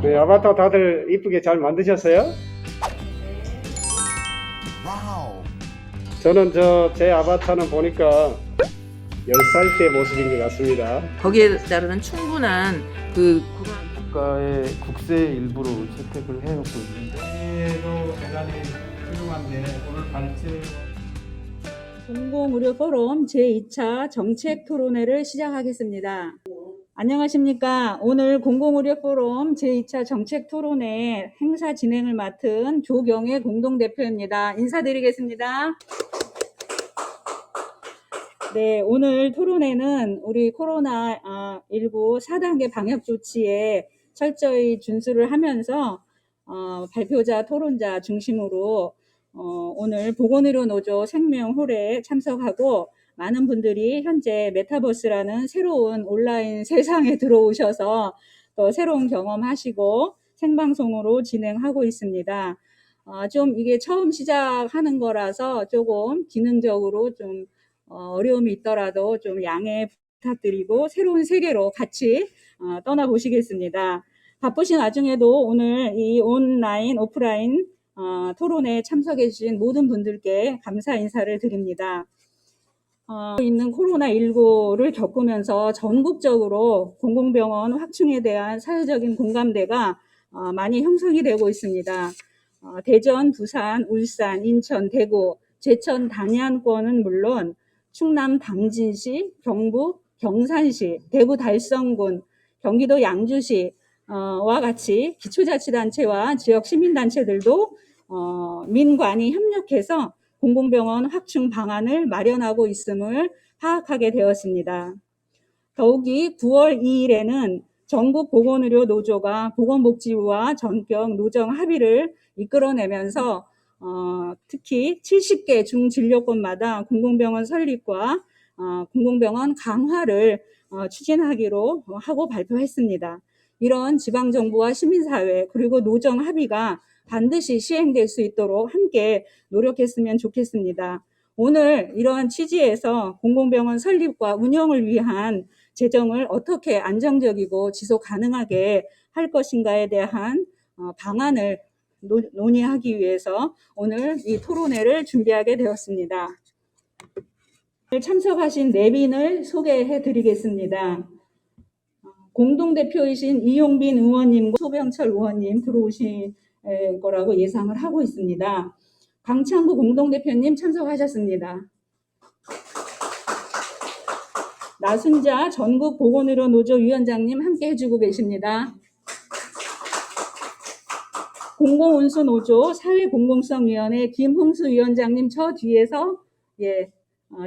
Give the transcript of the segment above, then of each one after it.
네, 아바타 다들 이쁘게 잘 만드셨어요? 저는 제 아바타는 보니까 10살 때 모습인 것 같습니다. 거기에 따르는 충분한 그 국가의 국세 일부로 채택을 해놓고 있는데 도 대단히 훌륭한데 오늘 발제 공공의료 포럼 제2차 정책 토론회를 시작하겠습니다. 안녕하십니까. 오늘 공공의료 포럼 제2차 정책 토론회 행사 진행을 맡은 조경애 공동대표입니다. 인사드리겠습니다. 네, 오늘 토론회는 우리 코로나19 4단계 방역 조치에 철저히 준수를 하면서 발표자, 토론자 중심으로 오늘 보건의료노조 생명홀에 참석하고 많은 분들이 현재 메타버스라는 새로운 온라인 세상에 들어오셔서 또 새로운 경험하시고 생방송으로 진행하고 있습니다. 좀 이게 처음 시작하는 거라서 조금 기능적으로 좀 어려움이 있더라도 좀 양해 부탁드리고 새로운 세계로 같이 떠나보시겠습니다. 바쁘신 와중에도 오늘 이 온라인, 오프라인 토론에 참석해 주신 모든 분들께 감사 인사를 드립니다. 있는 코로나19를 겪으면서 전국적으로 공공병원 확충에 대한 사회적인 공감대가 많이 형성이 되고 있습니다. 대전, 부산, 울산, 인천, 대구, 제천, 단양권은 물론 충남 당진시, 경북 경산시, 대구 달성군, 경기도 양주시 와 같이 기초자치단체와 지역 시민단체들도 민관이 협력해서 공공병원 확충 방안을 마련하고 있음을 파악하게 되었습니다. 더욱이 9월 2일에는 전국보건의료노조가 보건복지부와 전격 노정 합의를 이끌어내면서 특히 70개 중진료권마다 공공병원 설립과 공공병원 강화를 추진하기로 하고 발표했습니다. 이런 지방정부와 시민사회 그리고 노정 합의가 반드시 시행될 수 있도록 함께 노력했으면 좋겠습니다. 오늘 이러한 취지에서 공공병원 설립과 운영을 위한 재정을 어떻게 안정적이고 지속 가능하게 할 것인가에 대한 방안을 논의하기 위해서 오늘 이 토론회를 준비하게 되었습니다. 참석하신 내빈을 소개해 드리겠습니다. 공동대표이신 이용빈 의원님과 소병철 의원님 들어오실 거라고 예상을 하고 있습니다. 강창구 공동대표님 참석하셨습니다. 나순자 전국보건의료노조 위원장님 함께 해주고 계십니다. 공공운수노조 사회공공성위원회 김홍수 위원장님 저 뒤에서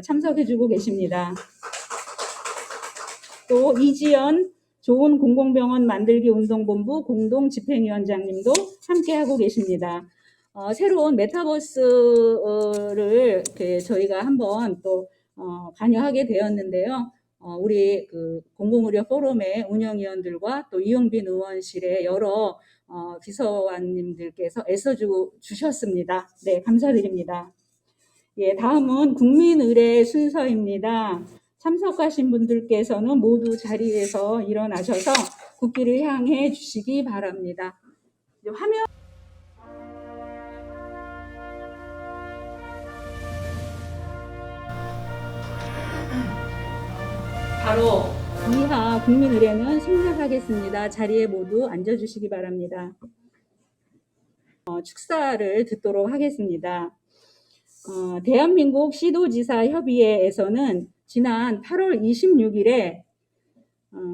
참석해주고 계십니다. 또 이지연 좋은 공공병원 만들기 운동본부 공동집행위원장님도 함께하고 계십니다. 새로운 메타버스를 저희가 한번 또 관여하게 되었는데요. 우리 그 공공의료 포럼의 운영위원들과 또 이용빈 의원실의 여러 비서관님들께서 애써주셨습니다. 네, 감사드립니다. 예, 다음은 국민의례 순서입니다. 참석하신 분들께서는 모두 자리에서 일어나셔서 국기를 향해 주시기 바랍니다. 화면 바로 이하 국민의례는 생략하겠습니다. 자리에 모두 앉아주시기 바랍니다. 축사를 듣도록 하겠습니다. 대한민국 시도지사 협의회에서는 지난 8월 26일에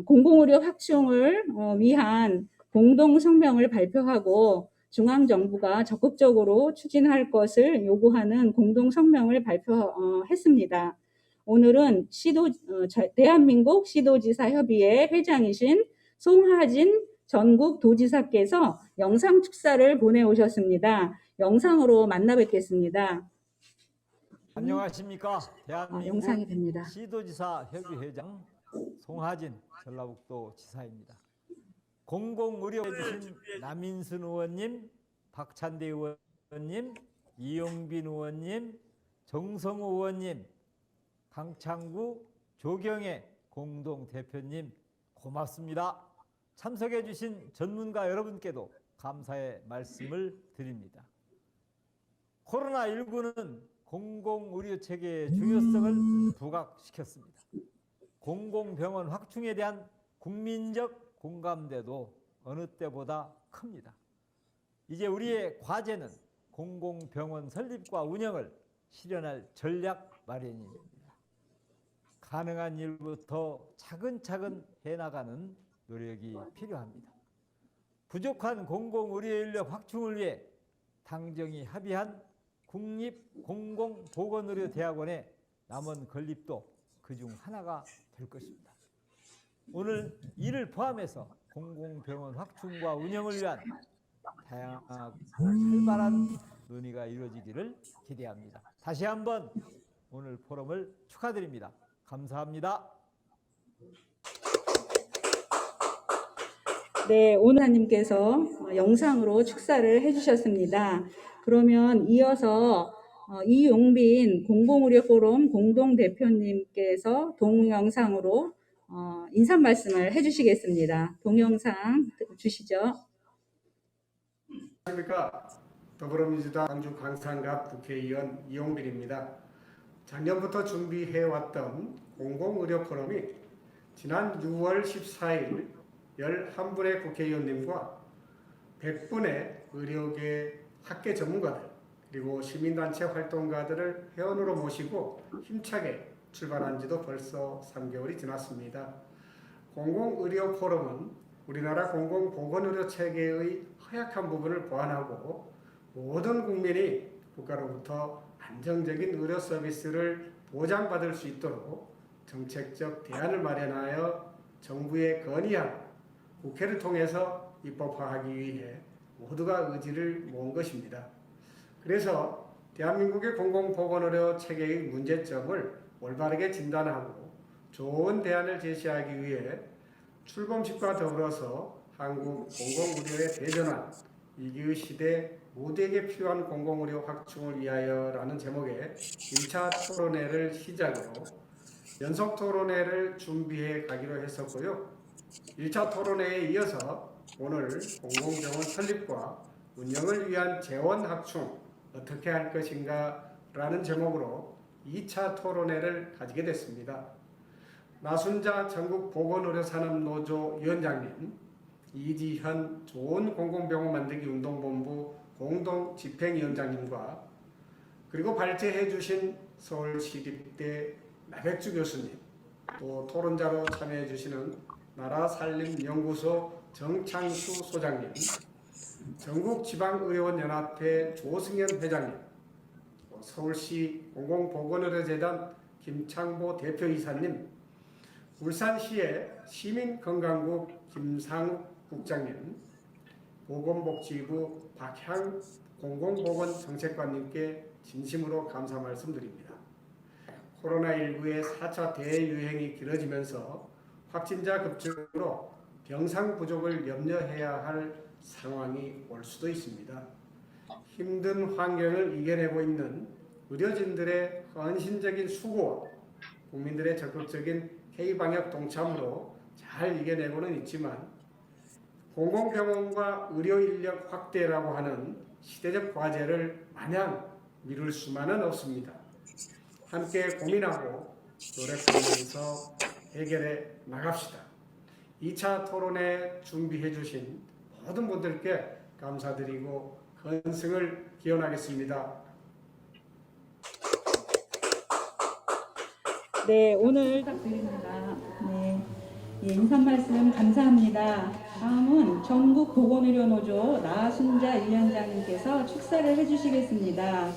공공의료 확충을 위한 공동성명을 발표하고 중앙정부가 적극적으로 추진할 것을 요구하는 공동성명을 발표했습니다. 오늘은 대한민국 시도지사협의회 회장이신 송하진 전국도지사께서 영상 축사를 보내오셨습니다. 영상으로 만나 뵙겠습니다. 안녕하십니까. 대한민국 영상이 됩니다. 시도지사 협의회장 송하진 전라북도 지사입니다. 공공의료 해주신 남인순 의원님, 박찬대 의원님, 이용빈 의원님, 정성호 의원님, 강창구 조경애 공동대표님 고맙습니다. 참석해 주신 전문가 여러분께도 감사의 말씀을 드립니다. 코로나19는 공공의료체계의 중요성을 부각시켰습니다. 공공병원 확충에 대한 국민적 공감대도 어느 때보다 큽니다. 이제 우리의 과제는 공공병원 설립과 운영을 실현할 전략 마련입니다. 가능한 일부터 차근차근 해나가는 노력이 필요합니다. 부족한 공공의료인력 확충을 위해 당정이 합의한 국립공공보건의료대학원의 남원 건립도 그중 하나가 될 것입니다. 오늘 이를 포함해서 공공병원 확충과 운영을 위한 다양하고 활발한 논의가 이루어지기를 기대합니다. 다시 한번 오늘 포럼을 축하드립니다. 감사합니다. 네, 오나님께서 영상으로 축사를 해주셨습니다. 그러면 이어서 이용빈 공공의료 포럼 공동대표님께서 동영상으로 인사 말씀을 해주시겠습니다. 동영상 주시죠. 안녕하십니까. 더불어민주당 광주 광산갑 국회의원 이용빈입니다. 작년부터 준비해왔던 공공의료 포럼이 지난 6월 14일 11분의 국회의원님과 100분의 의료계 학계 전문가들 그리고 시민단체 활동가들을 회원으로 모시고 힘차게 출발한 지도 벌써 3개월이 지났습니다. 공공의료 포럼은 우리나라 공공보건의료 체계의 허약한 부분을 보완하고 모든 국민이 국가로부터 안정적인 의료 서비스를 보장받을 수 있도록 정책적 대안을 마련하여 정부에 건의하고 국회를 통해서 입법화하기 위해 모두가 의지를 모은 것입니다. 그래서 대한민국의 공공보건의료 체계의 문제점을 올바르게 진단하고 좋은 대안을 제시하기 위해 출범식과 더불어서 한국 공공의료의 대전환, 위기의 시대 모두에게 필요한 공공의료 확충을 위하여라는 제목의 1차 토론회를 시작으로 연속 토론회를 준비해 가기로 했었고요. 1차 토론회에 이어서 오늘 공공병원 설립과 운영을 위한 재원 확충 어떻게 할 것인가 라는 제목으로 2차 토론회를 가지게 됐습니다. 나순자 전국보건의료산업노조 위원장님, 이지현 좋은 공공병원 만들기 운동본부 공동집행위원장님과 그리고 발제해 주신 서울시립대 나백주 교수님, 또 토론자로 참여해 주시는 나라살림연구소 정창수 소장님, 전국지방의료원연합회 조승현 회장님, 서울시 공공보건의료재단 김창보 대표이사님, 울산시의 시민건강국 김상욱 국장님, 보건복지부 박향 공공보건정책관님께 진심으로 감사 말씀드립니다. 코로나19의 4차 대유행이 길어지면서 확진자 급증으로 병상 부족을 염려해야 할 상황이 올 수도 있습니다. 힘든 환경을 이겨내고 있는 의료진들의 헌신적인 수고와 국민들의 적극적인 K방역 동참으로 잘 이겨내고는 있지만 공공병원과 의료인력 확대라고 하는 시대적 과제를 마냥 미룰 수만은 없습니다. 함께 고민하고 노력하면서 해결해 나갑시다. 2차 토론회 준비해 주신 모든 분들께 감사드리고 건승을 기원하겠습니다. 네, 오늘 부탁드립니다. 네, 인사 말씀 감사합니다. 다음은 전국보건의료노조 나순자 위원장님께서 축사를 해주시겠습니다.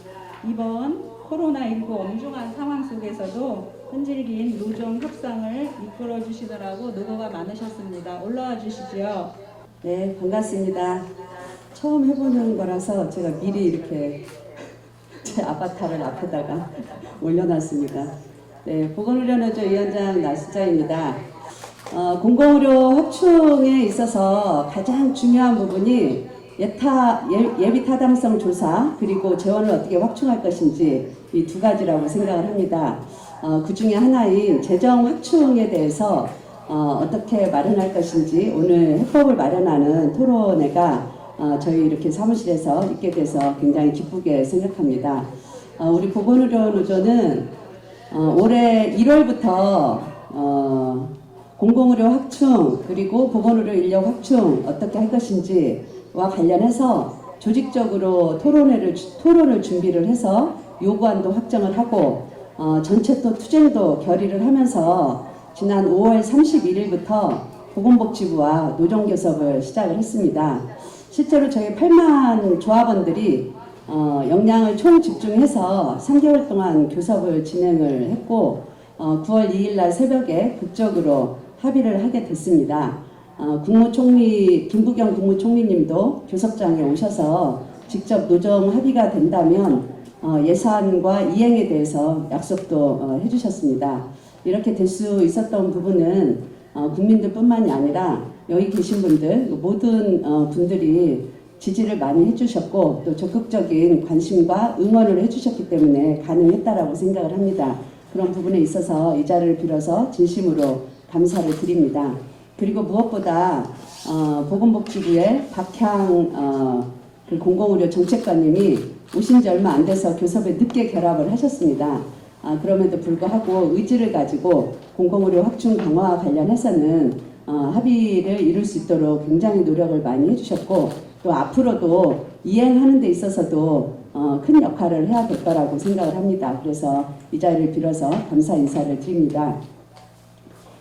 이번 코로나19 엄중한 상황 속에서도 끈질긴 노정 협상을 이끌어 주시느라고 노고가 많으셨습니다. 올라와 주시죠. 네, 반갑습니다. 처음 해보는 거라서 제가 미리 이렇게 제 아바타를 앞에다가 올려놨습니다. 네, 보건의료노조 위원장 나순자입니다. 공공의료 확충에 있어서 가장 중요한 부분이 예비 타당성 조사 그리고 재원을 어떻게 확충할 것인지 이 두 가지라고 생각을 합니다. 그 중에 하나인 재정 확충에 대해서 어떻게 마련할 것인지 오늘 해법을 마련하는 토론회가 저희 이렇게 사무실에서 있게 돼서 굉장히 기쁘게 생각합니다. 우리 보건의료노조는 올해 1월부터 공공의료 확충 그리고 보건의료 인력 확충 어떻게 할 것인지와 관련해서 조직적으로 토론을 준비를 해서 요구안도 확정을 하고 전체 또 투쟁도 결의를 하면서 지난 5월 31일부터 보건복지부와 노정교섭을 시작을 했습니다. 실제로 저희 8만 조합원들이 역량을 총 집중해서 3개월 동안 교섭을 진행을 했고 9월 2일 날 새벽에 극적으로 합의를 하게 됐습니다. 김부겸 국무총리님도 교섭장에 오셔서 직접 노정 합의가 된다면 예산과 이행에 대해서 약속도 해주셨습니다. 이렇게 될 수 있었던 부분은 국민들뿐만이 아니라 여기 계신 분들 모든 분들이 지지를 많이 해주셨고 또 적극적인 관심과 응원을 해주셨기 때문에 가능했다라고 생각을 합니다. 그런 부분에 있어서 이 자리를 빌어서 진심으로 감사를 드립니다. 그리고 무엇보다 보건복지부의 박향 그 공공의료 정책관님이 오신 지 얼마 안 돼서 교섭에 늦게 결합을 하셨습니다. 그럼에도 불구하고 의지를 가지고 공공의료 확충 강화와 관련해서는 합의를 이룰 수 있도록 굉장히 노력을 많이 해주셨고 또 앞으로도 이행하는 데 있어서도 큰 역할을 해야 될 거라고 생각을 합니다. 그래서 이 자리를 빌어서 감사 인사를 드립니다.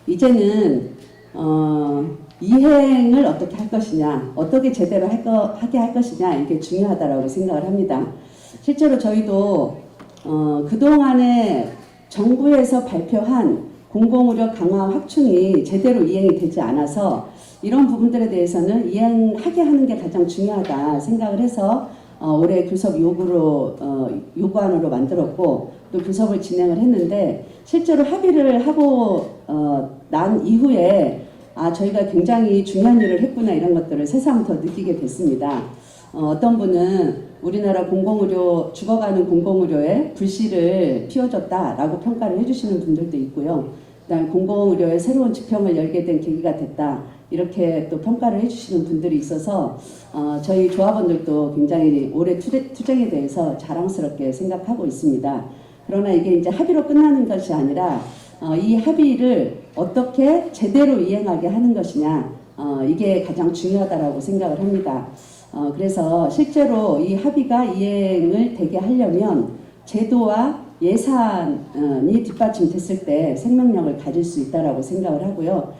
이제는 이행을 어떻게 할 것이냐, 어떻게 제대로 하게 할 것이냐 이게 중요하다고 생각을 합니다. 실제로 저희도 그동안에 정부에서 발표한 공공의료 강화 확충이 제대로 이행이 되지 않아서 이런 부분들에 대해서는 이행하게 하는 게 가장 중요하다 생각을 해서 올해 교섭 요구안으로 만들었고 또 교섭을 진행을 했는데 실제로 합의를 하고 난 이후에 저희가 굉장히 중요한 일을 했구나 이런 것들을 새삼 더 느끼게 됐습니다. 어떤 분은 우리나라 죽어가는 공공의료에 불씨를 피워줬다라고 평가를 해주시는 분들도 있고요. 그다음 공공의료의 새로운 지평을 열게 된 계기가 됐다. 이렇게 또 평가를 해주시는 분들이 있어서 저희 조합원들도 굉장히 올해 투쟁에 대해서 자랑스럽게 생각하고 있습니다. 그러나 이게 이제 합의로 끝나는 것이 아니라 이 합의를 어떻게 제대로 이행하게 하는 것이냐 이게 가장 중요하다고 생각을 합니다. 그래서 실제로 이 합의가 이행을 되게 하려면 제도와 예산이 뒷받침됐을 때 생명력을 가질 수 있다고 생각을 하고요.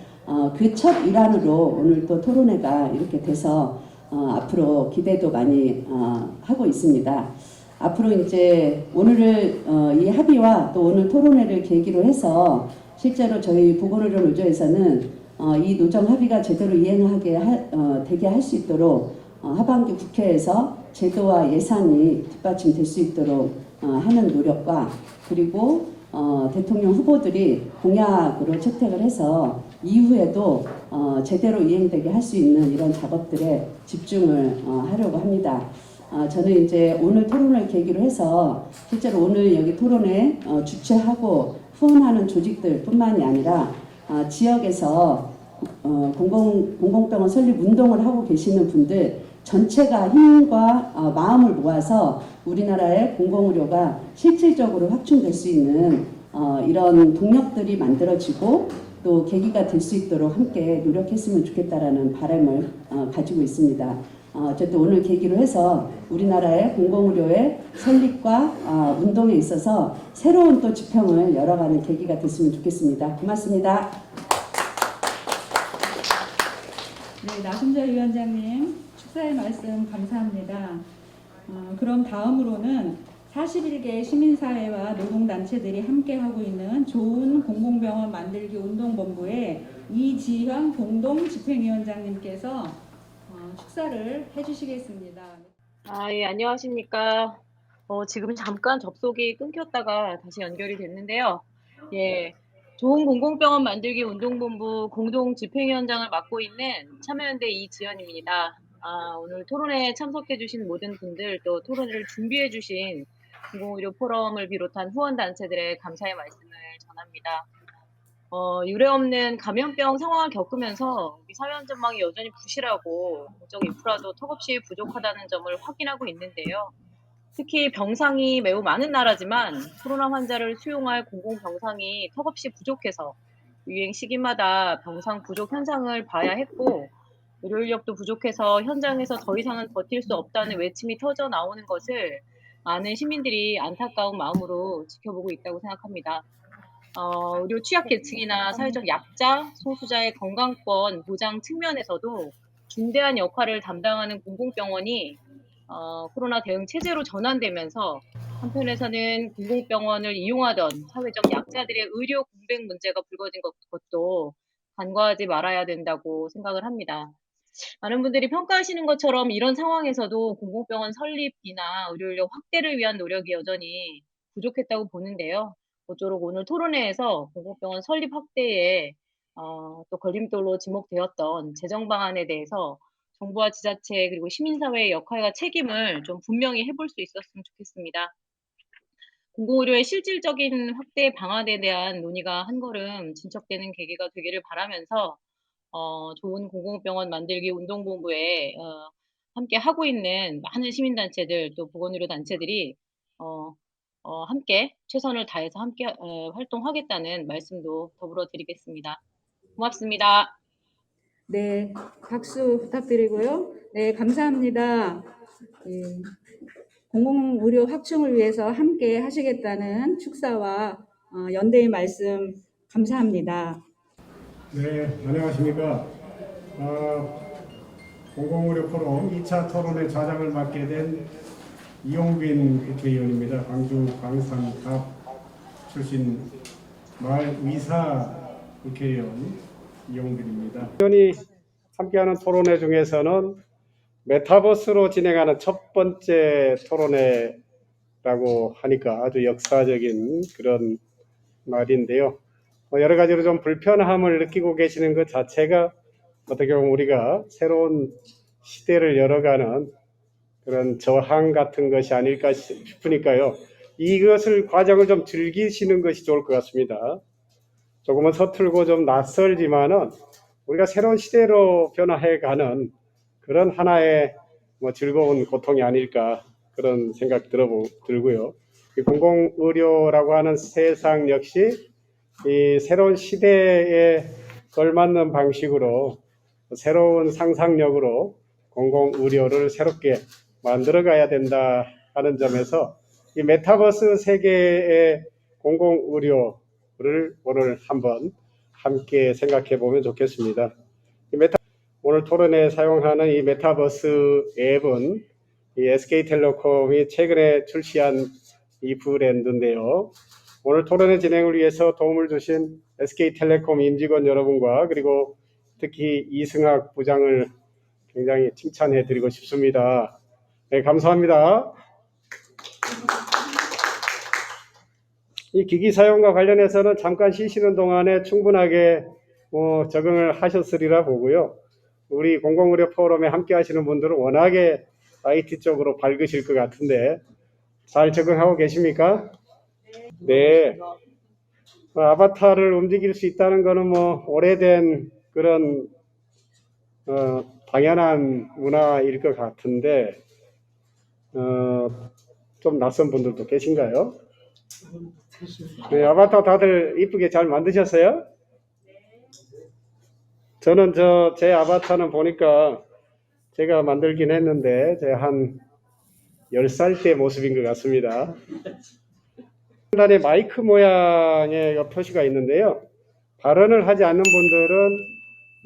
그 첫 일환으로 오늘 또 토론회가 이렇게 돼서 앞으로 기대도 많이 하고 있습니다. 앞으로 이제 오늘을 이 합의와 또 오늘 토론회를 계기로 해서 실제로 저희 보건의료 노조에서는 이 노정 합의가 제대로 이행하게 되게 할 수 있도록 하반기 국회에서 제도와 예산이 뒷받침될 수 있도록 하는 노력과 그리고 대통령 후보들이 공약으로 채택을 해서 이후에도 제대로 이행되게 할 수 있는 이런 작업들에 집중을 하려고 합니다. 저는 이제 오늘 토론을 계기로 해서 실제로 오늘 여기 토론에 주최하고 후원하는 조직들 뿐만이 아니라 지역에서 공공병원 설립 운동을 하고 계시는 분들 전체가 힘과 마음을 모아서 우리나라의 공공의료가 실질적으로 확충될 수 있는 이런 동력들이 만들어지고 또 계기가 될 수 있도록 함께 노력했으면 좋겠다라는 바람을 가지고 있습니다. 어쨌든 오늘 계기로 해서 우리나라의 공공의료의 설립과 운동에 있어서 새로운 또 지평을 열어가는 계기가 됐으면 좋겠습니다. 고맙습니다. 네, 나순자 위원장님 축사의 말씀 감사합니다. 그럼 다음으로는 41개 시민사회와 노동단체들이 함께하고 있는 좋은 공공병원 만들기 운동본부의 이지현 공동집행위원장님께서 축사를 해주시겠습니다. 예, 안녕하십니까. 지금 잠깐 접속이 끊겼다가 다시 연결이 됐는데요. 예, 좋은 공공병원 만들기 운동본부 공동집행위원장을 맡고 있는 참여연대 이지연입니다. 오늘 토론에 참석해주신 모든 분들, 또 토론을 준비해주신 공공의료 포럼을 비롯한 후원단체들의 감사의 말씀을 전합니다. 유례없는 감염병 상황을 겪으면서 우리 사회 안전망이 여전히 부실하고 공적 인프라도 턱없이 부족하다는 점을 확인하고 있는데요. 특히 병상이 매우 많은 나라지만 코로나 환자를 수용할 공공병상이 턱없이 부족해서 유행 시기마다 병상 부족 현상을 봐야 했고, 의료 인력도 부족해서 현장에서 더 이상은 버틸 수 없다는 외침이 터져 나오는 것을 많은 시민들이 안타까운 마음으로 지켜보고 있다고 생각합니다. 의료 취약계층이나 사회적 약자, 소수자의 건강권 보장 측면에서도 중대한 역할을 담당하는 공공병원이 코로나 대응 체제로 전환되면서 한편에서는 공공병원을 이용하던 사회적 약자들의 의료 공백 문제가 불거진 것도 간과하지 말아야 된다고 생각을 합니다. 많은 분들이 평가하시는 것처럼 이런 상황에서도 공공병원 설립이나 의료인력 확대를 위한 노력이 여전히 부족했다고 보는데요. 모쪼록 오늘 토론회에서 공공병원 설립 확대에 또 걸림돌로 지목되었던 재정 방안에 대해서 정부와 지자체 그리고 시민사회의 역할과 책임을 좀 분명히 해볼 수 있었으면 좋겠습니다. 공공의료의 실질적인 확대 방안에 대한 논의가 한 걸음 진척되는 계기가 되기를 바라면서 좋은 공공병원 만들기 운동본부에 함께 하고 있는 많은 시민단체들 또 보건의료 단체들이 함께 최선을 다해서 함께 활동하겠다는 말씀도 더불어 드리겠습니다. 고맙습니다. 네, 박수 부탁드리고요. 네, 감사합니다. 예, 공공의료 확충을 위해서 함께 하시겠다는 축사와 연대의 말씀 감사합니다. 네, 안녕하십니까. 공공의료 포럼 2차 토론회 좌장을 맡게 된 이용빈 국회의원입니다. 광주 광산갑 출신 마을 의사 국회의원 이용빈입니다. 의원이 함께하는 토론회 중에서는 메타버스로 진행하는 첫 번째 토론회라고 하니까 아주 역사적인 그런 말인데요. 여러 가지로 좀 불편함을 느끼고 계시는 것 자체가 어떻게 보면 우리가 새로운 시대를 열어가는 그런 저항 같은 것이 아닐까 싶으니까요. 이것을 과정을 좀 즐기시는 것이 좋을 것 같습니다. 조금은 서툴고 좀 낯설지만은 우리가 새로운 시대로 변화해가는 그런 하나의 즐거운 고통이 아닐까 그런 생각 들고요. 이 공공의료라고 하는 세상 역시 이 새로운 시대에 걸맞는 방식으로 새로운 상상력으로 공공의료를 새롭게 만들어가야 된다 하는 점에서 이 메타버스 세계의 공공의료를 오늘 한번 함께 생각해 보면 좋겠습니다. 오늘 토론에 사용하는 이 메타버스 앱은 이 SK텔레콤이 최근에 출시한 이 브랜드인데요. 오늘 토론회 진행을 위해서 도움을 주신 SK텔레콤 임직원 여러분과 그리고 특히 이승학 부장을 굉장히 칭찬해 드리고 싶습니다. 네, 감사합니다. 이 기기 사용과 관련해서는 잠깐 쉬시는 동안에 충분하게 적응을 하셨으리라 보고요. 우리 공공의료 포럼에 함께 하시는 분들은 워낙에 IT 쪽으로 밝으실 것 같은데 잘 적응하고 계십니까? 네. 아바타를 움직일 수 있다는 거는 오래된 그런 당연한 문화일 것 같은데 좀 낯선 분들도 계신가요? 네, 아바타 다들 이쁘게 잘 만드셨어요? 저는 제 아바타는 보니까 제가 만들긴 했는데 제가 한 10살 때 모습인 것 같습니다. 상단에 마이크 모양의 표시가 있는데요. 발언을 하지 않는 분들은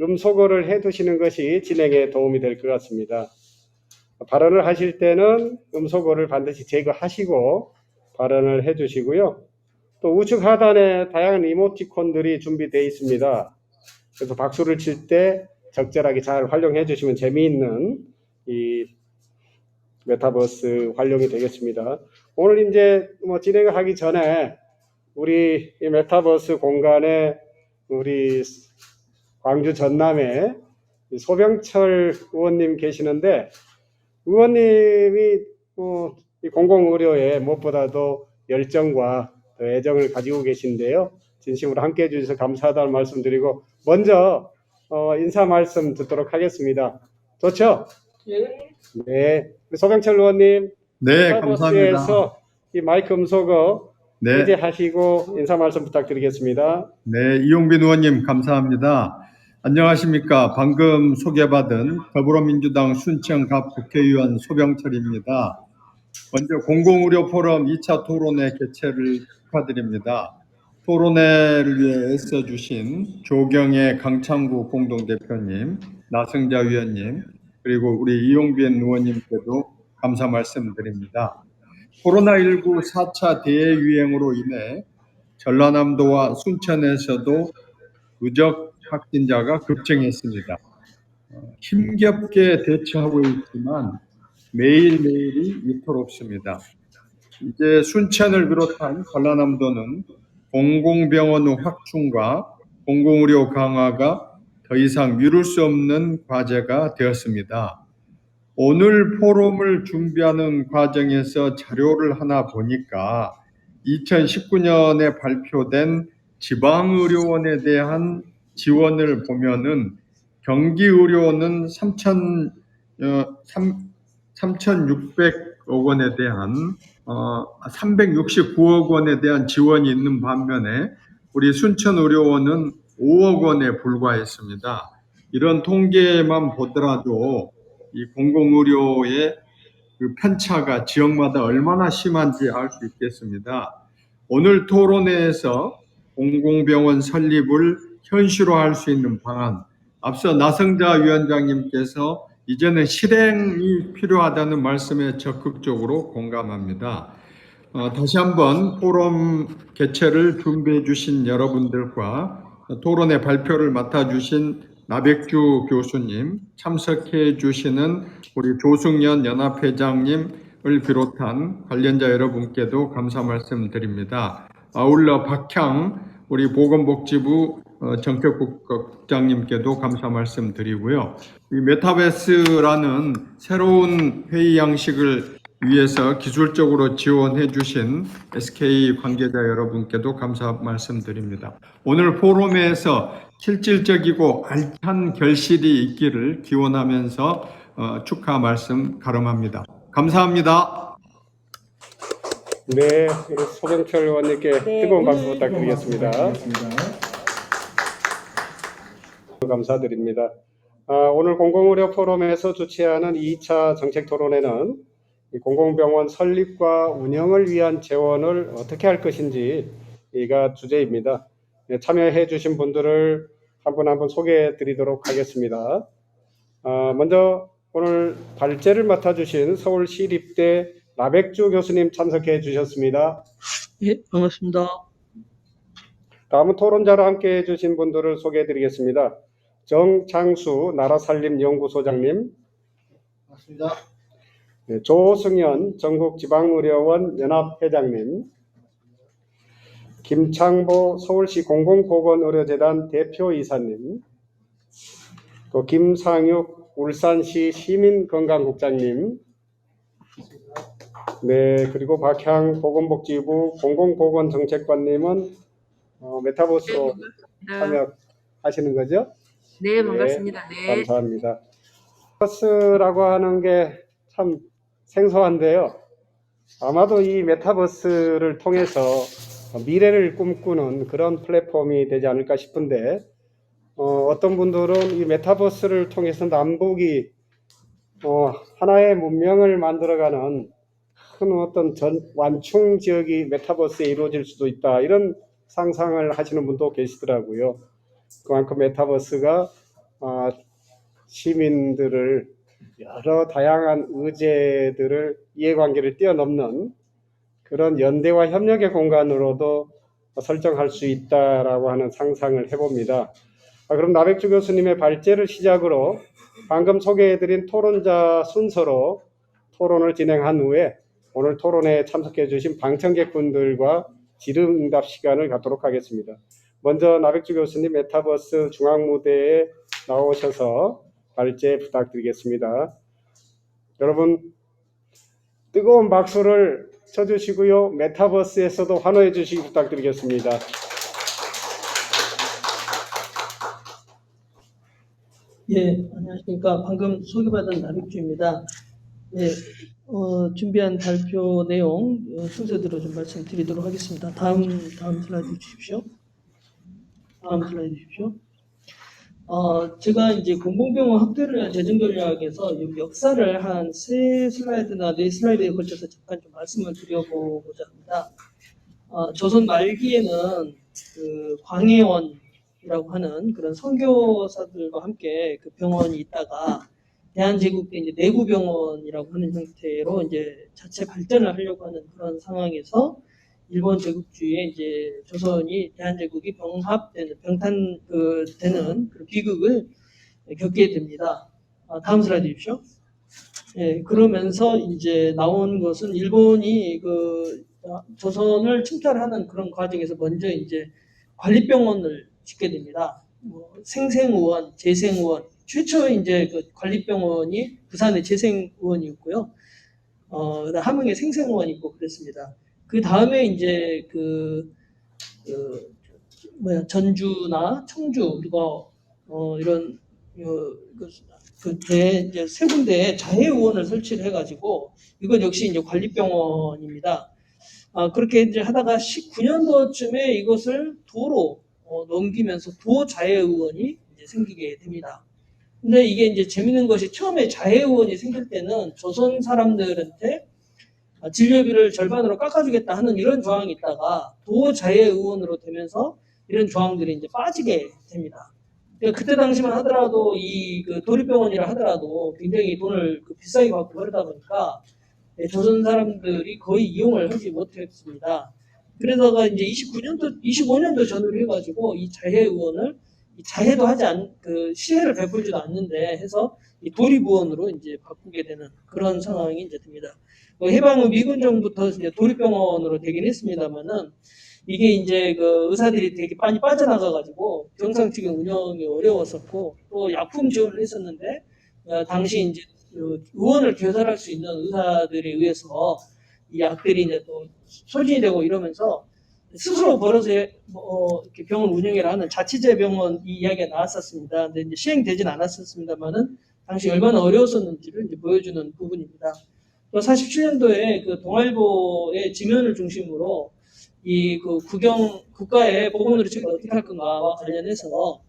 음소거를 해두시는 것이 진행에 도움이 될 것 같습니다. 발언을 하실 때는 음소거를 반드시 제거하시고 발언을 해주시고요. 또 우측 하단에 다양한 이모티콘들이 준비되어 있습니다. 그래서 박수를 칠 때 적절하게 잘 활용해 주시면 재미있는 이 메타버스 활용이 되겠습니다. 오늘 이제 진행을 하기 전에 우리 이 메타버스 공간에 우리 광주 전남에 소병철 의원님 계시는데 의원님이 이 공공의료에 무엇보다도 열정과 또 애정을 가지고 계신데요. 진심으로 함께해 주셔서 감사하다는 말씀드리고 먼저 인사 말씀 듣도록 하겠습니다. 좋죠? 네. 소병철 의원님, 네, 감사합니다. 버스에서 이 마이크 음소거 네, 해제하시고 인사 말씀 부탁드리겠습니다. 네, 이용빈 의원님 감사합니다. 안녕하십니까. 방금 소개받은 더불어민주당 순천갑 국회의원 소병철입니다. 먼저 공공의료 포럼 2차 토론회 개최를 축하드립니다. 토론회를 위해 애써주신 조경애 강창구 공동대표님, 나승자 위원님, 그리고 우리 이용빈 의원님께도 감사 말씀드립니다. 코로나19 4차 대유행으로 인해 전라남도와 순천에서도 누적 확진자가 급증했습니다. 힘겹게 대처하고 있지만 매일매일이 위태롭습니다. 이제 순천을 비롯한 전라남도는 공공병원 확충과 공공의료 강화가 더 이상 미룰 수 없는 과제가 되었습니다. 오늘 포럼을 준비하는 과정에서 자료를 하나 보니까 2019년에 발표된 지방의료원에 대한 지원을 보면은 경기의료원은 3,600억 원에 대한 369억 원에 대한 지원이 있는 반면에 우리 순천의료원은 5억 원에 불과했습니다. 이런 통계만 보더라도 이 공공의료의 그 편차가 지역마다 얼마나 심한지 알 수 있겠습니다. 오늘 토론회에서 공공병원 설립을 현실화할 수 있는 방안, 앞서 나성자 위원장님께서 이제는 실행이 필요하다는 말씀에 적극적으로 공감합니다. 다시 한번 포럼 개최를 준비해 주신 여러분들과 토론회 발표를 맡아주신 나백주 교수님, 참석해 주시는 우리 조승연 연합회장님을 비롯한 관련자 여러분께도 감사 말씀드립니다. 아울러 박향 우리 보건복지부 정책국장님께도 감사 말씀드리고요. 이 메타버스라는 새로운 회의 양식을 위해서 기술적으로 지원해 주신 SK 관계자 여러분께도 감사 말씀드립니다. 오늘 포럼에서 실질적이고 알찬 결실이 있기를 기원하면서 축하 말씀 가름합니다. 감사합니다. 네, 우리 소병철 의원님께 뜨거운 박수 부탁드리겠습니다. 감사드립니다. 오늘 공공의료 포럼에서 주최하는 2차 정책 토론회는 공공병원 설립과 운영을 위한 재원을 어떻게 할 것인지가 주제입니다. 참여해 주신 분들을 한 분 한 분 소개해 드리도록 하겠습니다. 먼저 오늘 발제를 맡아주신 서울시립대 나백주 교수님 참석해 주셨습니다. 예, 반갑습니다. 다음은 토론자로 함께 해주신 분들을 소개해 드리겠습니다. 정창수 나라살림연구소장님, 반갑습니다. 네, 조승연 전국지방의료원 연합회장님, 김창보 서울시 공공보건의료재단 대표이사님, 또 김상육 울산시 시민건강국장님, 네, 그리고 박향 보건복지부 공공보건정책관님은 메타버스로 참여하시는 거죠? 네, 반갑습니다. 네. 감사합니다. 메타버스라고 하는 게 참 생소한데요. 아마도 이 메타버스를 통해서 미래를 꿈꾸는 그런 플랫폼이 되지 않을까 싶은데 어떤 분들은 이 메타버스를 통해서 남북이 하나의 문명을 만들어가는 큰 어떤 완충 지역이 메타버스에 이루어질 수도 있다, 이런 상상을 하시는 분도 계시더라고요. 그만큼 메타버스가 시민들을 여러 다양한 의제들을 이해관계를 뛰어넘는 그런 연대와 협력의 공간으로도 설정할 수 있다라고 하는 상상을 해봅니다. 그럼 나백주 교수님의 발제를 시작으로 방금 소개해드린 토론자 순서로 토론을 진행한 후에 오늘 토론회에 참석해 주신 방청객분들과 질의응답 시간을 갖도록 하겠습니다. 먼저 나백주 교수님 메타버스 중앙무대에 나오셔서 발제 부탁드리겠습니다. 여러분 뜨거운 박수를 쳐주시고요. 메타버스에서도 환호해 주시기 부탁드리겠습니다. 예, 안녕하십니까. 방금 소개받은 나빅주입니다. 예, 준비한 발표 내용 순서대로 좀 말씀드리도록 하겠습니다. 다음 슬라이드 주십시오. 다음 슬라이드 주십시오. 제가 이제 공공병원 확대를 위한 재정 전략에서 역사를 한 3슬라이드나 4슬라이드에 걸쳐서 잠깐 좀 말씀을 드려보고자 합니다. 조선 말기에는 그 광해원이라고 하는 그런 선교사들과 함께 그 병원이 있다가 대한제국 때 이제 내구병원이라고 하는 형태로 이제 자체 발전을 하려고 하는 그런 상황에서 일본 제국주의에 이제 조선이 대한제국이 병탄 되는 그런 비극을 겪게 됩니다. 다음 슬라이드 주십시오. 예, 그러면서 이제 나온 것은 일본이 그 조선을 침탈하는 그런 과정에서 먼저 이제 관리병원을 짓게 됩니다. 생생의원, 재생의원, 최초 이제 그 관리병원이 부산의 재생의원이었고요. 함흥에 생생의원이 있고 그랬습니다. 그 다음에 이제 전주나 청주 그리고 이런 이제 세 군데에 자해의원을 설치를 해가지고 이건 역시 이제 관리병원입니다. 그렇게 이제 하다가 19년도쯤에 이것을 도로 넘기면서 도 자해의원이 이제 생기게 됩니다. 근데 이게 이제 재밌는 것이 처음에 자해의원이 생길 때는 조선 사람들한테 진료비를 절반으로 깎아주겠다 하는 이런 조항이 있다가 도 자해의원으로 되면서 이런 조항들이 이제 빠지게 됩니다. 그때 당시만 하더라도 그 도립병원이라 하더라도 굉장히 돈을 비싸게 받고 그러다 보니까 조선 사람들이 거의 이용을 하지 못했습니다. 그러다가 이제 25년도 전후로 해가지고 이 자해의원을 자해도 하지 시혜를 베풀지도 않는데 해서 이 도립의원으로 이제 바꾸게 되는 그런 상황이 이제 됩니다. 해방 후 미군 정부부터 이제 도립병원으로 되긴 했습니다만은 이게 이제 그 의사들이 되게 많이 빠져나가가지고 정상적인 운영이 어려웠었고 또 약품 지원을 했었는데 당시 이제 의원을 개설할 수 있는 의사들에 의해서 이 약들이 이제 또 소진이 되고 이러면서 스스로 벌어서 이렇게 병원 운영이라 하는 자치제 병원 이 이야기가 나왔었습니다. 근데 이제 시행되진 않았었습니다만은 당시 얼마나 어려웠었는지를 이제 보여주는 부분입니다. 또 47년도에 그 동아일보의 지면을 중심으로 국가의 보건 의료체계를 어떻게 할 건가와 관련해서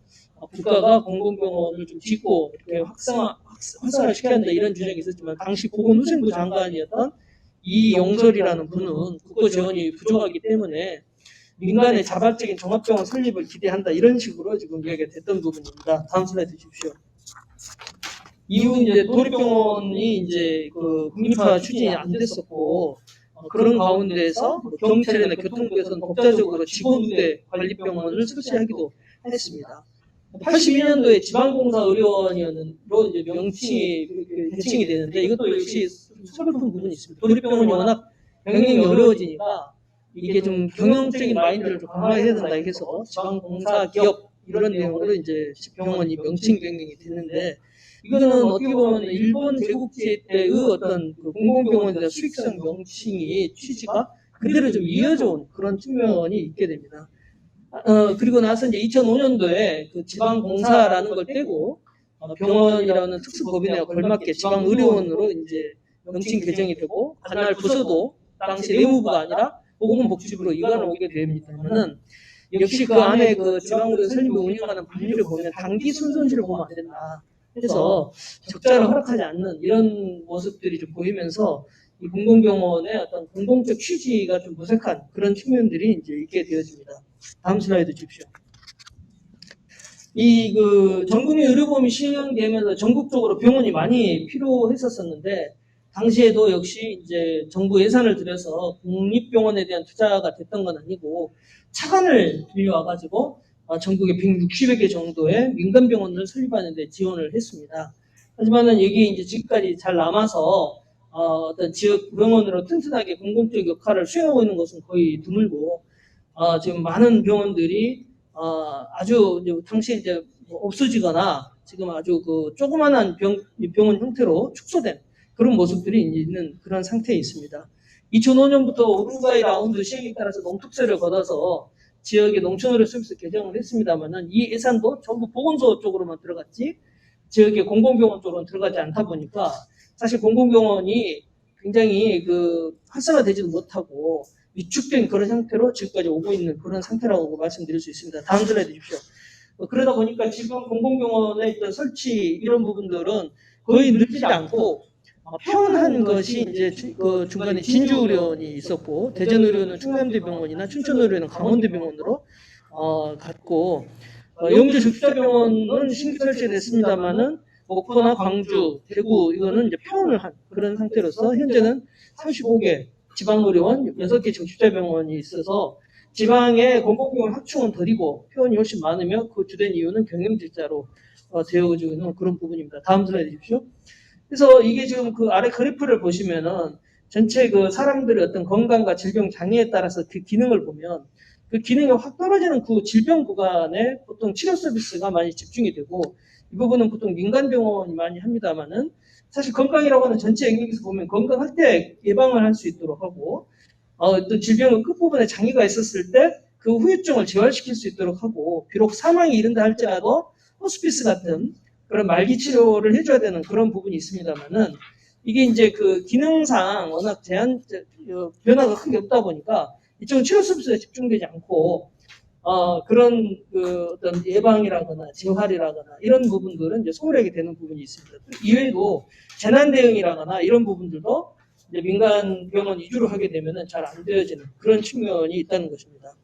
국가가 공공병원을 좀 짓고 이렇게 활성화를 시켜야 한다 이런 주장이 있었지만 당시 보건후생부 장관이었던 이용설이라는 분은 국가 재원이 부족하기 때문에 민간의 자발적인 종합병원 설립을 기대한다 이런 식으로 지금 이야기가 됐던 부분입니다. 다음 슬라이드 주십시오. 이후 이제 도립병원이 이제 국립화 추진이 안 됐었고 그런 가운데에서 경찰이나 교통부에서는 독자적으로 직원부대 관리병원을 설치하기도 했습니다. 82년도에 지방공사 의료원으로 이제 명칭이 대칭이 되는데 이것도 역시 서글픈 부분이 있습니다. 도립병원이 워낙 병행이 어려워지니까 이게 좀 경영적인 마인드를 좀 강화해야 된다 해서 지방공사 기업 이런 내용으로 이제 병원이 명칭 변경이 됐는데 이거는 어떻게 보면 일본 제국제 때의 어떤 공공병원에 대한 수익성 명칭이 취지가 그대로 좀 이어져 온 그런 측면이 있게 됩니다. 그리고 나서 이제 2005년도에 그 지방공사라는 걸 떼고 병원이라는 특수법인에 걸맞게 지방의료원으로 이제 명칭 개정이 되고 관할 부서도 당시 내무부가 아니라 보건복지부로 이관을 오게 됩니다만은 역시 그 안에 그 지방의료 설립을 운영하는 법률을 보면 단기 순손실을 보면 안 된다. 해서 적자를 허락하지 않는 이런 모습들이 좀 보이면서 이 공공병원의 어떤 공공적 취지가 좀 무색한 그런 측면들이 이제 있게 되어집니다. 다음 슬라이드 주십시오. 전국민 의료보험이 시행되면서 전국적으로 병원이 많이 필요했었는데 당시에도 역시 이제 정부 예산을 들여서 국립병원에 대한 투자가 됐던 건 아니고 차관을 빌려와가지고 전국에 160여 개 정도의 민간병원을 설립하는 데 지원을 했습니다. 하지만은 여기 이제 지금까지 잘 남아서 어떤 지역 병원으로 튼튼하게 공공적 역할을 수행하고 있는 것은 거의 드물고 지금 많은 병원들이 아주 이제 당시 이제 없어지거나 지금 아주 그 조그만한 병원 형태로 축소된 그런 모습들이 있는 그런 상태에 있습니다. 2005년부터 우루과이 라운드 시행에 따라서 농특세를 걷어서 지역의 농촌의료 서비스 개정을 했습니다만은 이 예산도 전부 보건소 쪽으로만 들어갔지 지역의 공공병원 쪽으로는 들어가지 않다 보니까 사실 공공병원이 굉장히 그 활성화되지도 못하고 위축된 그런 형태로 지금까지 오고 있는 그런 상태라고 말씀드릴 수 있습니다. 다음 슬라이드 주십시오. 그러다 보니까 지금 공공병원의 어떤 설치 이런 부분들은 거의 늘지 않고 평온한 것이 이제 그 중간에 진주의료원이 있었고 대전의료는 충남대병원이나 춘천의료는 강원대병원으로 갔고 영주 적십자병원은 신규 설치됐습니다만은 목포나 광주, 대구 이거는 이제 평온을 한 그런 상태로서 현재는 35개 지방의료원 6개 적십자병원이 있어서 지방의 공공병원 확충은 더디고 표현이 훨씬 많으며 그 주된 이유는 경영질자로 되어지고 있는 그런 부분입니다. 다음 슬라이드 주십시오. 그래서 이게 지금 그 아래 그래프를 보시면은 전체 그 사람들의 어떤 건강과 질병 장애에 따라서 그 기능을 보면 그 기능이 확 떨어지는 그 질병 구간에 보통 치료 서비스가 많이 집중이 되고 이 부분은 보통 민간병원이 많이 합니다만은 사실 건강이라고 하는 전체 영역에서 보면 건강할 때 예방을 할 수 있도록 하고 또 질병의 끝부분에 장애가 있었을 때 그 후유증을 재활시킬 수 있도록 하고 비록 사망에 이른다 할지라도 호스피스 같은 그런 말기 치료를 해줘야 되는 그런 부분이 있습니다만은 이게 이제 그 기능상 워낙 변화가 크게 없다 보니까 이쪽은 치료 서비스에 집중되지 않고 그런 그 어떤 예방이라거나 재활이라거나 이런 부분들은 이제 소홀하게 되는 부분이 있습니다. 이외에도 재난 대응이라거나 이런 부분들도 이제 민간 병원 위주로 하게 되면은 잘 안 되어지는 그런 측면이 있다는 것입니다.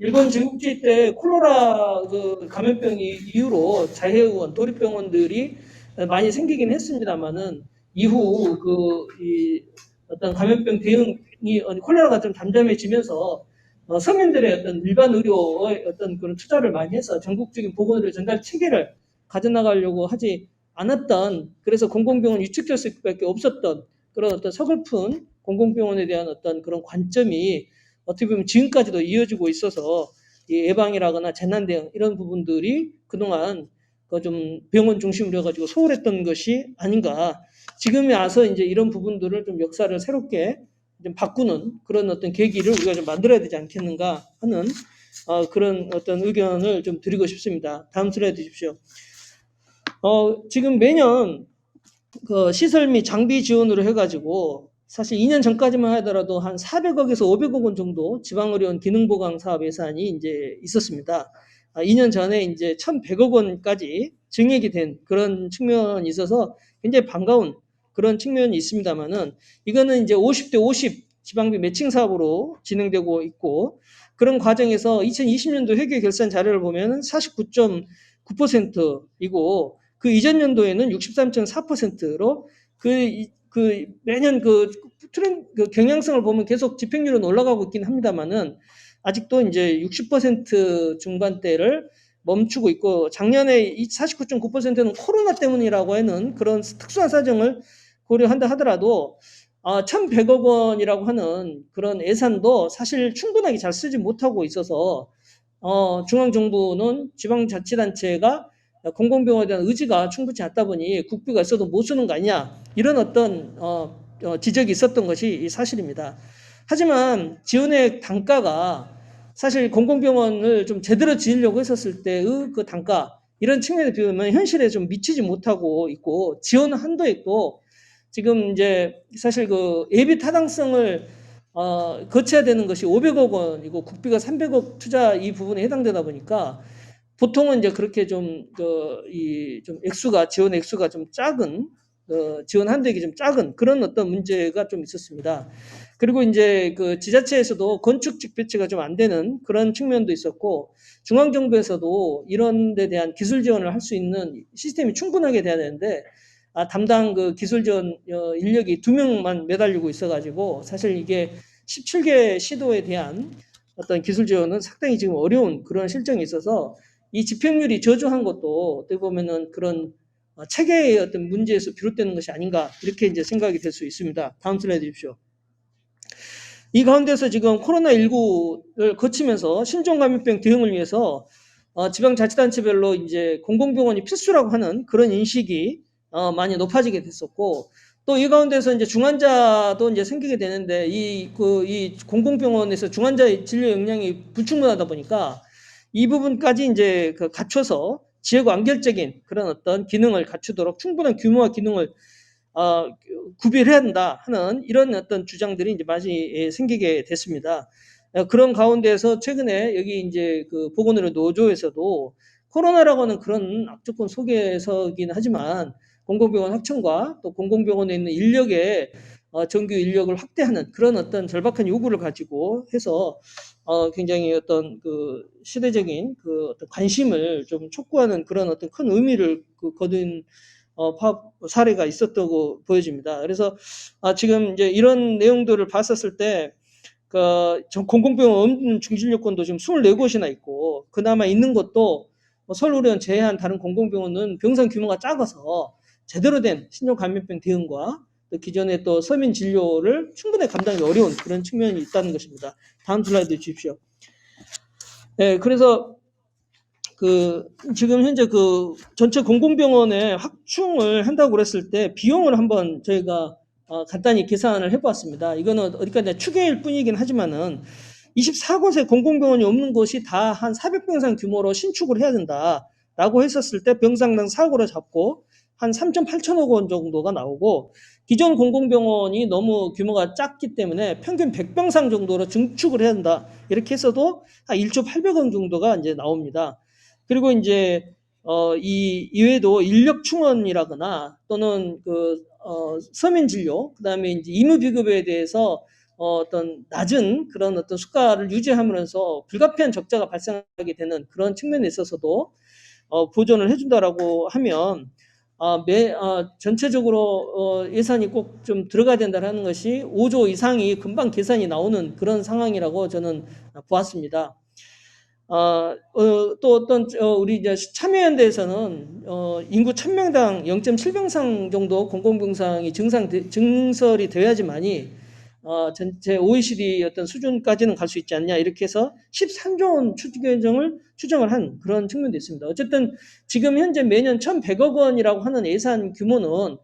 일본 제국주의 때 콜레라 그 감염병이 이후로 자해의원, 도립병원들이 많이 생기긴 했습니다만은 이후 이 어떤 감염병 대응이 콜레라가 좀 잠잠해지면서 서민들의 어떤 일반 의료의 어떤 그런 투자를 많이 해서 전국적인 보건의료 전달 체계를 가져나가려고 하지 않았던 그래서 공공병원 위축될 수밖에 없었던 그런 어떤 서글픈 공공병원에 대한 어떤 그런 관점이 어떻게 보면 지금까지도 이어지고 있어서 이 예방이라거나 재난 대응 이런 부분들이 그동안 좀 병원 중심으로 해가지고 소홀했던 것이 아닌가. 지금에 와서 이제 이런 부분들을 좀 역사를 새롭게 좀 바꾸는 그런 어떤 계기를 우리가 좀 만들어야 되지 않겠는가 하는 그런 어떤 의견을 좀 드리고 싶습니다. 다음 슬라이드 주십시오. 지금 매년 그 시설 및 장비 지원으로 해가지고 사실 2년 전까지만 하더라도 한 400억에서 500억 원 정도 지방의료원 기능보강 사업 예산이 이제 있었습니다. 2년 전에 이제 1,100억 원까지 증액이 된 그런 측면이 있어서 굉장히 반가운 그런 측면이 있습니다만은 이거는 이제 50대 50 지방비 매칭 사업으로 진행되고 있고 그런 과정에서 2020년도 회계 결산 자료를 보면 49.9%이고 그 이전 연도에는 63.4%로 매년 그 경향성을 보면 계속 집행률은 올라가고 있긴 합니다만은 아직도 이제 60% 중반대를 멈추고 있고 작년에 이 49.9%는 코로나 때문이라고 하는 그런 특수한 사정을 고려한다 하더라도 1,100억 원이라고 하는 그런 예산도 사실 충분하게 잘 쓰지 못하고 있어서 중앙정부는 지방자치단체가 공공병원에 대한 의지가 충분치 않다 보니 국비가 있어도 못 쓰는 거 아니냐 이런 어떤 지적이 있었던 것이 사실입니다. 하지만 지원의 단가가 사실 공공병원을 좀 제대로 지으려고 했었을 때의 그 단가 이런 측면에 비하면 현실에 좀 미치지 못하고 있고 지원 한도액도 지금 이제 사실 그 예비 타당성을 거쳐야 되는 것이 500억 원이고 국비가 300억 투자 이 부분에 해당되다 보니까 보통은 이제 그렇게 좀 지원 액수가 좀 작은 지원 한도액이 좀 작은 그런 어떤 문제가 좀 있었습니다. 그리고 이제 그 지자체에서도 건축직 배치가 좀 안 되는 그런 측면도 있었고 중앙정부에서도 이런 데 대한 기술 지원을 할 수 있는 시스템이 충분하게 돼야 되는데 담당 그 기술 지원 인력이 2명만 매달리고 있어가지고 사실 이게 17개 시도에 대한 어떤 기술 지원은 상당히 지금 어려운 그런 실정이 있어서 이 집행률이 저조한 것도 어떻게 보면은 그런 체계의 어떤 문제에서 비롯되는 것이 아닌가 이렇게 이제 생각이 될 수 있습니다. 다음 슬라이드 주십시오. 이 가운데서 지금 코로나19를 거치면서 신종감염병 대응을 위해서 지방자치단체별로 이제 공공병원이 필수라고 하는 그런 인식이 많이 높아지게 됐었고, 또 이 가운데서 이제 중환자도 이제 생기게 되는데, 이 공공병원에서 중환자 진료 역량이 불충분하다 보니까 이 부분까지 이제 갖춰서 지역 완결적인 그런 어떤 기능을 갖추도록 충분한 규모와 기능을 구비를 해야 한다 하는 이런 어떤 주장들이 이제 많이 생기게 됐습니다. 그런 가운데서 최근에 여기 이제 보건의료 노조에서도 코로나라고 하는 그런 악조건 속에서긴 하지만 공공병원 확충과 또 공공병원에 있는 인력의 정규 인력을 확대하는 그런 어떤 절박한 요구를 가지고 해서 굉장히 어떤 시대적인 어떤 관심을 좀 촉구하는 그런 어떤 큰 의미를 거둔 사례가 있었다고 보여집니다. 그래서 지금 이제 이런 내용들을 봤었을 때 공공병원 없는 중진료권도 지금 24곳이나 있고, 그나마 있는 것도 서울의료원 제외한 다른 공공병원은 병상 규모가 작아서 제대로 된 신종감염병 대응과 또 기존의 또 서민 진료를 충분히 감당하기 어려운 그런 측면이 있다는 것입니다. 다음 슬라이드 주십시오. 네, 그래서 지금 현재 전체 공공병원에 확충을 한다고 그랬을 때 비용을 한번 저희가 간단히 계산을 해보았습니다. 이거는 어디까지 추계일 뿐이긴 하지만은 24곳의 공공병원이 없는 곳이 다 한 400병상 규모로 신축을 해야 된다라고 했었을 때 병상당 4억으로 잡고 한 3,8천억 원 정도가 나오고, 기존 공공병원이 너무 규모가 작기 때문에 평균 100병상 정도로 증축을 해야 한다. 이렇게 해서도 한 1조 800억 정도가 이제 나옵니다. 그리고 이제 이 이외에도 인력 충원이라거나 또는 서민 진료, 그다음에 이제 의무 비급여에 대해서 어떤 낮은 그런 어떤 수가를 유지하면서 불가피한 적자가 발생하게 되는 그런 측면에 있어서도 보존을 해준다라고 하면 전체적으로 예산이 꼭 좀 들어가야 된다는 것이 5조 이상이 금방 계산이 나오는 그런 상황이라고 저는 보았습니다. 또 어떤 우리 이제 참여연대에서는 인구 1000명당 0.7병상 정도 공공병상이 증설이 되어야지만이 전체 OECD 어떤 수준까지는 갈 수 있지 않냐, 이렇게 해서 13조 원 추정을 한 그런 측면도 있습니다. 어쨌든 지금 현재 매년 1,100억 원이라고 하는 예산 규모는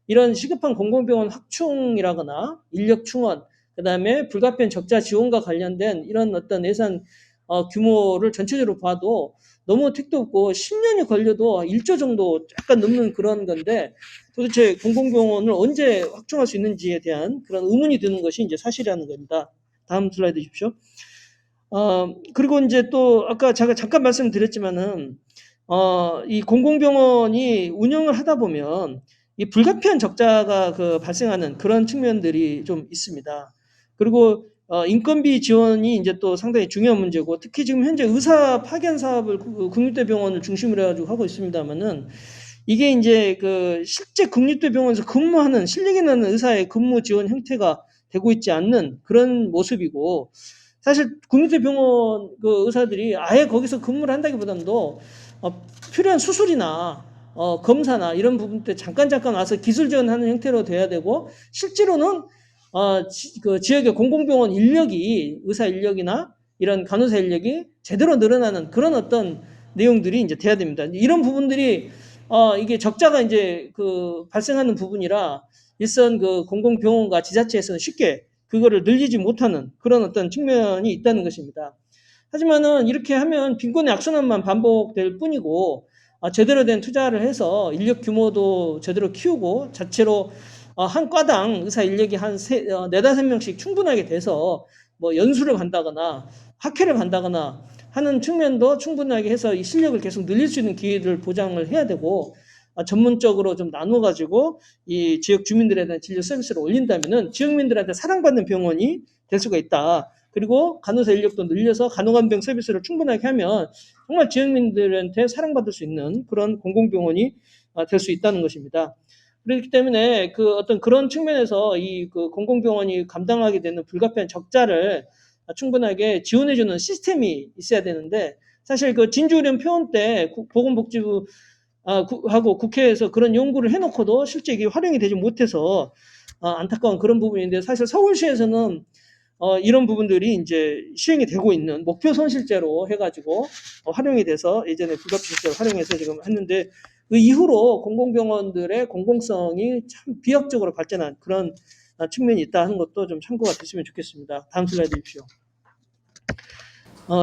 이런 시급한 공공병원 확충이라거나 인력 충원, 그다음에 불가피한 적자 지원과 관련된 이런 어떤 예산 규모를 전체적으로 봐도 너무 택도 없고 10년이 걸려도 1조 정도 약간 넘는 그런 건데, 도대체 공공병원을 언제 확충할 수 있는지에 대한 그런 의문이 드는 것이 이제 사실이라는 겁니다. 다음 슬라이드 주십시오. 그리고 이제 또 아까 제가 잠깐 말씀드렸지만은 이 공공병원이 운영을 하다 보면 이 불가피한 적자가 발생하는 그런 측면들이 좀 있습니다. 그리고 인건비 지원이 이제 또 상당히 중요한 문제고, 특히 지금 현재 의사 파견 사업을 국립대병원을 중심으로 해가지고 하고 있습니다만은, 이게 이제 실제 국립대병원에서 근무하는 실력 있는 의사의 근무 지원 형태가 되고 있지 않는 그런 모습이고, 사실 국립대병원 의사들이 아예 거기서 근무를 한다기보다도 필요한 수술이나 검사나 이런 부분 때 잠깐 와서 기술 지원하는 형태로 돼야 되고, 실제로는 지역의 공공병원 인력이, 의사 인력이나 이런 간호사 인력이 제대로 늘어나는 그런 어떤 내용들이 이제 돼야 됩니다. 이런 부분들이 이게 적자가 이제 발생하는 부분이라 일선 공공병원과 지자체에서는 쉽게 그거를 늘리지 못하는 그런 어떤 측면이 있다는 것입니다. 하지만은 이렇게 하면 빈곤의 악순환만 반복될 뿐이고, 제대로 된 투자를 해서 인력 규모도 제대로 키우고 자체로 한 과당 의사 인력이 한 4-5명씩 충분하게 돼서 뭐 연수를 간다거나 학회를 간다거나 하는 측면도 충분하게 해서 이 실력을 계속 늘릴 수 있는 기회를 보장을 해야 되고, 전문적으로 좀 나눠가지고 이 지역 주민들에 대한 진료 서비스를 올린다면은 지역민들한테 사랑받는 병원이 될 수가 있다. 그리고 간호사 인력도 늘려서 간호간병 서비스를 충분하게 하면 정말 지역민들한테 사랑받을 수 있는 그런 공공병원이 될 수 있다는 것입니다. 그렇기 때문에 어떤 그런 측면에서 이 공공병원이 감당하게 되는 불가피한 적자를 충분하게 지원해주는 시스템이 있어야 되는데, 사실 진주의료원 표원 때 보건복지부 하고 국회에서 그런 연구를 해놓고도 실제 이게 활용이 되지 못해서 안타까운 그런 부분인데, 사실 서울시에서는 이런 부분들이 이제 시행이 되고 있는 목표 손실제로 해가지고 활용이 돼서 예전에 불가피실제로 활용해서 지금 했는데 그 이후로 공공병원들의 공공성이 참 비약적으로 발전한 그런 측면이 있다 하는 것도 좀 참고가 됐으면 좋겠습니다. 다음 슬라이드 주십시오.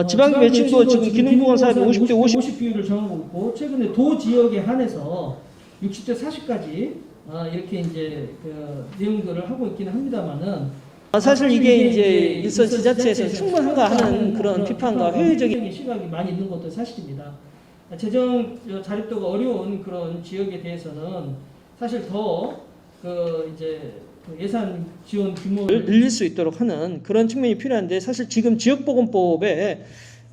지방 매칭도 지금 기능보건 사업에 50대 50 비율을 정하고 있고 최근에 도 지역에 한해서 60대 40까지 이렇게 이제 그 내용들을 하고 있기는 합니다만은 사실 이게 이제 일선 지자체에서 충분한가 하는 그런 비판과 회의적인 시각이 많이 있는 것도 사실입니다. 재정 자립도가 어려운 그런 지역에 대해서는 사실 더 그 이제 그 예산 지원 규모를 늘릴 수 있도록 하는 그런 측면이 필요한데 사실 지금 지역보건법에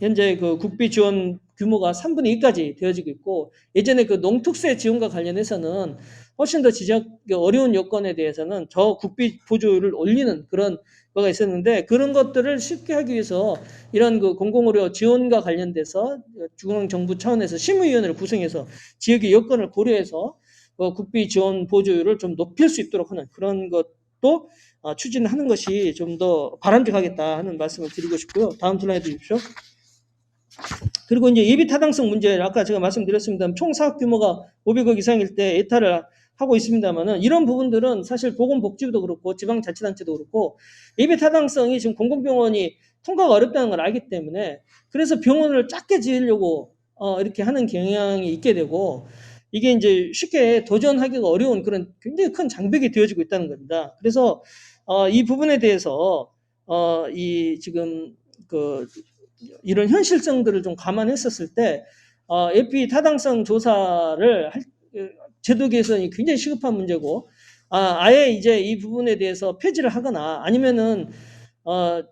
현재 그 국비 지원 규모가 3분의 2까지 되어지고 있고 예전에 그 농특세 지원과 관련해서는 훨씬 더 지적 어려운 여건에 대해서는 저 국비 보조율을 올리는 그런 거가 있었는데 그런 것들을 쉽게 하기 위해서 이런 그 공공의료 지원과 관련돼서 중앙정부 차원에서 심의위원회를 구성해서 지역의 여건을 고려해서 국비 지원 보조율을 좀 높일 수 있도록 하는 그런 것도 추진하는 것이 좀 더 바람직하겠다 하는 말씀을 드리고 싶고요. 다음 슬라이드 주십시오. 그리고 이제 예비 타당성 문제 아까 제가 말씀드렸습니다. 총 사업 규모가 500억 이상일 때 예타를 하고 있습니다만은 이런 부분들은 사실 보건복지부도 그렇고 지방자치단체도 그렇고 예비 타당성이 지금 공공병원이 통과가 어렵다는 걸 알기 때문에 그래서 병원을 작게 지으려고 이렇게 하는 경향이 있게 되고 이게 이제 쉽게 도전하기가 어려운 그런 굉장히 큰 장벽이 되어지고 있다는 겁니다. 그래서 이 부분에 대해서 이 지금 그 이런 현실성들을 좀 감안했었을 때 예비 타당성 조사를 할 제도 개선이 굉장히 시급한 문제고 아예 이제 이 부분에 대해서 폐지를 하거나 아니면은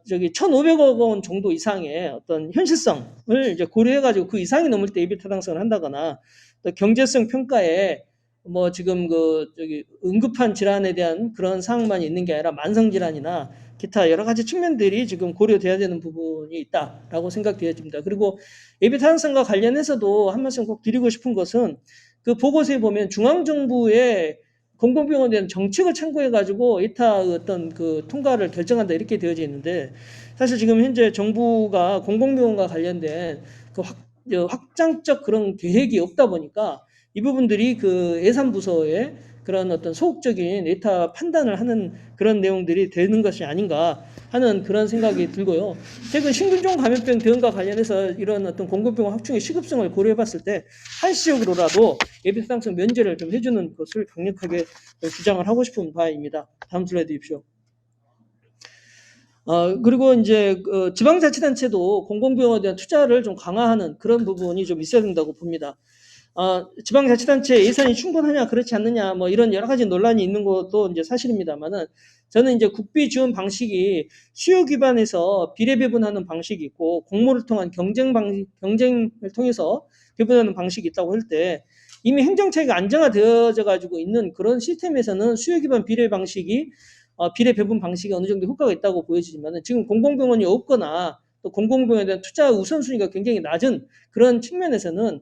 저기 1,500억 원 정도 이상의 어떤 현실성을 이제 고려해가지고 그 이상이 넘을 때 예비 타당성을 한다거나 또 경제성 평가에 뭐 지금 그 저기 응급한 질환에 대한 그런 사항만 있는 게 아니라 만성 질환이나 기타 여러 가지 측면들이 지금 고려돼야 되는 부분이 있다라고 생각되어집니다. 그리고 예비 타당성과 관련해서도 한 말씀 꼭 드리고 싶은 것은 그 보고서에 보면 중앙정부의 공공병원에 대한 정책을 참고해가지고 예타 어떤 그 통과를 결정한다 이렇게 되어져 있는데 사실 지금 현재 정부가 공공병원과 관련된 그 확장적 그런 계획이 없다 보니까 이 부분들이 그 예산부서에 그런 어떤 소극적인 예타 판단을 하는 그런 내용들이 되는 것이 아닌가 하는 그런 생각이 들고요. 최근 신균종 감염병 대응과 관련해서 이런 어떤 공공병원 확충의 시급성을 고려해 봤을 때 한시적으로라도 예비타당성 면제를 좀 해주는 것을 강력하게 주장을 하고 싶은 바입니다. 다음 슬라이드 주십시오. 그리고 이제 지방자치단체도 공공병원에 대한 투자를 좀 강화하는 그런 부분이 좀 있어야 된다고 봅니다. 지방자치단체 예산이 충분하냐 그렇지 않느냐 뭐 이런 여러 가지 논란이 있는 것도 이제 사실입니다만은 저는 이제 국비 지원 방식이 수요 기반에서 비례 배분하는 방식이 있고 공모를 통한 경쟁을 통해서 배분하는 방식이 있다고 할 때 이미 행정체계가 안정화되어져 가지고 있는 그런 시스템에서는 수요 기반 비례 방식이 비례 배분 방식이 어느 정도 효과가 있다고 보여지지만은 지금 공공병원이 없거나 또 공공병원에 대한 투자 우선순위가 굉장히 낮은 그런 측면에서는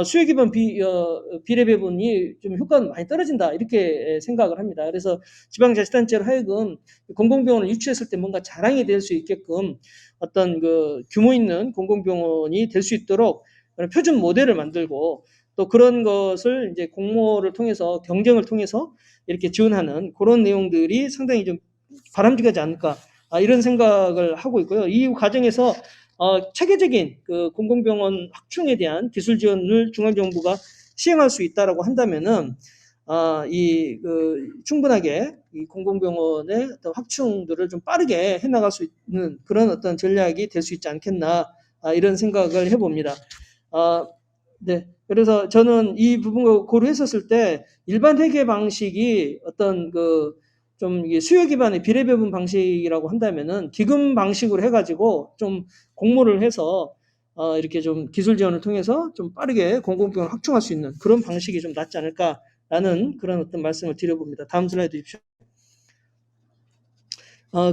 수요 기반 비례 배분이 좀 효과는 많이 떨어진다 이렇게 생각을 합니다. 그래서 지방자치단체로 하여금 공공병원을 유치했을 때 뭔가 자랑이 될 수 있게끔 어떤 그 규모 있는 공공병원이 될 수 있도록 표준 모델을 만들고 또 그런 것을 이제 공모를 통해서 경쟁을 통해서 이렇게 지원하는 그런 내용들이 상당히 좀 바람직하지 않을까 이런 생각을 하고 있고요. 이 과정에서 체계적인 그 공공병원 확충에 대한 기술 지원을 중앙정부가 시행할 수 있다라고 한다면은 충분하게 이 공공병원의 어떤 확충들을 좀 빠르게 해나갈 수 있는 그런 어떤 전략이 될 수 있지 않겠나 이런 생각을 해봅니다. 네. 그래서 저는 이 부분을 고려했었을 때 일반 회계 방식이 어떤 좀 수요 기반의 비례 배분 방식이라고 한다면은 기금 방식으로 해가지고 좀 공모를 해서 이렇게 좀 기술 지원을 통해서 좀 빠르게 공공병원을 확충할 수 있는 그런 방식이 좀 낫지 않을까라는 그런 어떤 말씀을 드려봅니다. 다음 슬라이드 주십시오.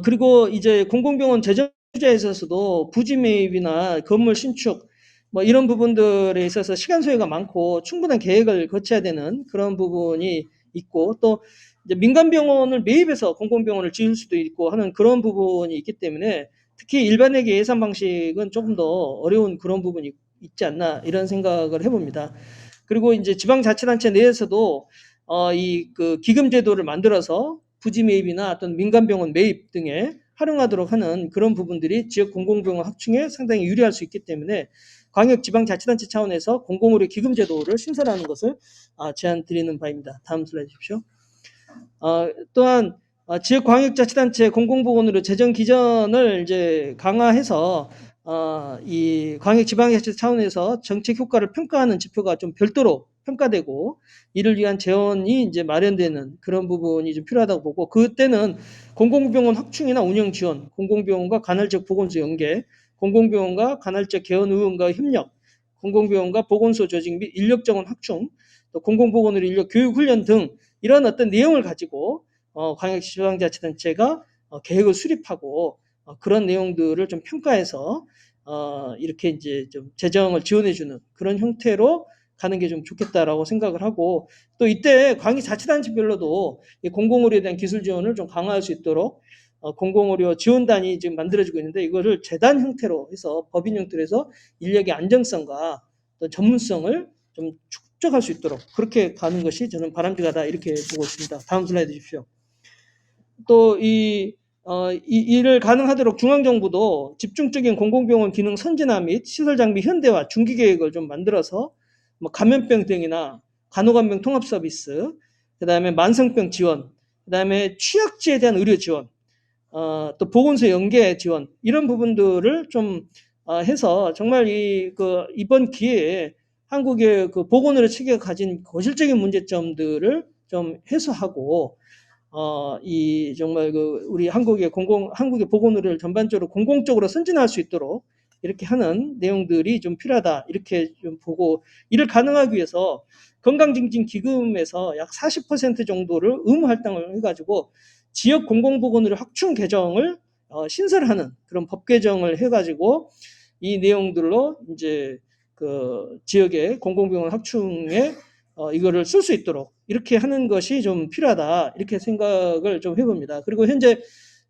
그리고 이제 공공병원 재정 투자에 있어서도 부지 매입이나 건물 신축 뭐 이런 부분들에 있어서 시간 소요가 많고 충분한 계획을 거쳐야 되는 그런 부분이 있고 또 이제 민간 병원을 매입해서 공공병원을 지을 수도 있고 하는 그런 부분이 있기 때문에 특히 일반회계 예산 방식은 조금 더 어려운 그런 부분이 있지 않나 이런 생각을 해봅니다. 그리고 이제 지방자치단체 내에서도 이 그 기금 제도를 만들어서 부지 매입이나 어떤 민간병원 매입 등에 활용하도록 하는 그런 부분들이 지역 공공병원 확충에 상당히 유리할 수 있기 때문에 광역 지방자치단체 차원에서 공공의료 기금 제도를 신설하는 것을 제안 드리는 바입니다. 다음 슬라이드 주십시오. 또한 지역 광역자치단체 공공보건의료 재정 기전을 이제 강화해서 이 광역지방자치 차원에서 정책 효과를 평가하는 지표가 좀 별도로 평가되고 이를 위한 재원이 이제 마련되는 그런 부분이 좀 필요하다고 보고 그때는 공공병원 확충이나 운영 지원, 공공병원과 간헐적 보건소 연계, 공공병원과 간헐적 개원 의원과 협력, 공공병원과 보건소 조직 및 인력 정원 확충, 또 공공보건의료 인력 교육 훈련 등 이런 어떤 내용을 가지고 광역지방자치단체가 계획을 수립하고 그런 내용들을 좀 평가해서 이렇게 이제 좀 재정을 지원해주는 그런 형태로 가는 게 좀 좋겠다라고 생각을 하고 또 이때 광역자치단체별로도 공공의료에 대한 기술 지원을 좀 강화할 수 있도록 공공의료 지원단이 지금 만들어지고 있는데 이거를 재단 형태로 해서 법인 형태로 해서 인력의 안정성과 또 전문성을 좀 축적할 수 있도록 그렇게 가는 것이 저는 바람직하다 이렇게 보고 있습니다. 다음 슬라이드 주십시오. 또 이를 가능하도록 중앙정부도 집중적인 공공병원 기능 선진화 및 시설 장비 현대화 중기 계획을 좀 만들어서 뭐 감염병 등이나 간호간병 통합 서비스, 그다음에 만성병 지원, 그다음에 취약지에 대한 의료 지원, 또 보건소 연계 지원 이런 부분들을 좀 해서 정말 이번 기회에 한국의 그 보건의료 체계가 가진 거실적인 문제점들을 좀 해소하고 이 정말 우리 한국의 보건의료를 전반적으로 공공적으로 선진화할 수 있도록 이렇게 하는 내용들이 좀 필요하다 이렇게 좀 보고 이를 가능하기 위해서 건강증진기금에서 약 40% 정도를 의무 할당을 해가지고 지역 공공보건의료 확충 개정을 신설하는 그런 법 개정을 해가지고 이 내용들로 이제 그 지역의 공공병원 확충에 이거를 쓸 수 있도록 이렇게 하는 것이 좀 필요하다 이렇게 생각을 좀 해봅니다. 그리고 현재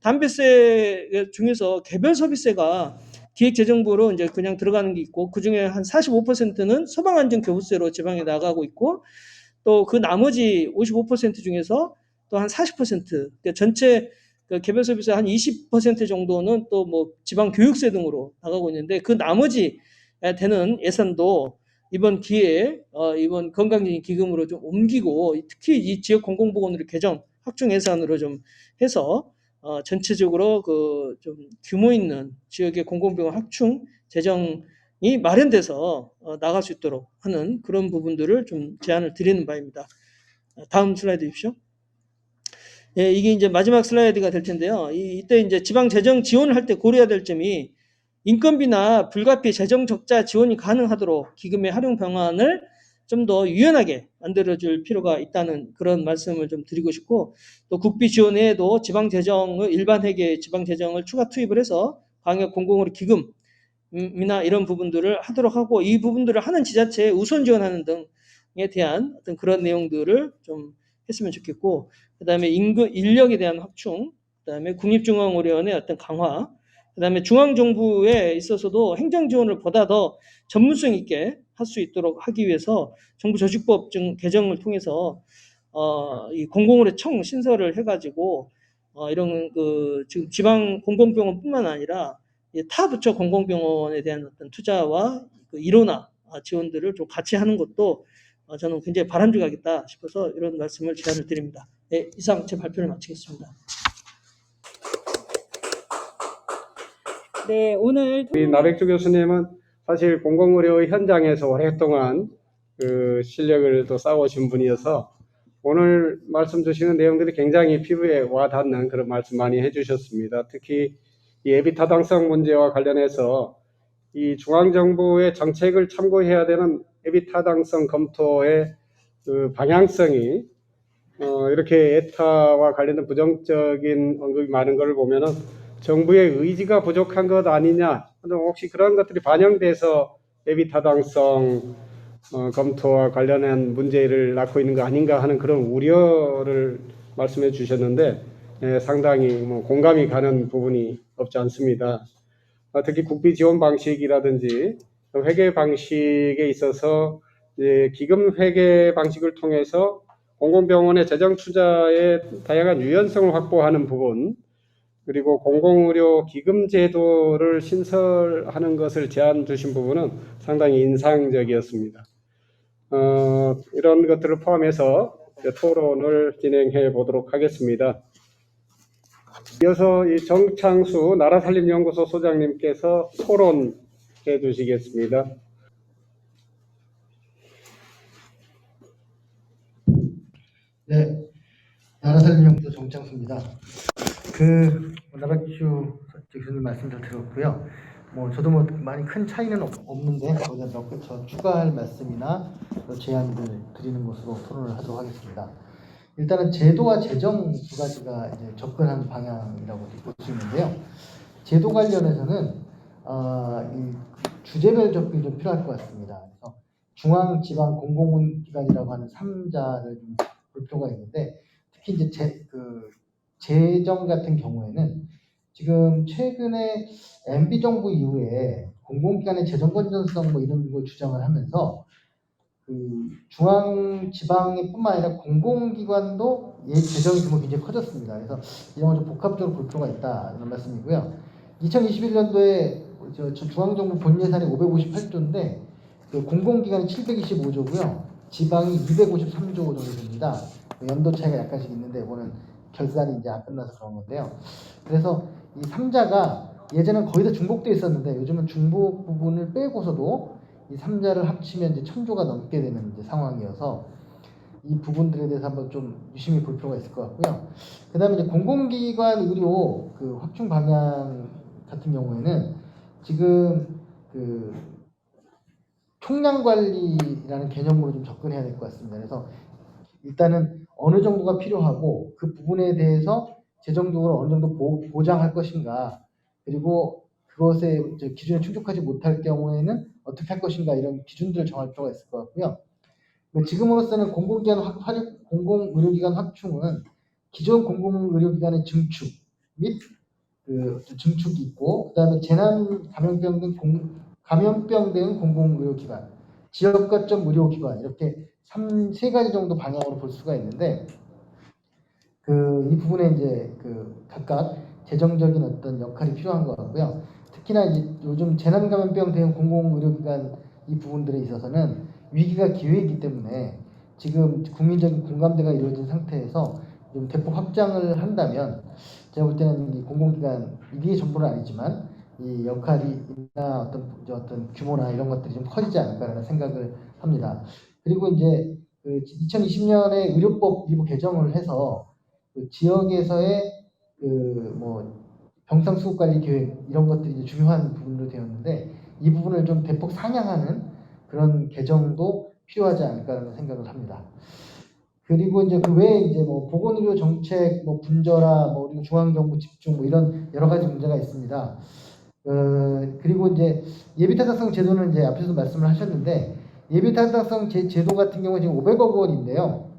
담배세 중에서 개별 소비세가 기획재정부로 이제 그냥 들어가는 게 있고 그 중에 한 45%는 소방안전교부세로 지방에 나가고 있고 또 그 나머지 55% 중에서 또 한 40% 그러니까 전체 그 개별 소비세 한 20% 정도는 또 뭐 지방 교육세 등으로 나가고 있는데 그 나머지 되는 예산도 이번 기회에 이번 건강증진 기금으로 좀 옮기고 특히 이 지역 공공보건의료 개정 확충 예산으로 좀 해서 전체적으로 그 좀 규모 있는 지역의 공공병원 확충 재정이 마련돼서 나갈 수 있도록 하는 그런 부분들을 좀 제안을 드리는 바입니다. 다음 슬라이드 주십시오. 예, 이게 이제 마지막 슬라이드가 될 텐데요. 이때 이제 지방 재정 지원을 할 때 고려해야 될 점이 인건비나 불가피 재정 적자 지원이 가능하도록 기금의 활용 방안을 좀 더 유연하게 만들어줄 필요가 있다는 그런 말씀을 좀 드리고 싶고 또 국비 지원 외에도 지방 재정의 일반 회계 지방 재정을 추가 투입을 해서 광역 공공의료 기금이나 이런 부분들을 하도록 하고 이 부분들을 하는 지자체에 우선 지원하는 등에 대한 어떤 그런 내용들을 좀 했으면 좋겠고 그다음에 인력에 대한 확충, 그다음에 국립중앙의료원의 어떤 강화, 그다음에 중앙정부에 있어서도 행정 지원을 보다 더 전문성 있게 할 수 있도록 하기 위해서 정부 조직법 개정을 통해서 이 공공의료청 신설을 해가지고 이런 그 지금 지방 공공병원뿐만 아니라 타 부처 공공병원에 대한 어떤 투자와 그 일원화 지원들을 좀 같이 하는 것도 저는 굉장히 바람직하겠다 싶어서 이런 말씀을 제안을 드립니다. 네, 이상 제 발표를 마치겠습니다. 네, 오늘 우리 나백주 교수님은 사실 공공의료 현장에서 오랫동안 그 실력을 또 쌓아오신 분이어서 오늘 말씀 주시는 내용들이 굉장히 피부에 와닿는 그런 말씀 많이 해주셨습니다. 특히 이 예비 타당성 문제와 관련해서 이 중앙정부의 정책을 참고해야 되는 예비 타당성 검토의 그 방향성이 이렇게 에타와 관련된 부정적인 언급이 많은 걸 보면은 정부의 의지가 부족한 것 아니냐, 혹시 그런 것들이 반영돼서 예비 타당성 검토와 관련한 문제를 낳고 있는 거 아닌가 하는 그런 우려를 말씀해 주셨는데 상당히 공감이 가는 부분이 없지 않습니다. 특히 국비 지원 방식이라든지 회계 방식에 있어서 기금 회계 방식을 통해서 공공병원의 재정 투자의 다양한 유연성을 확보하는 부분, 그리고 공공의료 기금 제도를 신설하는 것을 제안 주신 부분은 상당히 인상적이었습니다. 이런 것들을 포함해서 토론을 진행해 보도록 하겠습니다. 이어서 이 정창수 나라살림연구소 소장님께서 토론해 주시겠습니다. 네, 나라살림연구소 정창수입니다. 나박규 교수님 말씀 잘 들었고요. 저도 많이 큰 차이는 없는데 거기다 몇 개 더 추가할 말씀이나 제안들 드리는 것으로 토론을 하도록 하겠습니다. 일단은 제도와 재정 두 가지가 이제 접근하는 방향이라고 볼 수 있는데요. 제도 관련해서는 이 주제별 접근이 좀 필요할 것 같습니다. 그래서 중앙, 지방, 공공기관이라고 하는 3자를 좀 볼 필요가 있는데, 특히 이제 재정 같은 경우에는 지금 최근에 MB 정부 이후에 공공기관의 재정 건전성 이런 걸 주장을 하면서 중앙, 지방의 뿐만 아니라 공공기관도 재정 규모가 굉장히 커졌습니다. 그래서 이런 걸 좀 복합적으로 볼 필요가 있다 이런 말씀이고요. 2021년도에 중앙정부 본 예산이 558조인데 공공기관이 725조고요. 지방이 253조 정도 됩니다. 연도 차이가 약간씩 있는데 이거는 결산이 이제 안 끝나서 그런 건데요. 그래서 이 3자가 예전엔 거의 다 중복되어 있었는데 요즘은 중복 부분을 빼고서도 이 3자를 합치면 이제 1000조가 넘게 되는 이제 상황이어서 이 부분들에 대해서 한번 좀 유심히 볼 필요가 있을 것 같고요. 그 다음에 이제 공공기관 의료 확충 방향 같은 경우에는 지금 총량관리라는 개념으로 좀 접근해야 될 것 같습니다. 그래서 일단은 어느 정도가 필요하고 그 부분에 대해서 재정적으로 어느 정도 보장할 것인가, 그리고 그것에 기준에 충족하지 못할 경우에는 어떻게 할 것인가, 이런 기준들을 정할 필요가 있을 것 같고요. 지금으로서는 공공의료기관 확충은 기존 공공의료기관의 증축 및 증축이 있고, 그 다음에 감염병 등 공공의료기관, 지역거점 의료기관, 이렇게 세 가지 정도 방향으로 볼 수가 있는데, 이 부분에 이제 각각 재정적인 어떤 역할이 필요한 것 같고요. 특히나 이제 요즘 재난감염병 대응 공공의료기관 이 부분들에 있어서는 위기가 기회이기 때문에 지금 국민적인 공감대가 이루어진 상태에서 좀 대폭 확장을 한다면, 제가 볼 때는 이 공공기관, 이게 전부는 아니지만 이 역할이나 어떤 규모나 이런 것들이 좀 커지지 않을까라는 생각을 합니다. 그리고 이제 2020년에 의료법 일부 개정을 해서 지역에서의 병상 수급 관리 계획 이런 것들이 이제 중요한 부분으로 되었는데, 이 부분을 좀 대폭 상향하는 그런 개정도 필요하지 않을까라는 생각을 합니다. 그리고 이제 그 외에 이제 보건의료 정책, 분절화, 그리고 중앙정부 집중, 이런 여러 가지 문제가 있습니다. 그리고 이제 예비타당성 제도는 이제 앞에서 말씀을 하셨는데, 예비타당성 제도 같은 경우는 지금 500억 원인데요.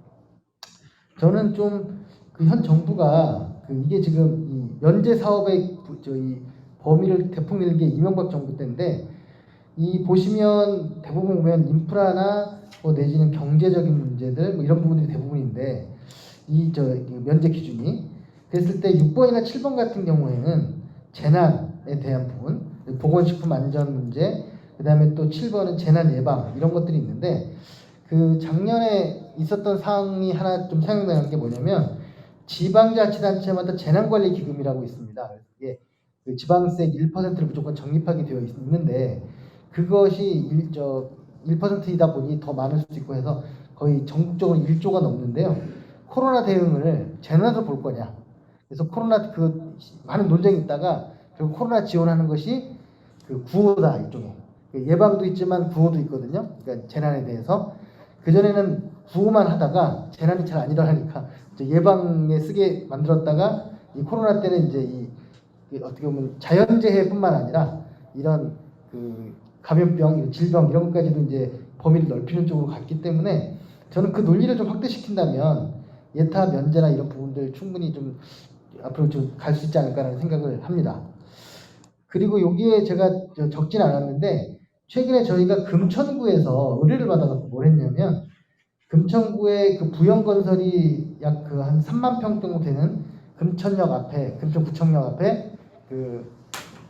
저는 좀 현 정부가 이게 지금 이 면제 사업의 범위를 대폭 늘게 이명박 정부 때인데, 이 보시면 대부분 보면 인프라나 내지는 경제적인 문제들 이런 부분들이 대부분인데, 이 면제 기준이 됐을 때 6번이나 7번 같은 경우에는 재난에 대한 부분, 보건식품 안전 문제, 그 다음에 또 7번은 재난 예방 이런 것들이 있는데, 작년에 있었던 사항이 하나 좀 생각나는 게 뭐냐면, 지방자치단체마다 재난관리기금이라고 있습니다. 이게 지방세 1%를 무조건 적립하게 되어 있는데, 그것이 1%이다 보니 더 많을 수도 있고 해서 거의 전국적으로 1조가 넘는데요. 코로나 대응을 재난으로 볼 거냐, 그래서 코로나 많은 논쟁이 있다가 결국 코로나 지원하는 것이 구호다, 일종의 예방도 있지만 구호도 있거든요. 그러니까 재난에 대해서 그전에는 구호만 하다가 재난이 잘 안 일어나니까 예방에 쓰게 만들었다가 이 코로나 때는 이제 어떻게 보면 자연재해뿐만 아니라 이런 감염병, 질병 이런 것까지도 이제 범위를 넓히는 쪽으로 갔기 때문에, 저는 그 논리를 좀 확대시킨다면 예타 면제나 이런 부분 부분들 충분히 좀 앞으로 좀 갈 수 있지 않을까라는 생각을 합니다. 그리고 여기에 제가 적진 않았는데 최근에 저희가 금천구에서 의뢰를 받아서 뭘 했냐면 금천구에 그 부영건설이 약 그 한 3만 평 정도 되는 금천역 앞에 금천구청역 앞에 그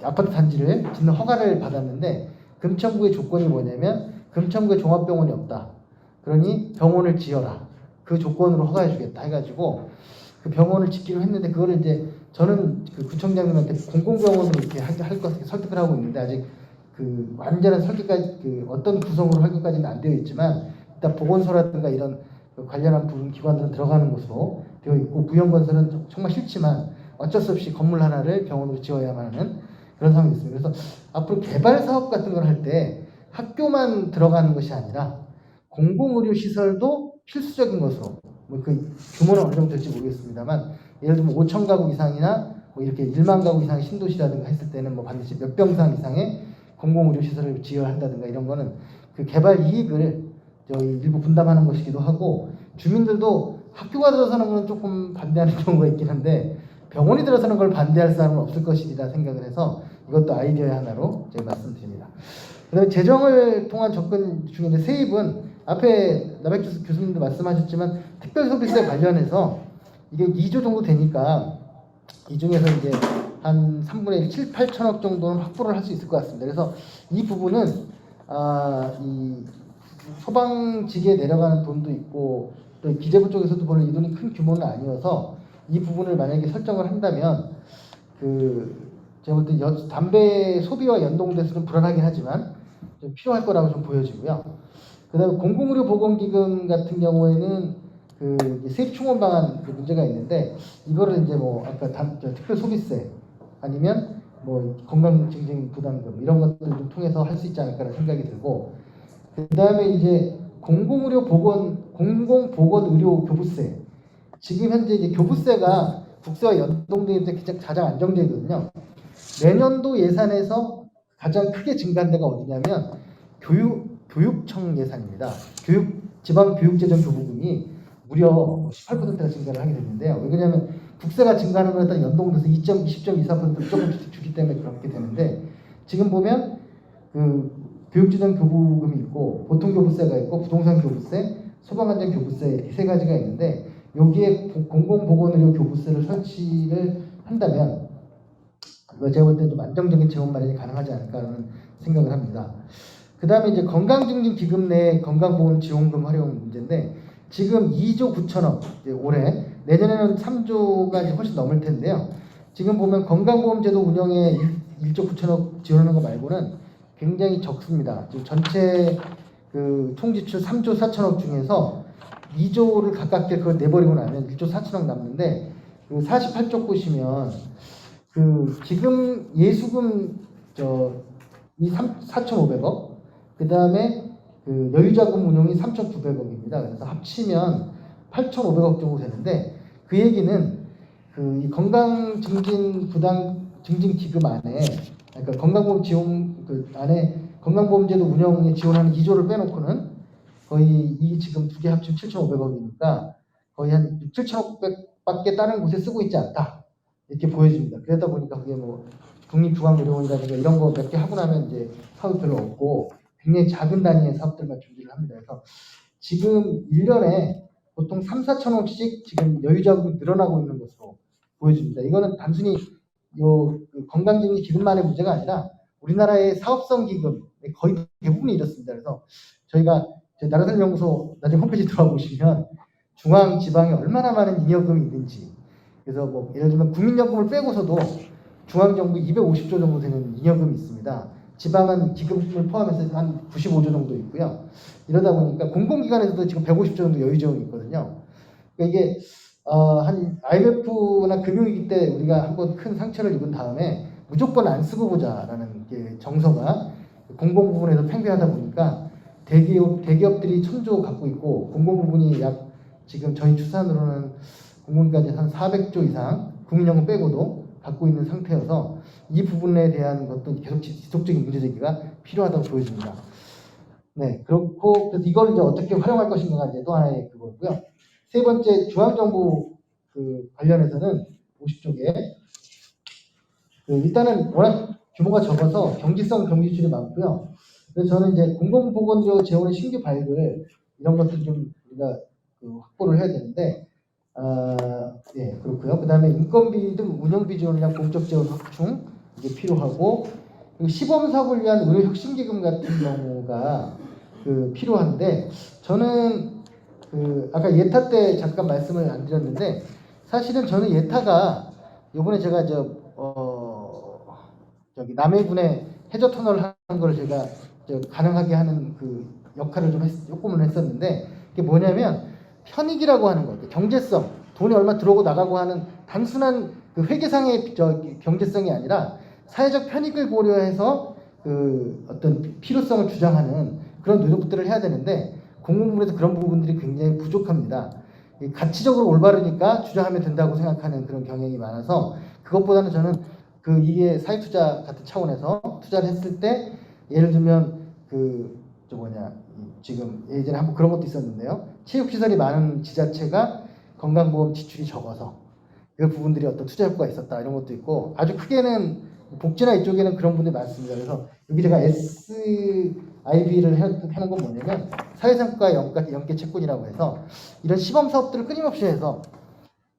아파트 단지를 짓는 허가를 받았는데 금천구의 조건이 뭐냐면 금천구에 종합병원이 없다. 그러니 병원을 지어라. 그 조건으로 허가해주겠다 해가지고 그 병원을 짓기로 했는데 그거를 이제 저는 그 구청장님한테 공공병원으로 이렇게 할 것을 설득을 하고 있는데 아직 그 완전한 설계까지 그 어떤 구성으로 할 것까지는 안 되어 있지만 일단 보건소라든가 이런 그 관련한 부분 기관들은 들어가는 것으로 되어 있고 부영건설은 정말 싫지만 어쩔 수 없이 건물 하나를 병원으로 지어야만 하는 그런 상황이 있습니다. 그래서 앞으로 개발 사업 같은 걸 할 때 학교만 들어가는 것이 아니라 공공의료시설도 필수적인 것으로 뭐 그 규모는 어느 정도 될지 모르겠습니다만 예를 들면 5천 가구 이상이나 뭐 이렇게 1만 가구 이상의 신도시라든가 했을 때는 뭐 반드시 몇 병상 이상의 공공의료시설을 지어야 한다든가 이런 거는 그 개발 이익을 저희 일부 분담하는 것이기도 하고 주민들도 학교가 들어서는 건 조금 반대하는 경우가 있긴 한데 병원이 들어서는 걸 반대할 사람은 없을 것이라 생각을 해서 이것도 아이디어의 하나로 제가 말씀드립니다. 그다음에 재정을 통한 접근 중에 이제 세입은 앞에 나백 교수님도 말씀하셨지만 특별소비세 관련해서 이게 2조 정도 되니까 이 중에서 이제 한 3분의 1, 7, 8천억 정도는 확보를 할 수 있을 것 같습니다. 그래서 이 부분은 이 소방직에 내려가는 돈도 있고 또 기재부 쪽에서도 별로 이 돈이 큰 규모는 아니어서 이 부분을 만약에 설정을 한다면 그 제가 볼 때 담배 소비와 연동돼서는 불안하긴 하지만 좀 필요할 거라고 좀 보여지고요. 그다음에 공공의료 보건기금 같은 경우에는 그 세입 충원 방안 그 문제가 있는데 이거를 이제 뭐 아까 특별 소비세 아니면 뭐 건강증진 부담금 이런 것들 좀 통해서 할 수 있지 않을까라는 생각이 들고 그다음에 이제 공공보건의료 교부세 지금 현재 이제 교부세가 국세와 연동되어 있는데 가장 안정적이거든요. 내년도 예산에서 가장 크게 증가한 데가 어디냐면 교육청 예산입니다. 지방교육재정교부금이 무려 18%가 증가를 하게 됐는데요. 왜냐하면 국세가 증가하는 거에 따라 연동돼서 10.24%를 조금 주기 때문에 그렇게 되는데 지금 보면 그 교육재정교부금이 있고 보통교부세가 있고 부동산교부세, 소방안전교부세 이렇게 세 가지가 있는데 여기에 공공보건의료 교부세를 설치를 한다면 제가 볼 때 좀 안정적인 재원 마련이 가능하지 않을까라는 생각을 합니다. 그 다음에 이제 건강증진기금 내 건강보험지원금 활용 문제인데 지금 2조 9천억 올해 내년에는 3조가 이제 훨씬 넘을 텐데요. 지금 보면 건강보험제도 운영에 1조 9천억 지원하는 거 말고는 굉장히 적습니다. 지금 전체 그 총지출 3조 4천억 중에서 2조를 가깝게 그걸 내버리고 나면 1조 4천억 남는데 그 48쪽 보시면 그 기금 예수금 이 4,500억 그 다음에 그 여유자금 운용이 3,900억입니다. 그래서 합치면 8,500억 정도 되는데 그 얘기는 그 이 건강 증진 부담 증진 기금 안에 그러니까 건강보험 지원 그 안에 건강보험제도 운영에 지원하는 2조를 빼놓고는 거의 이 지금 두 개 합치면 7,500억이니까 거의 한 7,500밖에 다른 곳에 쓰고 있지 않다 이렇게 보여집니다. 그러다 보니까 그게 뭐 국립중앙의료원이라든가 이런 거 몇 개 하고 나면 이제 사업이 별로 없고 굉장히 작은 단위의 사업들만 준비를 합니다. 그래서 지금 1년에 보통 3, 4천억씩 지금 여유자금이 늘어나고 있는 것으로 보여집니다. 이거는 단순히 그 건강증진 기금만의 문제가 아니라 우리나라의 사업성 기금 거의 대부분이 이렇습니다. 그래서 저희가 나라살연구소 나중에 홈페이지 들어가 보시면 중앙, 지방에 얼마나 많은 잉여금이 있는지 그래서 뭐 예를 들면 국민연금을 빼고서도 중앙정부 250조 정도 되는 잉여금이 있습니다. 지방은 기금을 포함해서 한 95조 정도 있고요. 이러다 보니까 공공기관에서도 지금 150조 정도 여유자금이 있거든요. 그러니까 이게 한 IMF나 금융위기 때 우리가 한번 큰 상처를 입은 다음에 무조건 안 쓰고 보자라는 게 정서가 공공 부분에서 팽배하다 보니까 대기업들이 1,000조 갖고 있고 공공 부분이 약 지금 저희 추산으로는 공공까지 한 400조 이상 국민연금 빼고도 갖고 있는 상태여서 이 부분에 대한 것도 계속 지속적인 문제제기가 필요하다고 보여집니다. 네, 그렇고 그래서 이걸 이제 어떻게 활용할 것인가가 이제 또 하나의 그거고요. 세 번째 중앙정부 그 관련해서는 50쪽에 일단은 워낙 규모가 적어서 경지성 경지출이 많고요. 그래서 저는 이제 공공보건료 재원의 신규 발굴 이런 것들 좀 우리가 확보를 해야 되는데 예, 그렇고요. 그다음에 인건비 등 운영비 지원이나 공적 지원 확충 이게 필요하고 그리고 시범 사업을 위한 의료 혁신기금 같은 경우가 필요한데 저는 아까 예타 때 잠깐 말씀을 안 드렸는데 사실은 저는 예타가 이번에 제가 저기 남해군에 해저 터널 하는 걸 제가 가능하게 하는 그 역할을 조금은 했었는데 그게 뭐냐면 편익이라고 하는 거, 경제성, 돈이 얼마 들어오고 나가고 하는 단순한 그 회계상의 경제성이 아니라 사회적 편익을 고려해서 어떤 필요성을 주장하는 그런 노력들을 해야 되는데 공공부문에서 그런 부분들이 굉장히 부족합니다. 가치적으로 올바르니까 주장하면 된다고 생각하는 그런 경향이 많아서 그것보다는 저는 이게 사회투자 같은 차원에서 투자를 했을 때 예를 들면 지금 예전에 한번 그런 것도 있었는데요. 체육시설이 많은 지자체가 건강보험 지출이 적어서 그 부분들이 어떤 투자 효과가 있었다 이런 것도 있고 아주 크게는 복지나 이쪽에는 그런 분들이 많습니다. 그래서 여기 제가 SIB를 해놓은 건 뭐냐면 사회성과 연계 채권이라고 해서 이런 시범 사업들을 끊임없이 해서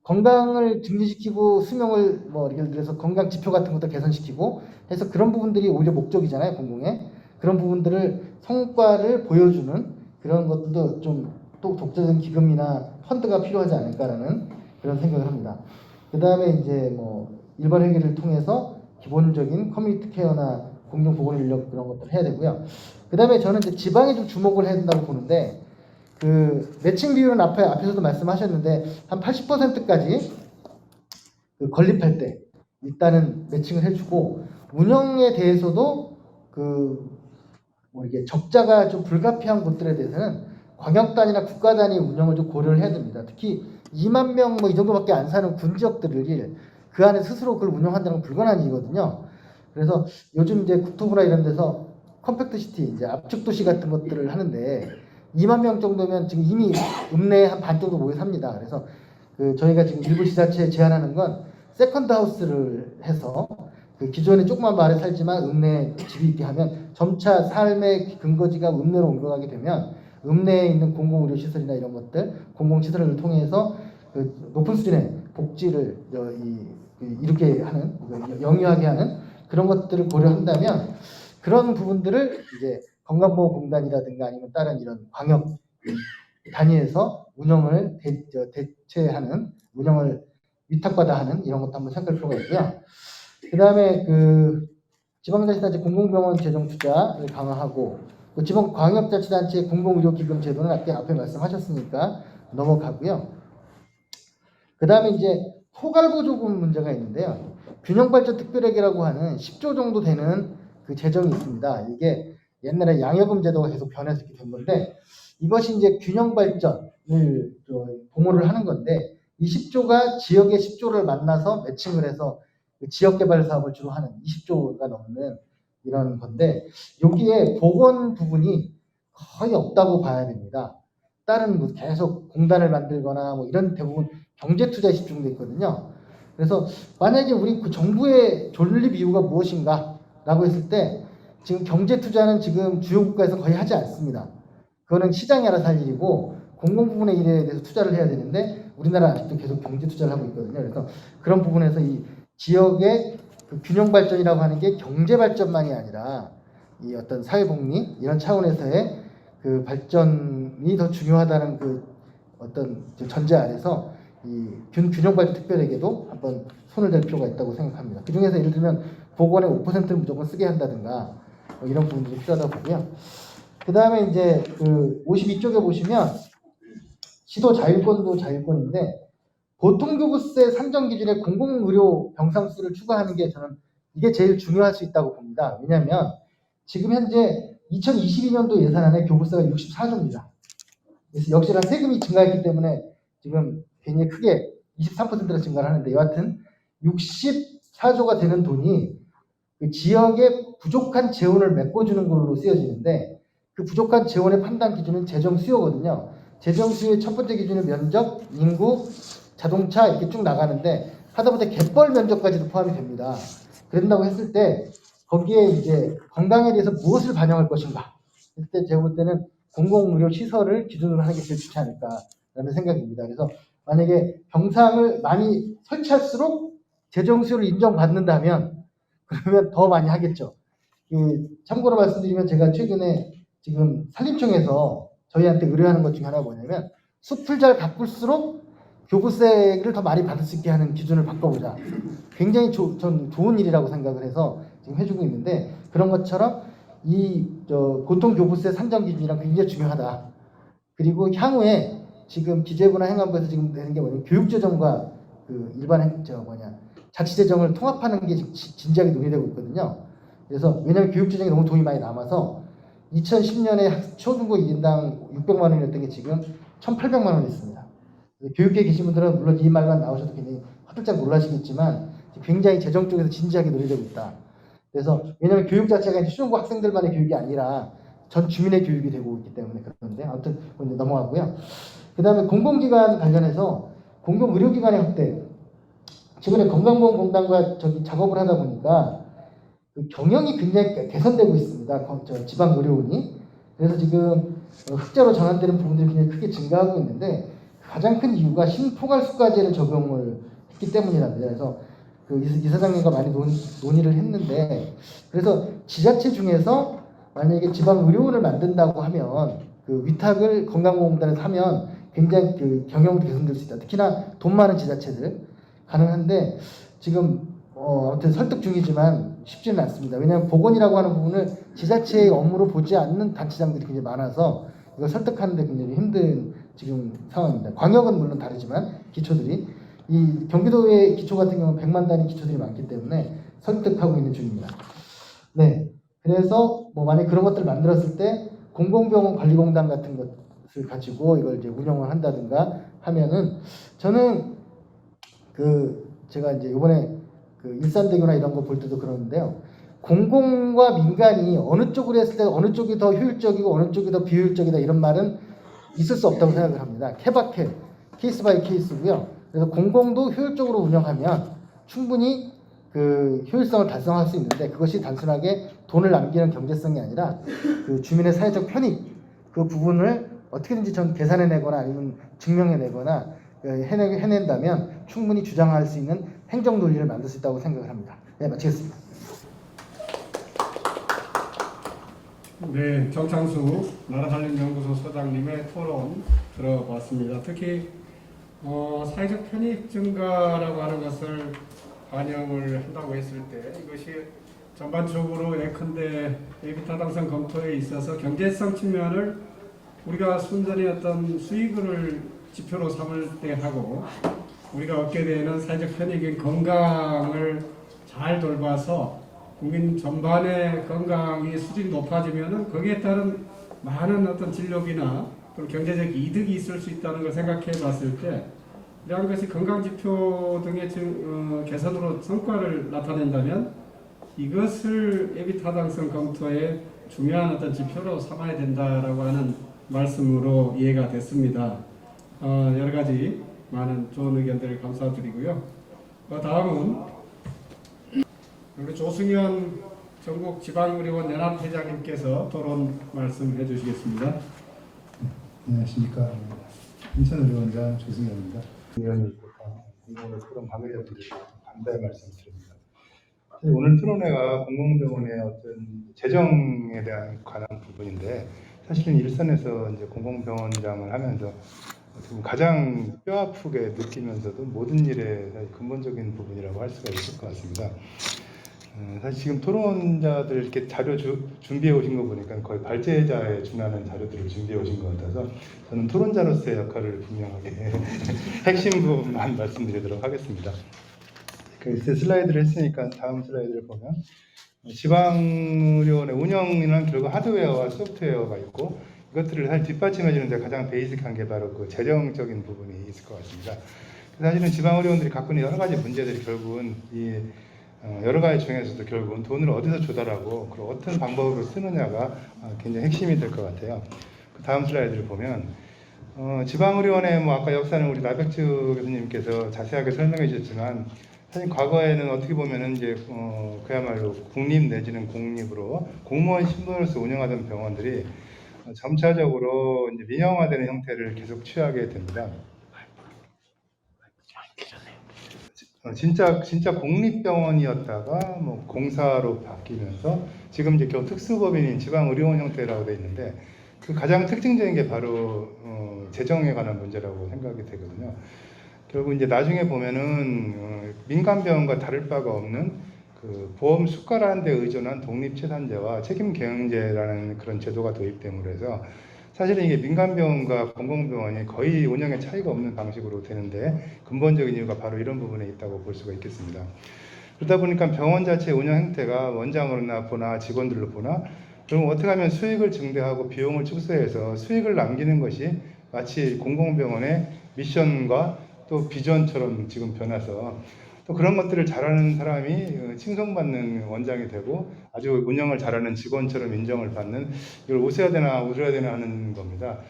건강을 증진시키고 수명을 예를 들어서 건강 지표 같은 것도 개선시키고 해서 그런 부분들이 오히려 목적이잖아요. 공공의 그런 부분들을 성과를 보여주는 그런 것도 좀 또 독자적인 기금이나 펀드가 필요하지 않을까라는 그런 생각을 합니다. 그 다음에 이제 일반 회계를 통해서 기본적인 커뮤니티 케어나 공정보건 인력 그런 것들을 해야 되고요. 그 다음에 저는 이제 지방에 좀 주목을 해야 된다고 보는데 매칭 비율은 앞에서도 말씀하셨는데 한 80%까지 건립할 때 일단은 매칭을 해주고 운영에 대해서도 이게 적자가 좀 불가피한 곳들에 대해서는 광역 단위나 국가 단위 운영을 좀 고려를 해야 됩니다. 특히 2만 명 이 정도밖에 안 사는 군 지역들을 그 안에 스스로 그걸 운영한다는 건 불가능한 일이거든요. 그래서 요즘 이제 국토부나 이런 데서 컴팩트 시티, 이제 압축 도시 같은 것들을 하는데 2만 명 정도면 지금 이미 읍내에 한 반 정도 모여 삽니다. 그래서 저희가 지금 일부 지자체에 제안하는 건 세컨드 하우스를 해서 기존에 조그만 마을에 살지만 읍내에 집이 있게 하면 점차 삶의 근거지가 읍내로 옮겨가게 되면 읍내에 있는 공공의료시설이나 이런 것들, 공공시설을 통해서 높은 수준의 복지를 이루게 하는, 영위하게 하는 그런 것들을 고려한다면 그런 부분들을 이제 건강보험공단이라든가 아니면 다른 이런 광역 단위에서 운영을 대체하는, 운영을 위탁받아 하는 이런 것도 한번 생각할 필요가 있고요. 그 다음에 지방자치단체 공공병원 재정 투자를 강화하고 지방광역자치단체 공공의료기금 제도는 앞에 말씀하셨으니까 넘어가고요. 그 다음에 이제 포괄보조금 문제가 있는데요. 균형발전 특별회계라고 하는 10조 정도 되는 그 재정이 있습니다. 이게 옛날에 양여금 제도가 계속 변해서 이렇게 된 건데 이것이 이제 균형발전을 공모를 하는 건데 이 10조가 지역의 10조를 만나서 매칭을 해서 지역개발 사업을 주로 하는 20조가 넘는 이런 건데 여기에 보건 부분이 거의 없다고 봐야 됩니다. 다른 계속 공단을 만들거나 이런 대부분 경제 투자에 집중돼 있거든요. 그래서 만약에 우리 정부의 존립 이유가 무엇인가라고 했을 때 지금 경제 투자는 지금 주요 국가에서 거의 하지 않습니다. 그거는 시장이 알아서 할 일이고 공공 부분의 일에 대해서 투자를 해야 되는데 우리나라는 아직도 계속 경제 투자를 하고 있거든요. 그래서 그런 부분에서 이 지역의 균형 발전이라고 하는 게 경제 발전만이 아니라 이 어떤 사회복리 이런 차원에서의 발전이 더 중요하다는 어떤 전제 아래서 이 균형 발전 특별회계도 한번 손을 댈 필요가 있다고 생각합니다. 그 중에서 예를 들면 보건의 5%를 무조건 쓰게 한다든가 이런 부분들이 필요하다고 보고요. 그 다음에 이제 52쪽에 보시면 시도 자율권도 자율권인데 보통교부세 산정 기준에 공공의료 병상수를 추가하는 게 저는 이게 제일 중요할 수 있다고 봅니다. 왜냐하면 지금 현재 2022년도 예산안에 교부세가 64조입니다. 그래서 역시나 세금이 증가했기 때문에 지금 굉장히 크게 23%로 증가를 하는데 여하튼 64조가 되는 돈이 그 지역의 부족한 재원을 메꿔주는 걸로 쓰여지는데 그 부족한 재원의 판단 기준은 재정 수요거든요. 재정 수요의 첫 번째 기준은 면적, 인구, 자동차 이렇게 쭉 나가는데 하다못해 갯벌 면적까지도 포함이 됩니다. 그런다고 했을 때 거기에 이제 건강에 대해서 무엇을 반영할 것인가? 그때 제가 볼 때는 공공의료 시설을 기준으로 하는 게 제일 좋지 않을까라는 생각입니다. 그래서 만약에 병상을 많이 설치할수록 재정 수요를 인정받는다면 그러면 더 많이 하겠죠. 참고로 말씀드리면 제가 최근에 지금 산림청에서 저희한테 의뢰하는 것 중에 하나가 뭐냐면 숲을 잘 가꿀수록 교부세를 더 많이 받을 수 있게 하는 기준을 바꿔보자. 굉장히 전 좋은 일이라고 생각을 해서 지금 해주고 있는데 그런 것처럼 보통 교부세 산정 기준이랑 굉장히 중요하다. 그리고 향후에 지금 기재부나 행안부에서 지금 되는 게 뭐냐면 교육재정과 그 일반 자치재정을 통합하는 게 진지하게 논의되고 있거든요. 그래서 왜냐하면 교육재정에 너무 돈이 많이 남아서 2010년에 초중고 1인당 600만 원이었던 게 지금 1,800만 원이 있습니다. 교육계에 계신 분들은 물론 이 말만 나오셔도 굉장히 화들짝 놀라시겠지만 굉장히 재정 쪽에서 진지하게 논의되고 있다. 그래서 왜냐하면 교육 자체가 초중고 학생들만의 교육이 아니라 전 주민의 교육이 되고 있기 때문에 그런데 아무튼 넘어가고요. 그 다음에 공공기관 관련해서 공공의료기관의 확대. 최근에 건강보험공단과 작업을 하다 보니까 그 경영이 굉장히 개선되고 있습니다. 지방의료원이. 그래서 지금 흑자로 전환되는 부분들이 굉장히 크게 증가하고 있는데 가장 큰 이유가 신포괄수가제를 적용을 했기 때문이랍니다. 그래서 그 이사장님과 많이 논의를 했는데 그래서 지자체 중에서 만약에 지방의료원을 만든다고 하면 그 위탁을 건강보험공단에서 하면 굉장히 그 경영도 개선될 수 있다. 특히나 돈 많은 지자체들 가능한데 지금 아무튼 설득 중이지만 쉽지는 않습니다. 왜냐하면 보건이라고 하는 부분을 지자체의 업무로 보지 않는 단체장들이 굉장히 많아서 이걸 설득하는데 굉장히 힘든 지금 상황입니다. 광역은 물론 다르지만 기초들이 이 경기도의 기초 같은 경우는 100만 단위 기초들이 많기 때문에 설득하고 있는 중입니다. 네, 그래서 뭐 만약 그런 것들을 만들었을 때 공공병원 관리공단 같은 것을 가지고 이걸 이제 운영을 한다든가 하면은 저는 제가 이제 이번에 일산대교나 이런 거 볼 때도 그러는데요. 공공과 민간이 어느 쪽으로 했을 때 어느 쪽이 더 효율적이고 어느 쪽이 더 비효율적이다 이런 말은 있을 수 없다고 생각을 합니다. 케바케, 케이스 바이 케이스고요. 그래서 공공도 효율적으로 운영하면 충분히 그 효율성을 달성할 수 있는데 그것이 단순하게 돈을 남기는 경제성이 아니라 그 주민의 사회적 편익 그 부분을 어떻게든지 전 계산해내거나 아니면 증명해내거나 해낸다면 충분히 주장할 수 있는 행정 논리를 만들 수 있다고 생각을 합니다. 네, 마치겠습니다. 네, 정창수 나라살림연구소 소장님의 토론 들어봤습니다. 특히 사회적 편익 증가라고 하는 것을 반영을 한다고 했을 때 이것이 전반적으로 예컨대 예비타당성 검토에 있어서 경제성 측면을 우리가 순전히 어떤 수익을 지표로 삼을 때 하고 우리가 얻게 되는 사회적 편익인 건강을 잘 돌봐서 국민 전반의 건강이 수준이 높아지면은 거기에 따른 많은 어떤 진료비나 또 경제적 이득이 있을 수 있다는 걸 생각해 봤을 때 이러한 것이 건강지표 등의 개선으로 성과를 나타낸다면 이것을 예비타당성 검토의 중요한 어떤 지표로 삼아야 된다라고 하는 말씀으로 이해가 됐습니다. 여러 가지 많은 좋은 의견들 감사드리고요. 다음은 우리 조승현 전국지방의료원 연합회장님께서 토론 말씀해 주시겠습니다. 안녕하십니까. 인천의료원장 조승현입니다. 의원님, 공공의료 토론 관계자분들께 감사의 말씀드립니다. 오늘 토론회가 공공병원의 어떤 재정에 관한 부분인데 사실은 일선에서 이제 공공병원장을 하면서 가장 뼈아프게 느끼면서도 모든 일의 근본적인 부분이라고 할 수가 있을 것 같습니다. 사실 지금 토론자들 이렇게 자료 준비해 오신 거 보니까 거의 발제자에 준하는 자료들을 준비해 오신 것 같아서 저는 토론자로서의 역할을 분명하게 핵심 부분만 말씀드리도록 하겠습니다. 글쎄 슬라이드를 했으니까 다음 슬라이드를 보면 지방의료원의 운영이란 결국 하드웨어와 소프트웨어가 있고 이것들을 사실 뒷받침해 주는데 가장 베이직한 게 바로 그 재정적인 부분이 있을 것 같습니다. 사실은 지방의료원들이 갖고 있는 여러 가지 문제들이 결국은 여러 가지 중에서도 결국은 돈을 어디서 조달하고 그리고 어떤 방법으로 쓰느냐가 굉장히 핵심이 될 것 같아요. 그 다음 슬라이드를 보면 지방의료원의 아까 역사는 우리 나백주 교수님께서 자세하게 설명해 주셨지만 사실 과거에는 어떻게 보면은 이제 그야말로 국립 내지는 공립으로 공무원 신분으로서 운영하던 병원들이 점차적으로 이제 민영화되는 형태를 계속 취하게 됩니다. 진짜 공립병원이었다가 공사로 바뀌면서 지금 이제 겨우 특수법인인 지방의료원 형태라고 되어 있는데 그 가장 특징적인 게 바로 재정에 관한 문제라고 생각이 되거든요. 결국 이제 나중에 보면은 민간병원과 다를 바가 없는 그 보험 수가라는 데 의존한 독립재산제와 책임경영제라는 그런 제도가 도입됨으로 해서 사실은 이게 민간병원과 공공병원이 거의 운영에 차이가 없는 방식으로 되는데 근본적인 이유가 바로 이런 부분에 있다고 볼 수가 있겠습니다. 그러다 보니까 병원 자체 운영 형태가 원장으로나 보나 직원들로 보나 그럼 어떻게 하면 수익을 증대하고 비용을 축소해서 수익을 남기는 것이 마치 공공병원의 미션과 또 비전처럼 지금 변해서 또 그런 것들을 잘하는 사람이 칭송받는 원장이 되고 아주 운영을 잘하는 직원처럼 인정을 받는 이걸 웃어야 되나 울어야 되나 하는 겁니다.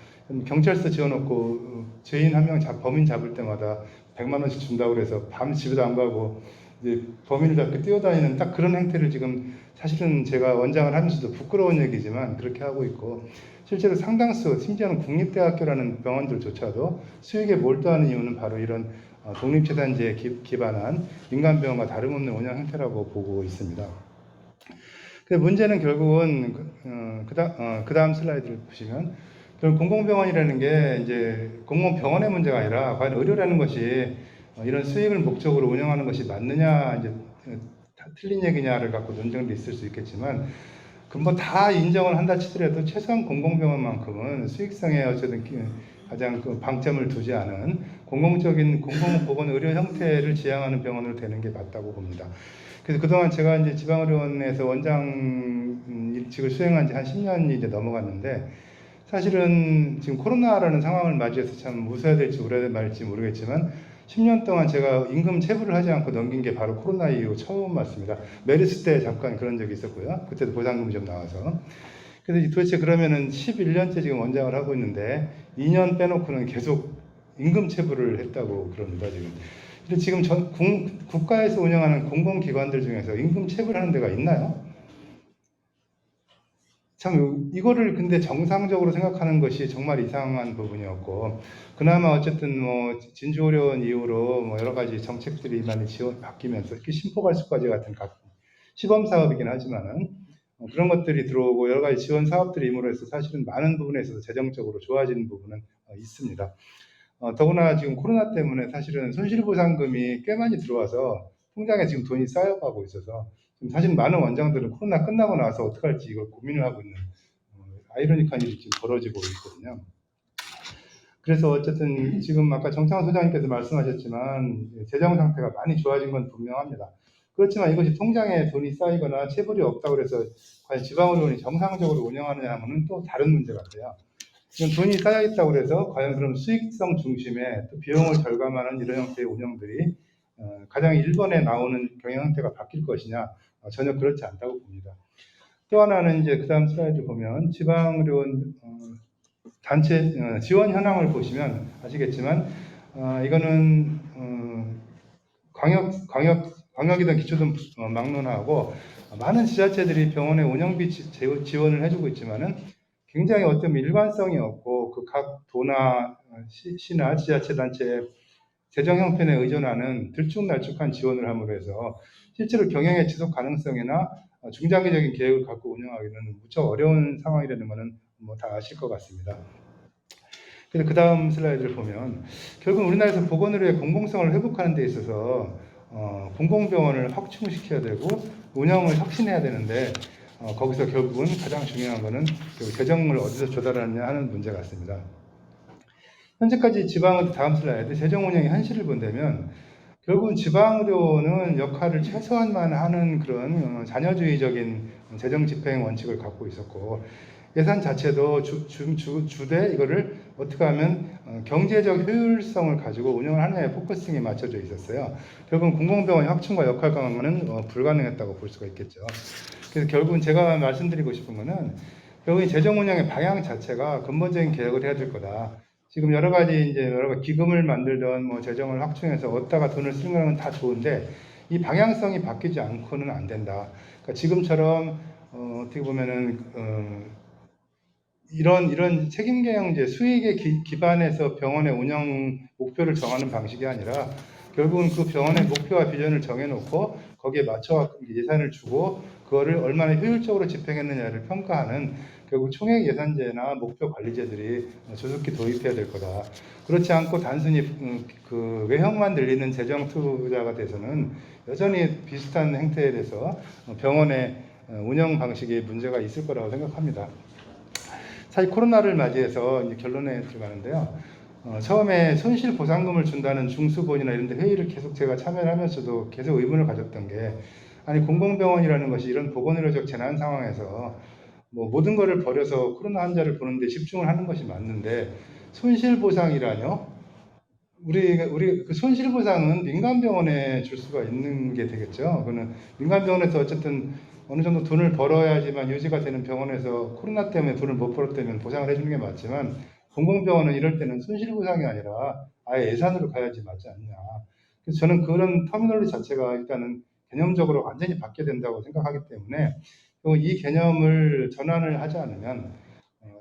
경찰서 지어놓고 죄인 한 명 범인 잡을 때마다 100만 원씩 준다고 그래서 밤 집에도 안 가고 이제 범인을 잡고 뛰어다니는 딱 그런 행태를 지금 사실은 제가 원장을 하면서도 부끄러운 얘기지만 그렇게 하고 있고 실제로 상당수 심지어는 국립대학교라는 병원들조차도 수익에 몰두하는 이유는 바로 이런 독립재산제에 기반한 민간병원과 다름없는 운영 형태라고 보고 있습니다. 근데 문제는 결국은 그 다음 슬라이드를 보시면 공공병원이라는 게 이제 공공병원의 문제가 아니라 과연 의료라는 것이 이런 수익을 목적으로 운영하는 것이 맞느냐 이제 틀린 얘기냐를 갖고 논쟁도 있을 수 있겠지만 근본 다 인정을 한다 치더라도 최소한 공공병원만큼은 수익성에 어쨌든 가장 방점을 두지 않은 공공적인 공공보건의료 형태를 지향하는 병원으로 되는 게 맞다고 봅니다. 그래서 그동안 제가 이제 지방의료원에서 원장직을 수행한 지 한 10년이 이제 넘어갔는데 사실은 지금 코로나라는 상황을 맞이해서 참 웃어야 될지 울어야 말지 모르겠지만 10년 동안 제가 임금 체불을 하지 않고 넘긴 게 바로 코로나 이후 처음 맞습니다. 메르스 때 잠깐 그런 적이 있었고요. 그때도 보상금이 좀 나와서. 그래서 도대체 그러면은 11년째 지금 원장을 하고 있는데 2년 빼놓고는 계속 임금 체불을 했다고 그럽니다, 지금. 근데 지금 국가에서 운영하는 공공기관들 중에서 임금 체불하는 데가 있나요? 참 이거를 근데 정상적으로 생각하는 것이 정말 이상한 부분이었고 그나마 어쨌든 진주의료원 이후로 여러 가지 정책들이 많이 바뀌면서 이렇게 심포괄수까지 같은 시범 사업이긴 하지만은 그런 것들이 들어오고 여러 가지 지원 사업들이 임으로 해서 사실은 많은 부분에 있어서 재정적으로 좋아지는 부분은 있습니다. 더구나 지금 코로나 때문에 사실은 손실보상금이 꽤 많이 들어와서 통장에 지금 돈이 쌓여가고 있어서 사실 많은 원장들은 코로나 끝나고 나서 어떻게 할지 이걸 고민을 하고 있는 아이러니한 일이 지금 벌어지고 있거든요. 그래서 어쨌든 지금 아까 정창훈 소장님께서 말씀하셨지만 재정 상태가 많이 좋아진 건 분명합니다. 그렇지만 이것이 통장에 돈이 쌓이거나 체불이 없다고 해서 과연 지방의료원이 정상적으로 운영하느냐 하면 또 다른 문제 같아요. 지금 돈이 쌓여있다고 해서 과연 그럼 수익성 중심의 또 비용을 절감하는 이런 형태의 운영들이 가장 1번에 나오는 경영 형태가 바뀔 것이냐 전혀 그렇지 않다고 봅니다. 또 하나는 이제 그 다음 슬라이드 보면 지방의료원 단체 지원 현황을 보시면 아시겠지만 이거는 광역이든 기초든 막론하고 많은 지자체들이 병원의 운영비 지원을 해주고 있지만은 굉장히 어떤 일관성이 없고 그 각 도나 시나 지자체 단체의 재정 형편에 의존하는 들쭉날쭉한 지원을 함으로 해서 실제로 경영의 지속 가능성이나 중장기적인 계획을 갖고 운영하기는 무척 어려운 상황이라는 것은 다 아실 것 같습니다. 그래서 그 다음 슬라이드를 보면 결국 우리나라에서 보건의료의 공공성을 회복하는 데 있어서 공공병원을 확충시켜야 되고 운영을 혁신해야 되는데 거기서 결국은 가장 중요한 것은 재정을 어디서 조달하느냐 하는 문제 같습니다. 현재까지 지방의료 다음 슬라이드 재정 운영의 현실을 본다면 결국은 지방의료는 역할을 최소한만 하는 그런 자녀주의적인 재정 집행 원칙을 갖고 있었고 예산 자체도 주되 이거를 어떻게 하면 경제적 효율성을 가지고 운영을 하느냐에 포커싱이 맞춰져 있었어요. 결국은 공공병원 확충과 역할 강화는 불가능했다고 볼 수가 있겠죠. 그래서 결국은 제가 말씀드리고 싶은 거는 결국은 재정 운영의 방향 자체가 근본적인 개혁을 해야 될 거다. 지금 여러 가지 기금을 만들던 뭐 재정을 확충해서 어디다가 돈을 쓰는 건 다 좋은데 이 방향성이 바뀌지 않고는 안 된다. 그러니까 지금처럼 어떻게 보면은 이런 책임경영제 수익에 기반해서 병원의 운영 목표를 정하는 방식이 아니라 결국은 그 병원의 목표와 비전을 정해놓고 거기에 맞춰 예산을 주고 그거를 얼마나 효율적으로 집행했느냐를 평가하는 결국 총액 예산제나 목표 관리제들이 조속히 도입해야 될 거다. 그렇지 않고 단순히 그 외형만 들리는 재정 투자가 돼서는 여전히 비슷한 행태에 대해서 병원의 운영 방식에 문제가 있을 거라고 생각합니다. 사실 코로나를 맞이해서 이제 결론에 들어가는데요. 처음에 손실 보상금을 준다는 중수본이나 이런 데 회의를 계속 제가 참여를 하면서도 계속 의문을 가졌던 게 아니 공공병원이라는 것이 이런 보건의료적 재난 상황에서 뭐 모든 것을 버려서 코로나 환자를 보는데 집중을 하는 것이 맞는데 손실보상이라뇨? 우리 그 손실보상은 민간병원에 줄 수가 있는 게 되겠죠. 그거는 민간병원에서 어쨌든 어느 정도 돈을 벌어야지만 유지가 되는 병원에서 코로나 때문에 돈을 못 벌었다면 보상을 해주는 게 맞지만 공공병원은 이럴 때는 손실보상이 아니라 아예 예산으로 가야지 맞지 않냐. 그래서 저는 그런 터미널리 자체가 일단은 개념적으로 완전히 바뀌어야 된다고 생각하기 때문에 이 개념을 전환을 하지 않으면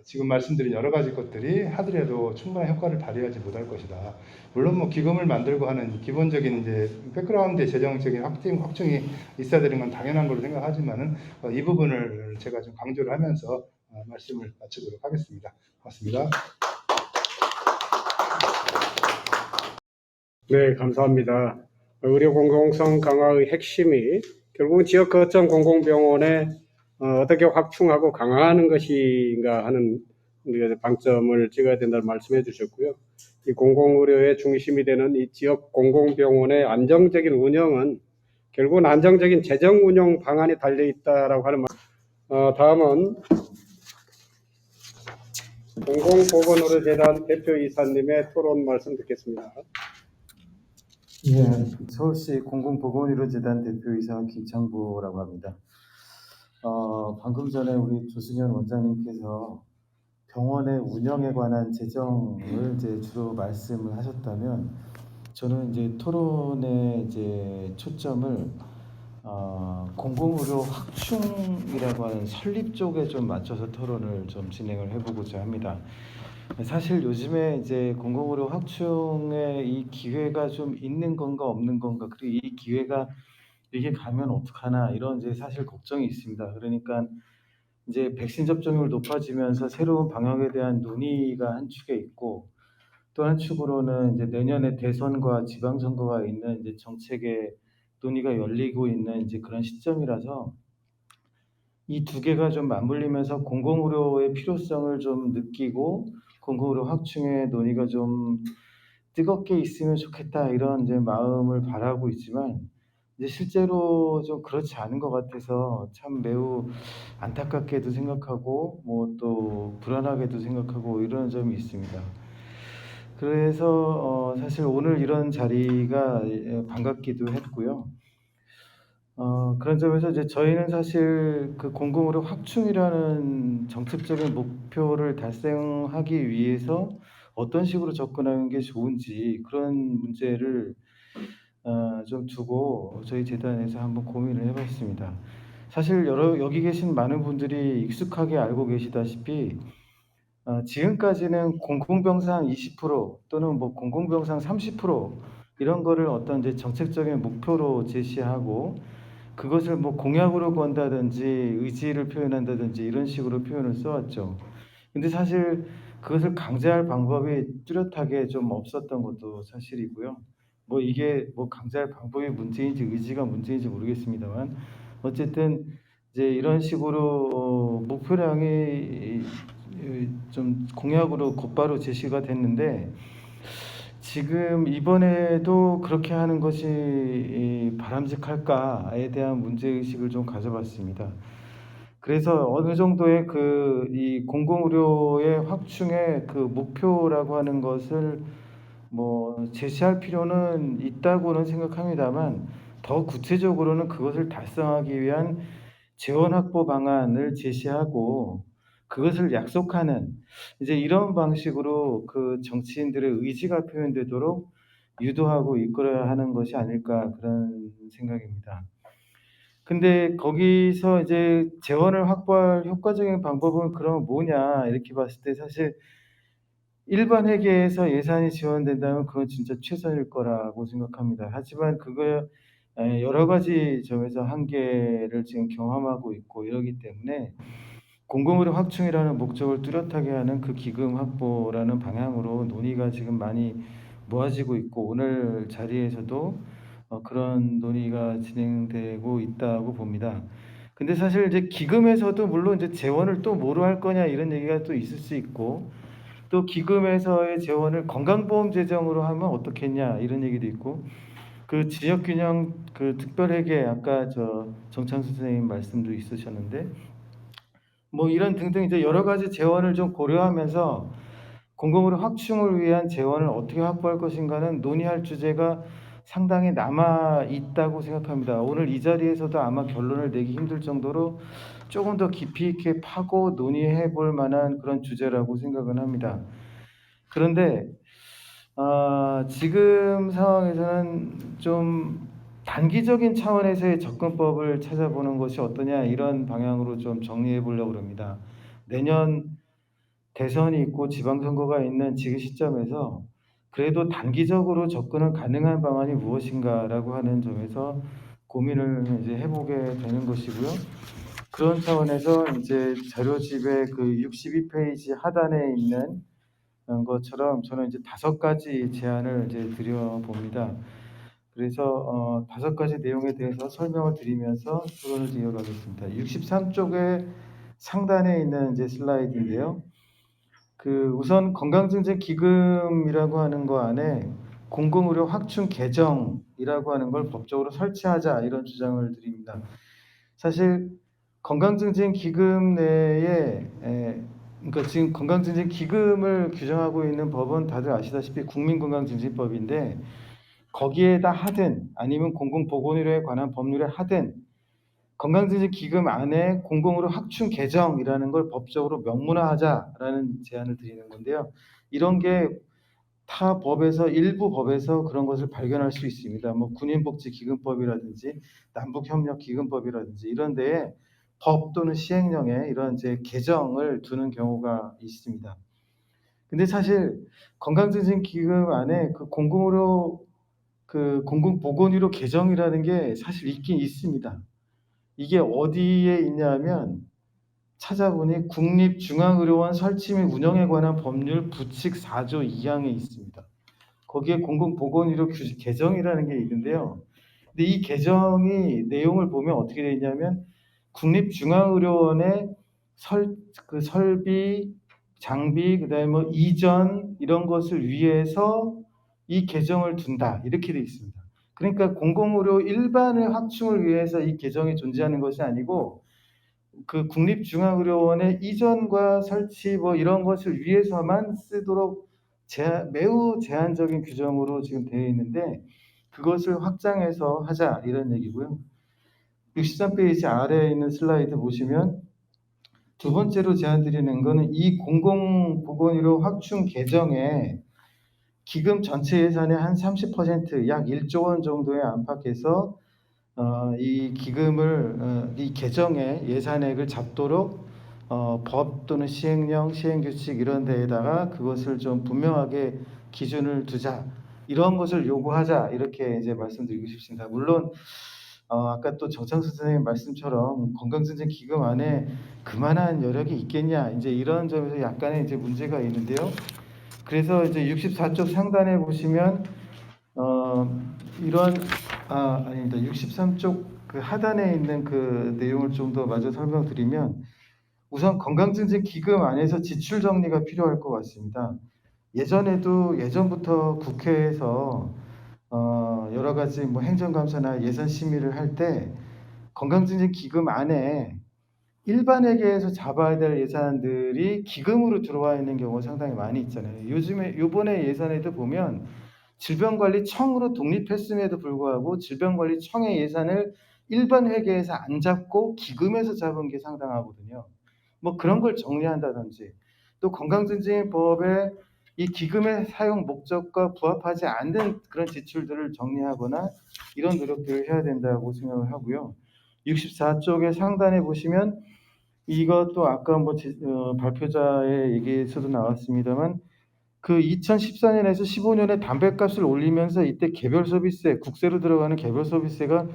지금 말씀드린 여러 가지 것들이 하더라도 충분한 효과를 발휘하지 못할 것이다. 물론 뭐 기금을 만들고 하는 기본적인 이제 백그라운드의 재정적인 확충이 있어야 되는 건 당연한 걸로 생각하지만은 이 부분을 제가 좀 강조를 하면서 말씀을 마치도록 하겠습니다. 고맙습니다. 네, 감사합니다. 의료 공공성 강화의 핵심이 결국은 지역 거점 공공병원에 어떻게 확충하고 강화하는 것인가 하는 방점을 찍어야 된다는 말씀해 주셨고요. 이 공공의료의 중심이 되는 이 지역 공공병원의 안정적인 운영은 결국은 안정적인 재정 운영 방안에 달려 있다라고 하는 다음은 공공보건의료재단 대표이사님의 토론 말씀 듣겠습니다. 예, 서울시 공공보건의료재단 대표이사 김창보라고 합니다. 방금 전에 우리 조승현 원장님께서 병원의 운영에 관한 재정을 이제 주로 말씀을 하셨다면, 저는 이제 토론의 이제 초점을 공공의료 확충이라고 하는 설립 쪽에 좀 맞춰서 토론을 좀 진행을 해보고자 합니다. 사실 요즘에 이제 공공의료 확충의 이 기회가 좀 있는 건가 없는 건가, 그리고 이 기회가 이게 가면 어떡하나, 이런 이제 사실 걱정이 있습니다. 그러니까 이제 백신 접종률 높아지면서 새로운 방역에 대한 논의가 한 축에 있고, 또 한 축으로는 이제 내년에 대선과 지방선거가 있는 이제 정책의 논의가 열리고 있는 이제 그런 시점이라서 이 두 개가 좀 맞물리면서 공공의료의 필요성을 좀 느끼고 공공의료 확충의 논의가 좀 뜨겁게 있으면 좋겠다, 이런 이제 마음을 바라고 있지만 이제 실제로 좀 그렇지 않은 것 같아서 참 매우 안타깝게도 생각하고 뭐 또 불안하게도 생각하고 이런 점이 있습니다. 그래서 사실 오늘 이런 자리가 반갑기도 했고요. 그런 점에서 이제 저희는 사실 그 공공의료 확충이라는 정책적인 목표를 달성하기 위해서 어떤 식으로 접근하는 게 좋은지, 그런 문제를 좀 두고 저희 재단에서 한번 고민을 해봤습니다. 사실 여기 계신 많은 분들이 익숙하게 알고 계시다시피 지금까지는 공공병상 20% 또는 뭐 공공병상 30% 이런 거를 어떤 이제 정책적인 목표로 제시하고 그것을 뭐 공약으로 건다든지 의지를 표현한다든지 이런 식으로 표현을 써왔죠. 근데 사실 그것을 강제할 방법이 뚜렷하게 좀 없었던 것도 사실이고요. 뭐 이게 뭐 강제할 방법이 문제인지 의지가 문제인지 모르겠습니다만, 어쨌든 이제 이런 식으로 목표량이 좀 공약으로 곧바로 제시가 됐는데, 지금 이번에도 그렇게 하는 것이 바람직할까에 대한 문제의식을 좀 가져봤습니다. 그래서 어느 정도의 이 공공의료의 확충의 그 목표라고 하는 것을 뭐 제시할 필요는 있다고는 생각합니다만, 더 구체적으로는 그것을 달성하기 위한 재원 확보 방안을 제시하고, 그것을 약속하는 이제 이런 방식으로 그 정치인들의 의지가 표현되도록 유도하고 이끌어야 하는 것이 아닐까 그런 생각입니다. 근데 거기서 이제 재원을 확보할 효과적인 방법은 그럼 뭐냐 이렇게 봤을 때 사실 일반 회계에서 예산이 지원된다면 그건 진짜 최선일 거라고 생각합니다. 하지만 그거 여러 가지 점에서 한계를 지금 경험하고 있고 이러기 때문에 공공의료 확충이라는 목적을 뚜렷하게 하는 그 기금 확보라는 방향으로 논의가 지금 많이 모아지고 있고 오늘 자리에서도 그런 논의가 진행되고 있다고 봅니다. 근데 사실 이제 기금에서도 물론 이제 재원을 또 뭐로 할 거냐 이런 얘기가 또 있을 수 있고 또 기금에서의 재원을 건강보험 재정으로 하면 어떻겠냐 이런 얘기도 있고 그 지역균형 그 특별회계 아까 정창수 선생님 말씀도 있으셨는데 뭐 이런 등등 이제 여러 가지 재원을 좀 고려하면서 공공의료 확충을 위한 재원을 어떻게 확보할 것인가는 논의할 주제가 상당히 남아 있다고 생각합니다. 오늘 이 자리에서도 아마 결론을 내기 힘들 정도로 조금 더 깊이 있게 파고 논의해 볼 만한 그런 주제라고 생각은 합니다. 그런데 지금 상황에서는 좀 단기적인 차원에서의 접근법을 찾아보는 것이 어떠냐 이런 방향으로 좀 정리해 보려고 합니다. 내년 대선이 있고 지방선거가 있는 지금 시점에서 그래도 단기적으로 접근은 가능한 방안이 무엇인가라고 하는 점에서 고민을 이제 해보게 되는 것이고요. 그런 차원에서 이제 자료집의 그 62페이지 하단에 있는 것처럼 저는 이제 5가지 제안을 이제 드려봅니다. 그래서 5가지 내용에 대해서 설명을 드리면서 토론을 이어가겠습니다. 63쪽의 상단에 있는 이제 슬라이드인데요. 그 우선 건강증진 기금이라고 하는 거 안에 공공의료 확충 계정이라고 하는 걸 법적으로 설치하자 이런 주장을 드립니다. 사실 건강증진 기금 내에 그러니까 지금 건강증진 기금을 규정하고 있는 법은 다들 아시다시피 국민건강증진법인데 거기에다 하든 아니면 공공보건의료에 관한 법률에 하든 건강증진 기금 안에 공공의료 확충 계정이라는 걸 법적으로 명문화하자라는 제안을 드리는 건데요. 이런 게 타 법에서 일부 법에서 그런 것을 발견할 수 있습니다. 뭐 군인복지기금법이라든지 남북협력기금법이라든지 이런 데에 법 또는 시행령에 이런 이제 계정을 두는 경우가 있습니다. 근데 사실 건강증진 기금 안에 그 공공의료 그 공공보건의료 계정이라는 게 사실 있긴 있습니다. 이게 어디에 있냐면 찾아보니 국립중앙의료원 설치 및 운영에 관한 법률 부칙 4조 2항에 있습니다. 거기에 공공보건의료 개정이라는 게 있는데요. 근데 이 개정이 내용을 보면 어떻게 되어 있냐면 국립중앙의료원의 그 설비, 장비, 그다음에 뭐 이전 이런 것을 위해서 이 개정을 둔다 이렇게 되어 있습니다. 그러니까 공공의료 일반의 확충을 위해서 이 개정이 존재하는 것이 아니고 그 국립중앙의료원의 이전과 설치 뭐 이런 것을 위해서만 쓰도록 매우 제한적인 규정으로 지금 되어 있는데 그것을 확장해서 하자 이런 얘기고요. 63페이지 아래에 있는 슬라이드 보시면 두 번째로 제안드리는 것은 이 공공보건의료 확충 개정에 기금 전체 예산의 한 30% 약 1조 원 정도에 안팎해서 이 기금을 이 개정의 예산액을 잡도록 법 또는 시행령, 시행규칙 이런 데에다가 그것을 좀 분명하게 기준을 두자 이런 것을 요구하자 이렇게 이제 말씀드리고 싶습니다. 물론 아까 또 정창수 선생님 말씀처럼 건강증진 기금 안에 그만한 여력이 있겠냐 이제 이런 점에서 약간의 이제 문제가 있는데요. 그래서 이제 64쪽 상단에 보시면 이런 아닙니다. 63쪽 그 하단에 있는 그 내용을 좀 더 마저 설명드리면 우선 건강증진 기금 안에서 지출 정리가 필요할 것 같습니다. 예전부터 국회에서 여러 가지 뭐 행정감사나 예산 심의를 할 때 건강증진 기금 안에 일반회계에서 잡아야 될 예산들이 기금으로 들어와 있는 경우가 상당히 많이 있잖아요. 요번에 예산에도 보면 질병관리청으로 독립했음에도 불구하고 질병관리청의 예산을 일반 회계에서 안 잡고 기금에서 잡은 게 상당하거든요. 뭐 그런 걸 정리한다든지, 또 건강증진법에 이 기금의 사용 목적과 부합하지 않는 그런 지출들을 정리하거나 이런 노력들을 해야 된다고 생각을 하고요. 64쪽의 상단에 보시면 이것도 아까 뭐 발표자의 얘기에서도 나왔습니다만 그 2014년에서 15년에 담배값을 올리면서 이때 개별 소비세, 국세로 들어가는 개별 소비세가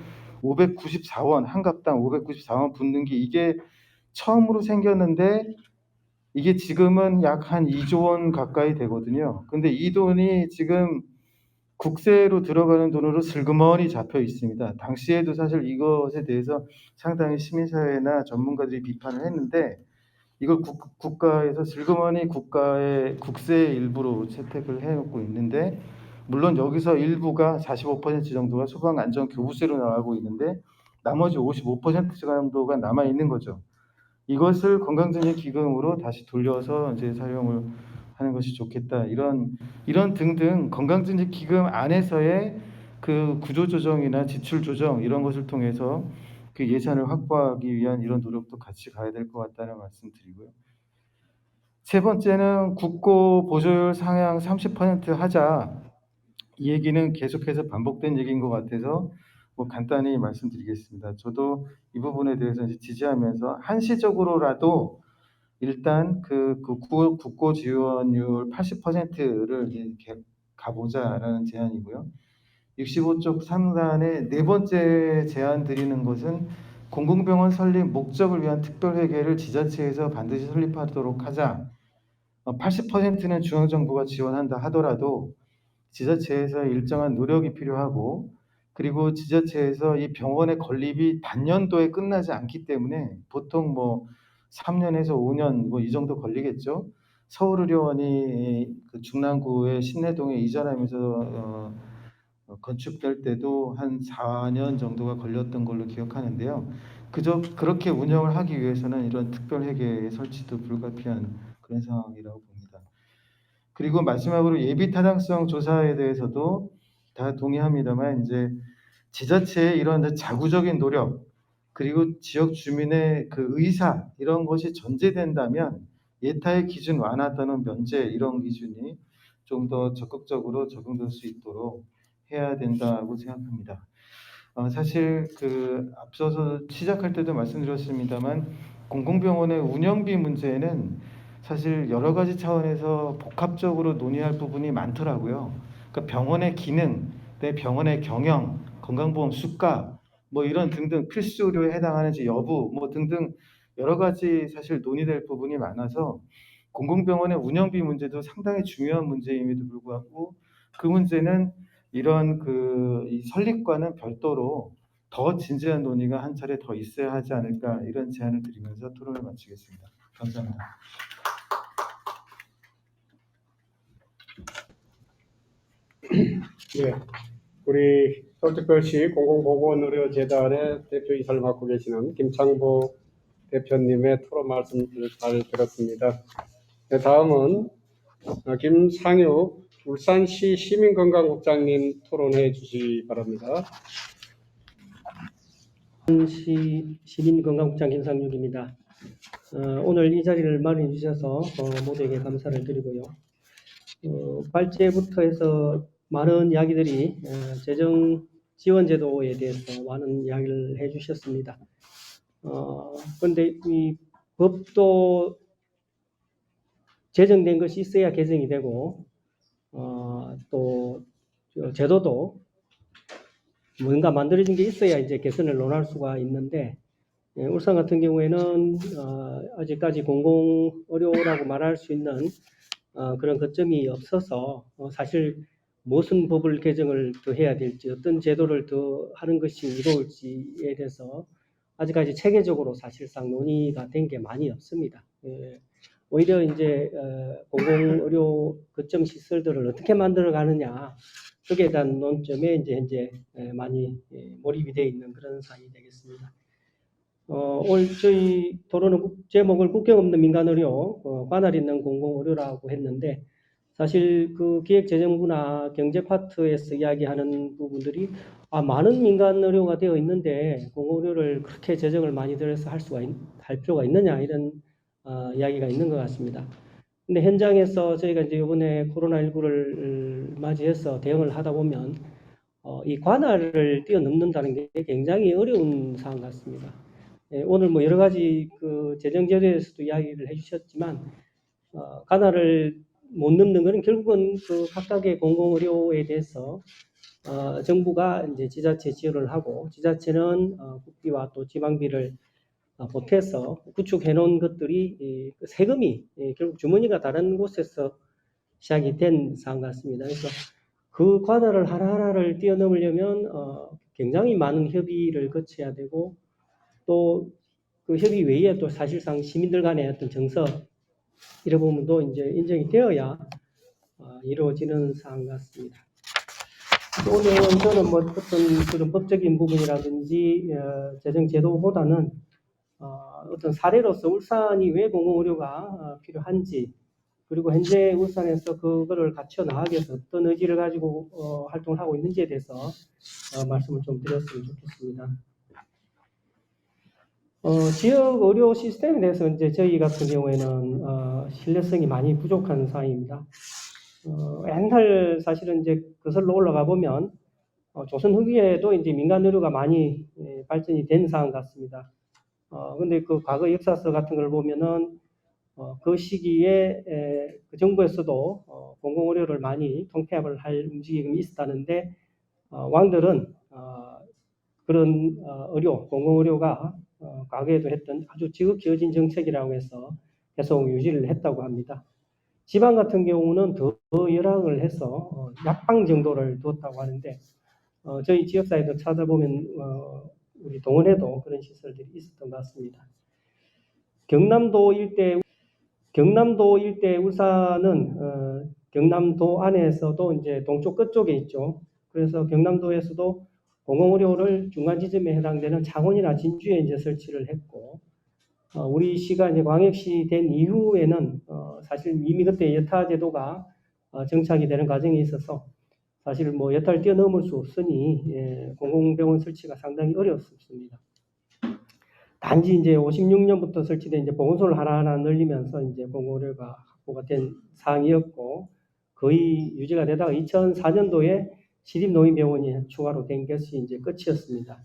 594원, 한 갑당 594원 붙는 게 이게 처음으로 생겼는데 이게 지금은 약 한 2조 원 가까이 되거든요. 근데 이 돈이 지금 국세로 들어가는 돈으로 슬그머니 잡혀 있습니다. 당시에도 사실 이것에 대해서 상당히 시민사회나 전문가들이 비판을 했는데 이걸 국가에서 슬그머니 국가의 국세의 일부로 채택을 해놓고 있는데, 물론 여기서 일부가 45% 정도가 소방안전교부세로 나가고 있는데 나머지 55% 정도가 남아 있는 거죠. 이것을 건강증진기금으로 다시 돌려서 이제 사용을 하는 것이 좋겠다. 이런 등등 건강증진기금 안에서의 그 구조조정이나 지출조정 이런 것을 통해서 그 예산을 확보하기 위한 이런 노력도 같이 가야 될 것 같다는 말씀드리고요. 세 번째는 국고 보조율 상향 30% 하자. 이 얘기는 계속해서 반복된 얘기인 것 같아서 뭐 간단히 말씀드리겠습니다. 저도 이 부분에 대해서 이제 지지하면서 한시적으로라도 일단 그 국고 지원율 80%를 이렇게 가보자라는 제안이고요. 65쪽 상단에 네 번째 제안 드리는 것은 공공병원 설립 목적을 위한 특별회계를 지자체에서 반드시 설립하도록 하자. 80%는 중앙정부가 지원한다 하더라도 지자체에서 일정한 노력이 필요하고, 그리고 지자체에서 이 병원의 건립이 단년도에 끝나지 않기 때문에 보통 뭐 3년에서 5년 뭐 이 정도 걸리겠죠. 서울의료원이 그 중랑구의 신내동에 이전하면서 건축될 때도 한 4년 정도가 걸렸던 걸로 기억하는데요. 그저 그렇게 운영을 하기 위해서는 이런 특별회계 설치도 불가피한 그런 상황이라고 봅니다. 그리고 마지막으로 예비 타당성 조사에 대해서도 다 동의합니다만 이제 지자체의 이런 자구적인 노력 그리고 지역 주민의 그 의사 이런 것이 전제된다면 예타의 기준 완화 또는 면제 이런 기준이 좀 더 적극적으로 적용될 수 있도록 해야 된다고 생각합니다. 사실 그 앞서서 시작할 때도 말씀드렸습니다만 공공병원의 운영비 문제는 사실 여러 가지 차원에서 복합적으로 논의할 부분이 많더라고요. 그러니까 병원의 기능, 병원의 경영, 건강보험 수가, 뭐 이런 등등 필수 의료에 해당하는지 여부, 뭐 등등 여러 가지 사실 논의될 부분이 많아서 공공병원의 운영비 문제도 상당히 중요한 문제임에도 불구하고 그 문제는 이런 이 설립과는 별도로 더 진지한 논의가 한 차례 더 있어야 하지 않을까 이런 제안을 드리면서 토론을 마치겠습니다. 감사합니다. 네, 우리 서울특별시 공공보건의료재단의 대표이사를 맡고 계시는 김창보 대표님의 토론 말씀을 잘 들었습니다. 네, 다음은 김상육 울산시 시민건강국장님 토론해 주시기 바랍니다. 울산시 시민건강국장 김상육입니다. 오늘 이 자리를 마련해 주셔서 모두에게 감사를 드리고요. 발제부터 해서 많은 이야기들이 재정 지원 제도에 대해서 많은 이야기를 해주셨습니다. 그런데 이 법도 제정된 것이 있어야 개정이 되고 또 제도도 뭔가 만들어진 게 있어야 이제 개선을 논할 수가 있는데 울산 같은 경우에는 아직까지 공공의료라고 말할 수 있는 그런 거점이 없어서 사실 무슨 법을 개정을 더 해야 될지 어떤 제도를 더 하는 것이 이로울지에 대해서 아직까지 체계적으로 사실상 논의가 된 게 많이 없습니다. 오히려 이제 공공의료 거점 시설들을 어떻게 만들어 가느냐 거기에 대한 논점에 이제 현재 많이 몰입이 되어 있는 그런 사안이 되겠습니다. 오늘 저희 토론은 제목을 국경 없는 민간의료, 관할 있는 공공의료라고 했는데 사실 그 기획재정부나 경제 파트에서 이야기하는 부분들이 많은 민간의료가 되어 있는데 공공의료를 그렇게 재정을 많이 들여서 할 필요가 있느냐 이런 이야기가 있는 것 같습니다. 근데 현장에서 저희가 이제 이번에 코로나19를 맞이해서 대응을 하다 보면 이 관할을 뛰어넘는다는 게 굉장히 어려운 상황 같습니다. 오늘 뭐 여러 가지 그 재정제도에서도 이야기를 해주셨지만 관할을 못 넘는 것은 결국은 그 각각의 공공의료에 대해서 정부가 이제 지자체 지원을 하고 지자체는 국비와 또 지방비를 보태서 구축해 놓은 것들이 세금이 결국 주머니가 다른 곳에서 시작이 된 상황 같습니다. 그래서 그 관할을 하나하나를 뛰어넘으려면 굉장히 많은 협의를 거쳐야 되고 또 그 협의 외에 또 사실상 시민들 간의 어떤 정서 이런 부분도 이제 인정이 되어야 이루어지는 상황 같습니다. 오늘 저는 뭐 어떤 그런 법적인 부분이라든지 재정 제도보다는 어떤 사례로서 울산이 왜 공공의료가 필요한지 그리고 현재 울산에서 그거를 갖춰 나가기 위해서 어떤 의지를 가지고 활동을 하고 있는지에 대해서 말씀을 좀 드렸으면 좋겠습니다. 지역 의료 시스템에 대해서 이제 저희 같은 경우에는 신뢰성이 많이 부족한 상황입니다. 옛날 사실은 이제 거슬러 올라가 보면 조선 후기에도 이제 민간 의료가 많이 발전이 된 상황 같습니다. 근데 그 과거 역사서 같은 걸 보면은 그 시기에 그 정부에서도 공공의료를 많이 통폐합을 할 움직임이 있었다는데 왕들은 그런 의료, 공공의료가 과거에도 했던 아주 지극히 어진 정책이라고 해서 계속 유지를 했다고 합니다. 지방 같은 경우는 더 열악을 해서 약방 정도를 두었다고 하는데 저희 지역사회도 찾아보면 우리 동원에도 그런 시설들이 있었던 것 같습니다. 경남도 일대 울산은 경남도 안에서도 이제 동쪽 끝쪽에 있죠. 그래서 경남도에서도 공공의료를 중간 지점에 해당되는 창원이나 진주에 이제 설치를 했고, 우리 시가 이제 광역시 된 이후에는 사실 이미 그때 여타 제도가 정착이 되는 과정에 있어서 사실 뭐 여타를 뛰어넘을 수 없으니 공공병원 설치가 상당히 어려웠습니다. 단지 이제 56년부터 설치된 이제 보건소를 하나하나 늘리면서 이제 공공의료가 확보가 된 사항이었고 거의 유지가 되다가 2004년도에 시립노인병원이 추가로 된 것이 이제 끝이었습니다.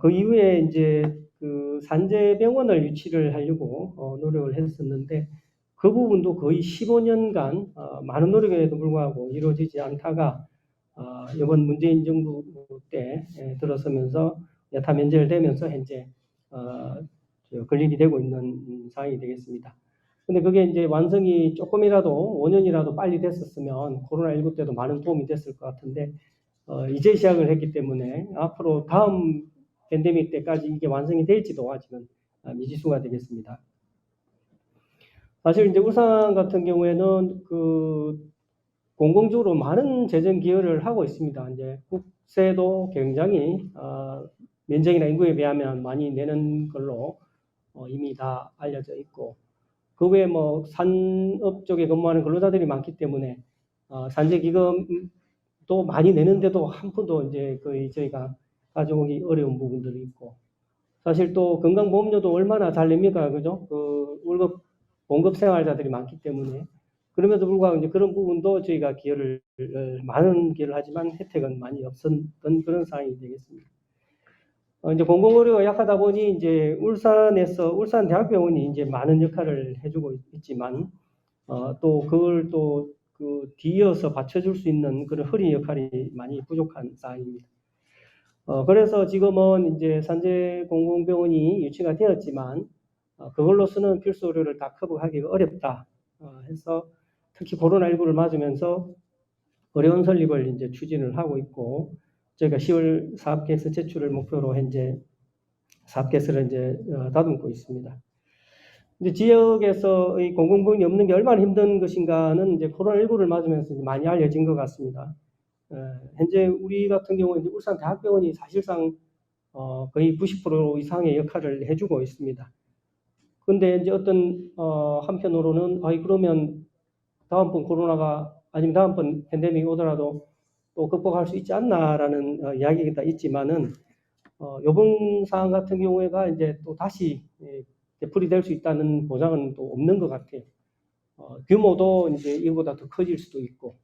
그 이후에 이제 그 산재병원을 유치를 하려고 노력을 했었는데 그 부분도 거의 15년간 많은 노력에도 불구하고 이루어지지 않다가 이번 문재인 정부 때 들어서면서 여타 면제되면서 현재 건립이 되고 있는 상황이 되겠습니다. 근데 그게 이제 완성이 조금이라도 5년이라도 빨리 됐었으면 코로나19 때도 많은 도움이 됐을 것 같은데 이제 시작을 했기 때문에 앞으로 다음 팬데믹 때까지 이게 완성이 될지도 아직은 미지수가 되겠습니다. 사실 이제 울산 같은 경우에는 그 공공적으로 많은 재정 기여를 하고 있습니다. 이제 국세도 굉장히 면적이나 인구에 비하면 많이 내는 걸로 이미 다 알려져 있고 그 외에 뭐 산업 쪽에 근무하는 근로자들이 많기 때문에 산재기금도 많이 내는데도 한 푼도 이제 거의 저희가 가져오기 어려운 부분들이 있고 사실 또 건강보험료도 얼마나 잘 냅니까, 그죠? 그 월급 봉급 생활자들이 많기 때문에 그럼에도 불구하고 이제 그런 부분도 저희가 많은 기여를 하지만 혜택은 많이 없었던 그런 상황이 되겠습니다. 이제 공공의료가 약하다 보니 이제 울산에서 울산대학병원이 이제 많은 역할을 해주고 있지만 또 그걸 또 그 뒤이어서 받쳐줄 수 있는 그런 허리 역할이 많이 부족한 상황입니다. 그래서 지금은 이제 산재공공병원이 유치가 되었지만 그걸로서는 필수 의료를 다 커버하기가 어렵다 해서 특히 코로나19를 맞으면서 의료원 설립을 이제 추진을 하고 있고 저희가 10월 사업계획서 제출을 목표로 현재 사업계획서를 이제 다듬고 있습니다. 근데 지역에서 이 공공병원이 없는 게 얼마나 힘든 것인가는 이제 코로나19를 맞으면서 많이 알려진 것 같습니다. 현재 우리 같은 경우는 이제 울산대학병원이 사실상 거의 90% 이상의 역할을 해주고 있습니다. 근데 이제 어떤 한편으로는 그러면 다음번 코로나가 아니면 다음번 팬데믹이 오더라도 또 극복할 수 있지 않나라는 이야기가 있지만은 이번 상황 같은 경우에가 이제 또 다시 되풀이될 수 있다는 보장은 또 없는 것 같아요. 규모도 이제 이거보다 더 커질 수도 있고,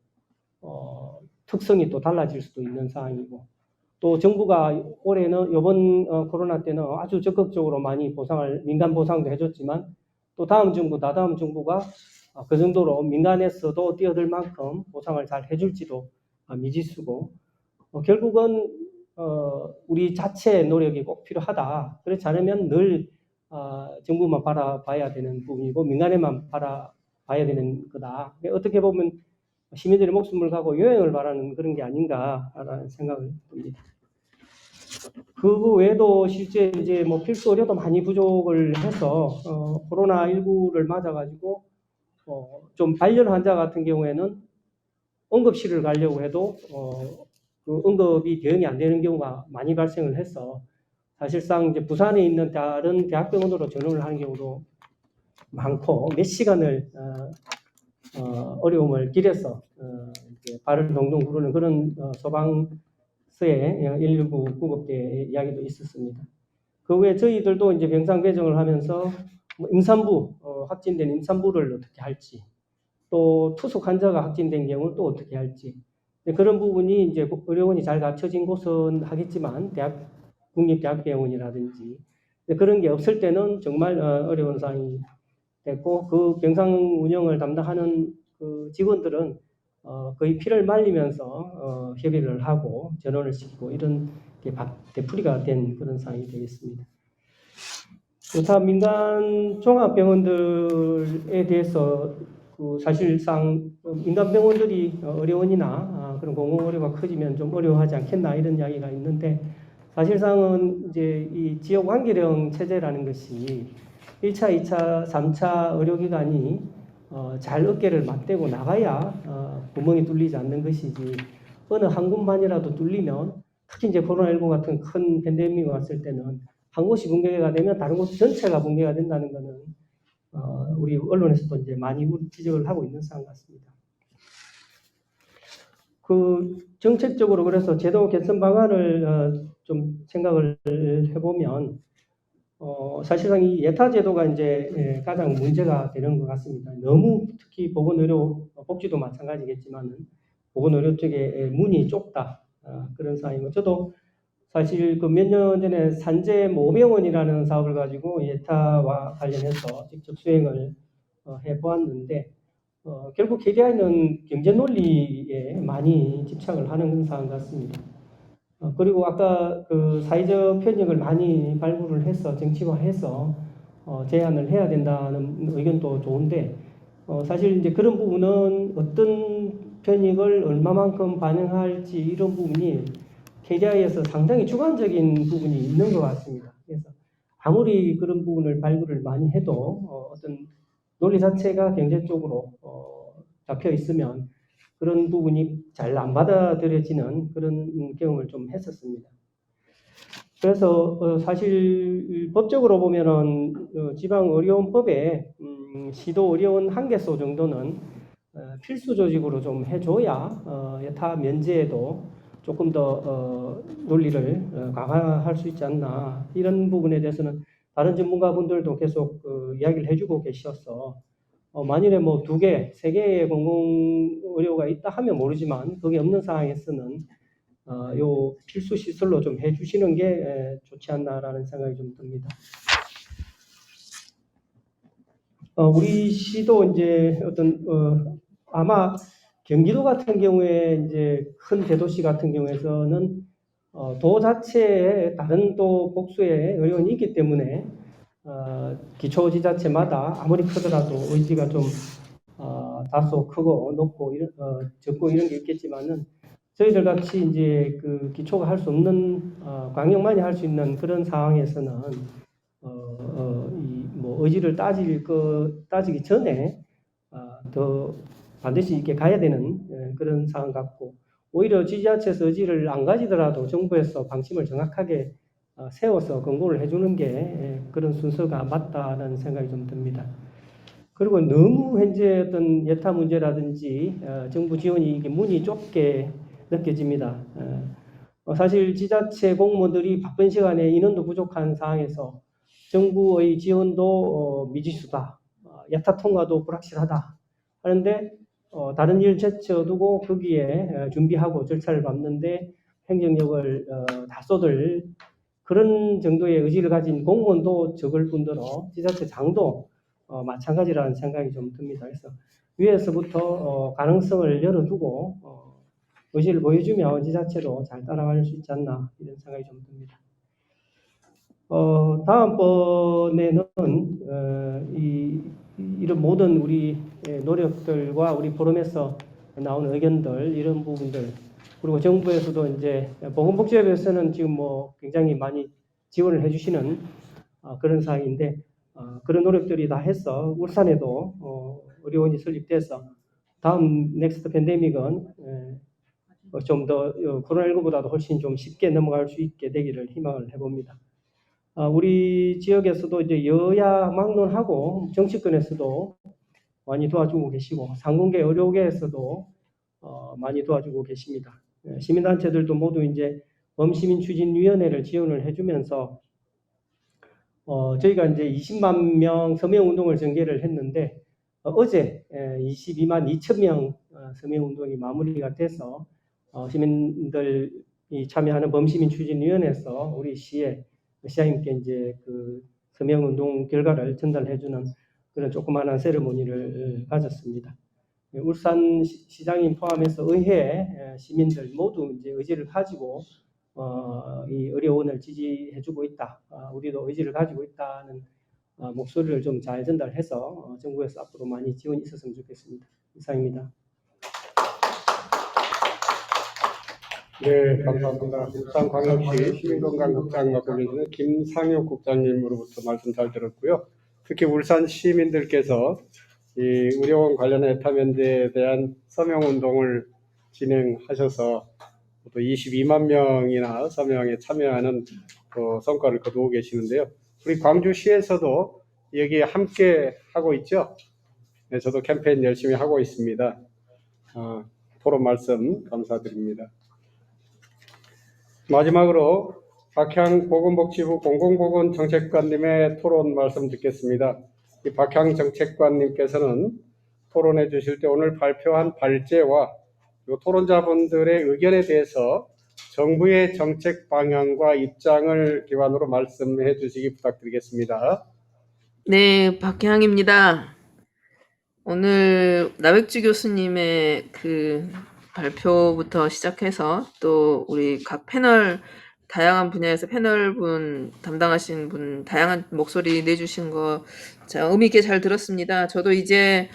특성이 또 달라질 수도 있는 상황이고, 또 정부가 올해는 이번 코로나 때는 아주 적극적으로 많이 민간 보상도 해줬지만, 또 다음 정부, 다다음 정부가 그 정도로 민간에서도 뛰어들 만큼 보상을 잘 해줄지도 미지수고, 결국은 우리 자체의 노력이 꼭 필요하다. 그렇지 않으면 늘 정부만 바라봐야 되는 부분이고 민간에만 바라봐야 되는 거다. 어떻게 보면 시민들의 목숨을 걸고 요행을 바라는 그런 게 아닌가라는 생각을 듭니다. 그 외에도 실제 이제 뭐 필수 의료도 많이 부족을 해서 코로나19를 맞아가지고 좀 발열 환자 같은 경우에는 응급실을 가려고 해도 그 응급이 대응이 안 되는 경우가 많이 발생을 해서 사실상 이제 부산에 있는 다른 대학병원으로 전원을 하는 경우도 많고 몇 시간을 어려움을 길어서 이제 발을 동동 구르는 그런 소방서의 119 구급대 이야기도 있었습니다. 그 외에 저희들도 이제 병상 배정을 하면서 뭐 임산부 확진된 임산부를 어떻게 할지, 또 투숙 환자가 확진된 경우는 또 어떻게 할지, 그런 부분이 이제 의료원이 잘 갖춰진 곳은 하겠지만 국립대학병원이라든지 그런 게 없을 때는 정말 어려운 상황이 됐고, 그 병상 운영을 담당하는 그 직원들은 거의 피를 말리면서 협의를 하고 전원을 시키고 이런 게 되풀이가 된 그런 상황이 되겠습니다. 그렇다면 민간 종합병원들에 대해서 그 사실상 민간 병원들이 의료원이나 그런 공공의료가 커지면 좀 어려워하지 않겠나 이런 이야기가 있는데, 사실상은 이제 이 지역 완계령 체제라는 것이 1차, 2차, 3차 의료기관이 잘 어깨를 맞대고 나가야 구멍이 뚫리지 않는 것이지, 어느 한 곳만이라도 뚫리면, 특히 이제 코로나19 같은 큰 팬데믹이 왔을 때는 한 곳이 붕괴가 되면 다른 곳 전체가 붕괴가 된다는 것은 우리 언론에서도 이제 많이 지적을 하고 있는 상황 같습니다. 그 정책적으로 그래서 제도 개선 방안을 좀 생각을 해보면 사실상 이 예타 제도가 이제 가장 문제가 되는 것 같습니다. 너무 특히 보건의료, 복지도 마찬가지겠지만은 보건의료 쪽에 문이 좁다 그런 상황이고, 저도 사실 그 몇 년 전에 산재 모병원이라는 사업을 가지고 예타와 관련해서 직접 수행을 해보았는데 결국 KDI는 경제 논리에 많이 집착을 하는 상황 같습니다. 그리고 아까 그 사회적 편익을 많이 발굴을 해서 정치화해서 제한을 해야 된다는 의견도 좋은데 사실 이제 그런 부분은 어떤 편익을 얼마만큼 반영할지 이런 부분이 KDI에서 상당히 주관적인 부분이 있는 것 같습니다. 그래서 아무리 그런 부분을 발굴을 많이 해도 어떤 논리 자체가 경제적으로 잡혀 있으면 그런 부분이 잘 안 받아들여지는 그런 경험을 좀 했었습니다. 그래서 사실 법적으로 보면은 지방의료원법에 시도의료원 한개소 정도는 필수 조직으로 좀 해줘야 예타 면제에도 조금 더 논리를 강화할 수 있지 않나, 이런 부분에 대해서는 다른 전문가분들도 계속 이야기를 해주고 계셔서 만일에 뭐 2개, 3개의 공공의료가 있다 하면 모르지만 그게 없는 상황에서는 요 필수 시설로 좀 해주시는 게 좋지 않나라는 생각이 좀 듭니다. 우리 시도 이제 아마 경기도 같은 경우에 이제 큰 대도시 같은 경우에서는 도 자체에 다른 또 복수의 의료원이 있기 때문에 기초지자체마다 아무리 크더라도 의지가 좀 다소 크고 높고 적고 이런 게 있겠지만은 저희들 같이 이제 그 기초가 할 수 없는 광역만이 할 수 있는 그런 상황에서는 뭐 의지를 따지기 전에 더 반드시 이렇게 가야 되는 그런 상황 같고, 오히려 지자체에서 의지를 안 가지더라도 정부에서 방침을 정확하게 세워서 권고를 해주는 게 그런 순서가 맞다는 생각이 좀 듭니다. 그리고 너무 현재 어떤 예타 문제라든지 정부 지원이 이게 문이 좁게 느껴집니다. 사실 지자체 공무원들이 바쁜 시간에 인원도 부족한 상황에서 정부의 지원도 미지수다. 여타 통과도 불확실하다. 하는데 다른 일 제쳐두고 거기에 준비하고 절차를 밟는데 행정력을 다 쏟을 그런 정도의 의지를 가진 공무원도 적을 뿐더러 지자체장도 마찬가지라는 생각이 좀 듭니다. 그래서 위에서부터 가능성을 열어두고 의지를 보여주면 지자체도 잘 따라갈 수 있지 않나 이런 생각이 좀 듭니다. 다음번에는 이런 모든 우리 노력들과 우리 포럼에서 나온 의견들 이런 부분들 그리고 정부에서도 이제 보건복지부에서는 지금 뭐 굉장히 많이 지원을 해주시는 그런 상황인데 그런 노력들이 다 해서 울산에도 의료원이 설립돼서 다음 넥스트 팬데믹은 좀 더 코로나19보다도 훨씬 좀 쉽게 넘어갈 수 있게 되기를 희망을 해봅니다. 우리 지역에서도 이제 여야 막론하고 정치권에서도 많이 도와주고 계시고 상공계 의료계에서도 많이 도와주고 계십니다. 시민단체들도 모두 이제 범시민추진위원회를 지원을 해주면서 저희가 이제 20만 명 서명운동을 전개를 했는데 어제 22만 2천 명 서명운동이 마무리가 돼서 시민들이 참여하는 범시민추진위원회에서 우리 시장님께 이제 그 서명운동 결과를 전달해주는 그런 조그마한 세레모니를 가졌습니다. 울산 시장님 포함해서 의회 시민들 모두 이제 의지를 가지고 이 의료원을 지지해주고 있다. 우리도 의지를 가지고 있다는 목소리를 좀 잘 전달해서 정부에서 앞으로 많이 지원이 있었으면 좋겠습니다. 이상입니다. 네, 감사합니다. 울산광역시 시민건강국장 맡고 계시는 김상효 국장님으로부터 말씀 잘 들었고요. 특히 울산 시민들께서 이 의료원 관련 애타면제에 대한 서명운동을 진행하셔서 또 22만 명이나 서명에 참여하는 성과를 거두고 계시는데요. 우리 광주시에서도 여기에 함께 하고 있죠. 네, 저도 캠페인 열심히 하고 있습니다. 토론 말씀 감사드립니다. 마지막으로 박향 보건복지부 공공보건정책관님의 토론 말씀 듣겠습니다. 이 박향 정책관님께서는 토론해 주실 때 오늘 발표한 발제와 토론자분들의 의견에 대해서 정부의 정책 방향과 입장을 기반으로 말씀해 주시기 부탁드리겠습니다. 네, 박향입니다. 오늘 나백주 교수님의 그 발표부터 시작해서 또 우리 각 패널 다양한 분야에서 패널분 담당하신 분 다양한 목소리 내주신 거 제가 의미 있게 잘 들었습니다. 저도 이제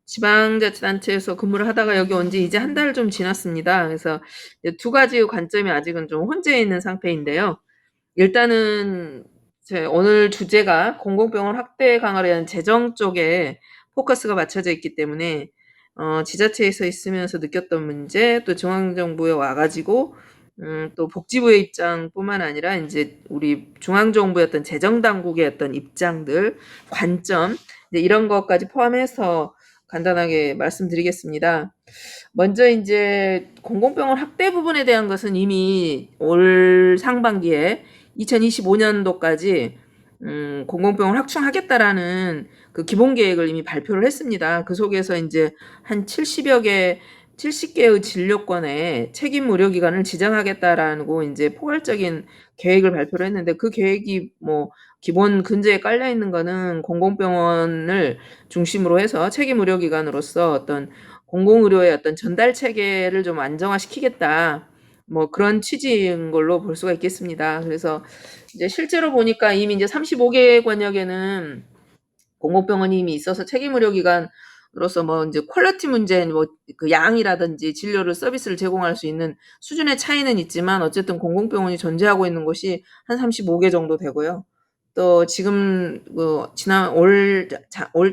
지방자치단체에서 근무를 하다가 여기 온 지 이제 한 달 좀 지났습니다. 그래서 두 가지 관점이 아직은 좀 혼재해 있는 상태인데요. 일단은 오늘 주제가 공공병원 확대 강화를 위한 재정 쪽에 포커스가 맞춰져 있기 때문에 지자체에서 있으면서 느꼈던 문제, 또 중앙정부에 와가지고 또 복지부의 입장뿐만 아니라 이제 우리 중앙정부의 어떤 재정당국의 어떤 입장들, 관점 이런 것까지 포함해서 간단하게 말씀드리겠습니다. 먼저 이제 공공병원 확대 부분에 대한 것은 이미 올 상반기에 2025년도까지 공공병원 확충하겠다라는 그 기본 계획을 이미 발표를 했습니다. 그 속에서 이제 한 70개의 진료권에 책임 의료기관을 지정하겠다라고 이제 포괄적인 계획을 발표를 했는데 그 계획이 뭐 기본 근저에 깔려 있는 거는 공공병원을 중심으로 해서 책임 의료기관으로서 어떤 공공의료의 어떤 전달 체계를 좀 안정화시키겠다. 뭐 그런 취지인 걸로 볼 수가 있겠습니다. 그래서 이제 실제로 보니까 이미 이제 35개 권역에는 공공병원이 이미 있어서 책임 의료기관으로서 뭐 이제 퀄리티 문제, 뭐 그 양이라든지 진료를 서비스를 제공할 수 있는 수준의 차이는 있지만 어쨌든 공공병원이 존재하고 있는 곳이 한 35개 정도 되고요. 또 지금 지난 올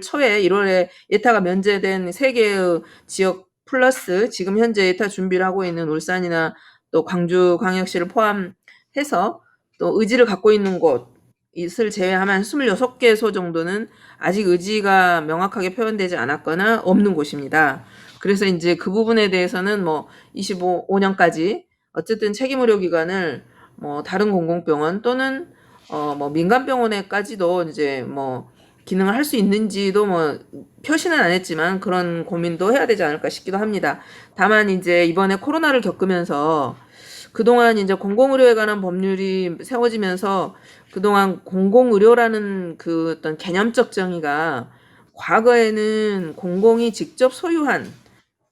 초에 1월에 예타가 면제된 3개의 지역 플러스 지금 현재 예타 준비를 하고 있는 울산이나 또 광주광역시를 포함해서 또 의지를 갖고 있는 곳을 제외하면 26개소 정도는 아직 의지가 명확하게 표현되지 않았거나 없는 곳입니다. 그래서 이제 그 부분에 대해서는 뭐 25년까지 어쨌든 책임 의료기관을 뭐 다른 공공병원 또는 뭐 민간병원에까지도 이제 뭐 기능을 할 수 있는지도 뭐 표시는 안 했지만 그런 고민도 해야 되지 않을까 싶기도 합니다. 다만 이제 이번에 코로나를 겪으면서 그동안 이제 공공의료에 관한 법률이 세워지면서 그동안 공공의료라는 그 어떤 개념적 정의가 과거에는 공공이 직접 소유한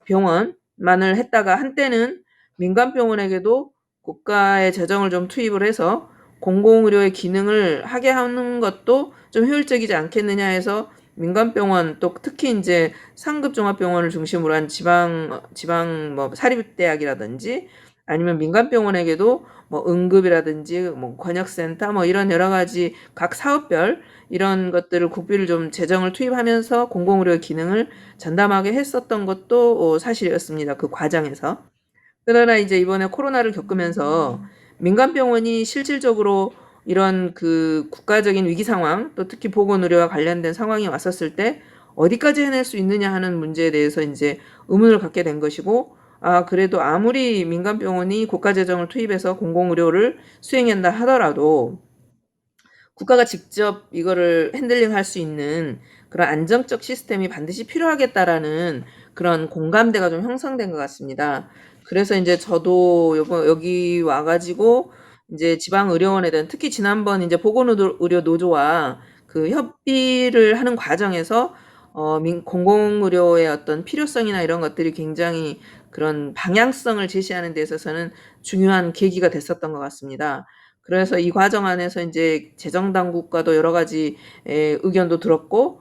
병원만을 했다가 한때는 민간병원에게도 국가의 재정을 좀 투입을 해서 공공의료의 기능을 하게 하는 것도 좀 효율적이지 않겠느냐 해서 민간병원 또 특히 이제 상급 종합병원을 중심으로 한 지방 뭐 사립대학이라든지 아니면 민간병원에게도 뭐 응급이라든지 뭐 권역센터 뭐 이런 여러 가지 각 사업별 이런 것들을 국비를 좀 재정을 투입하면서 공공의료의 기능을 전담하게 했었던 것도 사실이었습니다. 그 과정에서. 그러나 이제 이번에 코로나를 겪으면서 민간병원이 실질적으로 이런 그 국가적인 위기 상황 또 특히 보건의료와 관련된 상황이 왔었을 때 어디까지 해낼 수 있느냐 하는 문제에 대해서 이제 의문을 갖게 된 것이고 그래도 아무리 민간병원이 국가 재정을 투입해서 공공의료를 수행한다 하더라도 국가가 직접 이거를 핸들링할 수 있는 그런 안정적 시스템이 반드시 필요하겠다라는 그런 공감대가 좀 형성된 것 같습니다. 그래서 이제 저도 여기 와가지고 이제 지방의료원에 대한 특히 지난번 이제 보건의료 노조와 그 협의를 하는 과정에서 공공의료의 어떤 필요성이나 이런 것들이 굉장히 그런 방향성을 제시하는 데 있어서는 중요한 계기가 됐었던 것 같습니다. 그래서 이 과정 안에서 이제 재정당국과도 여러 가지 의견도 들었고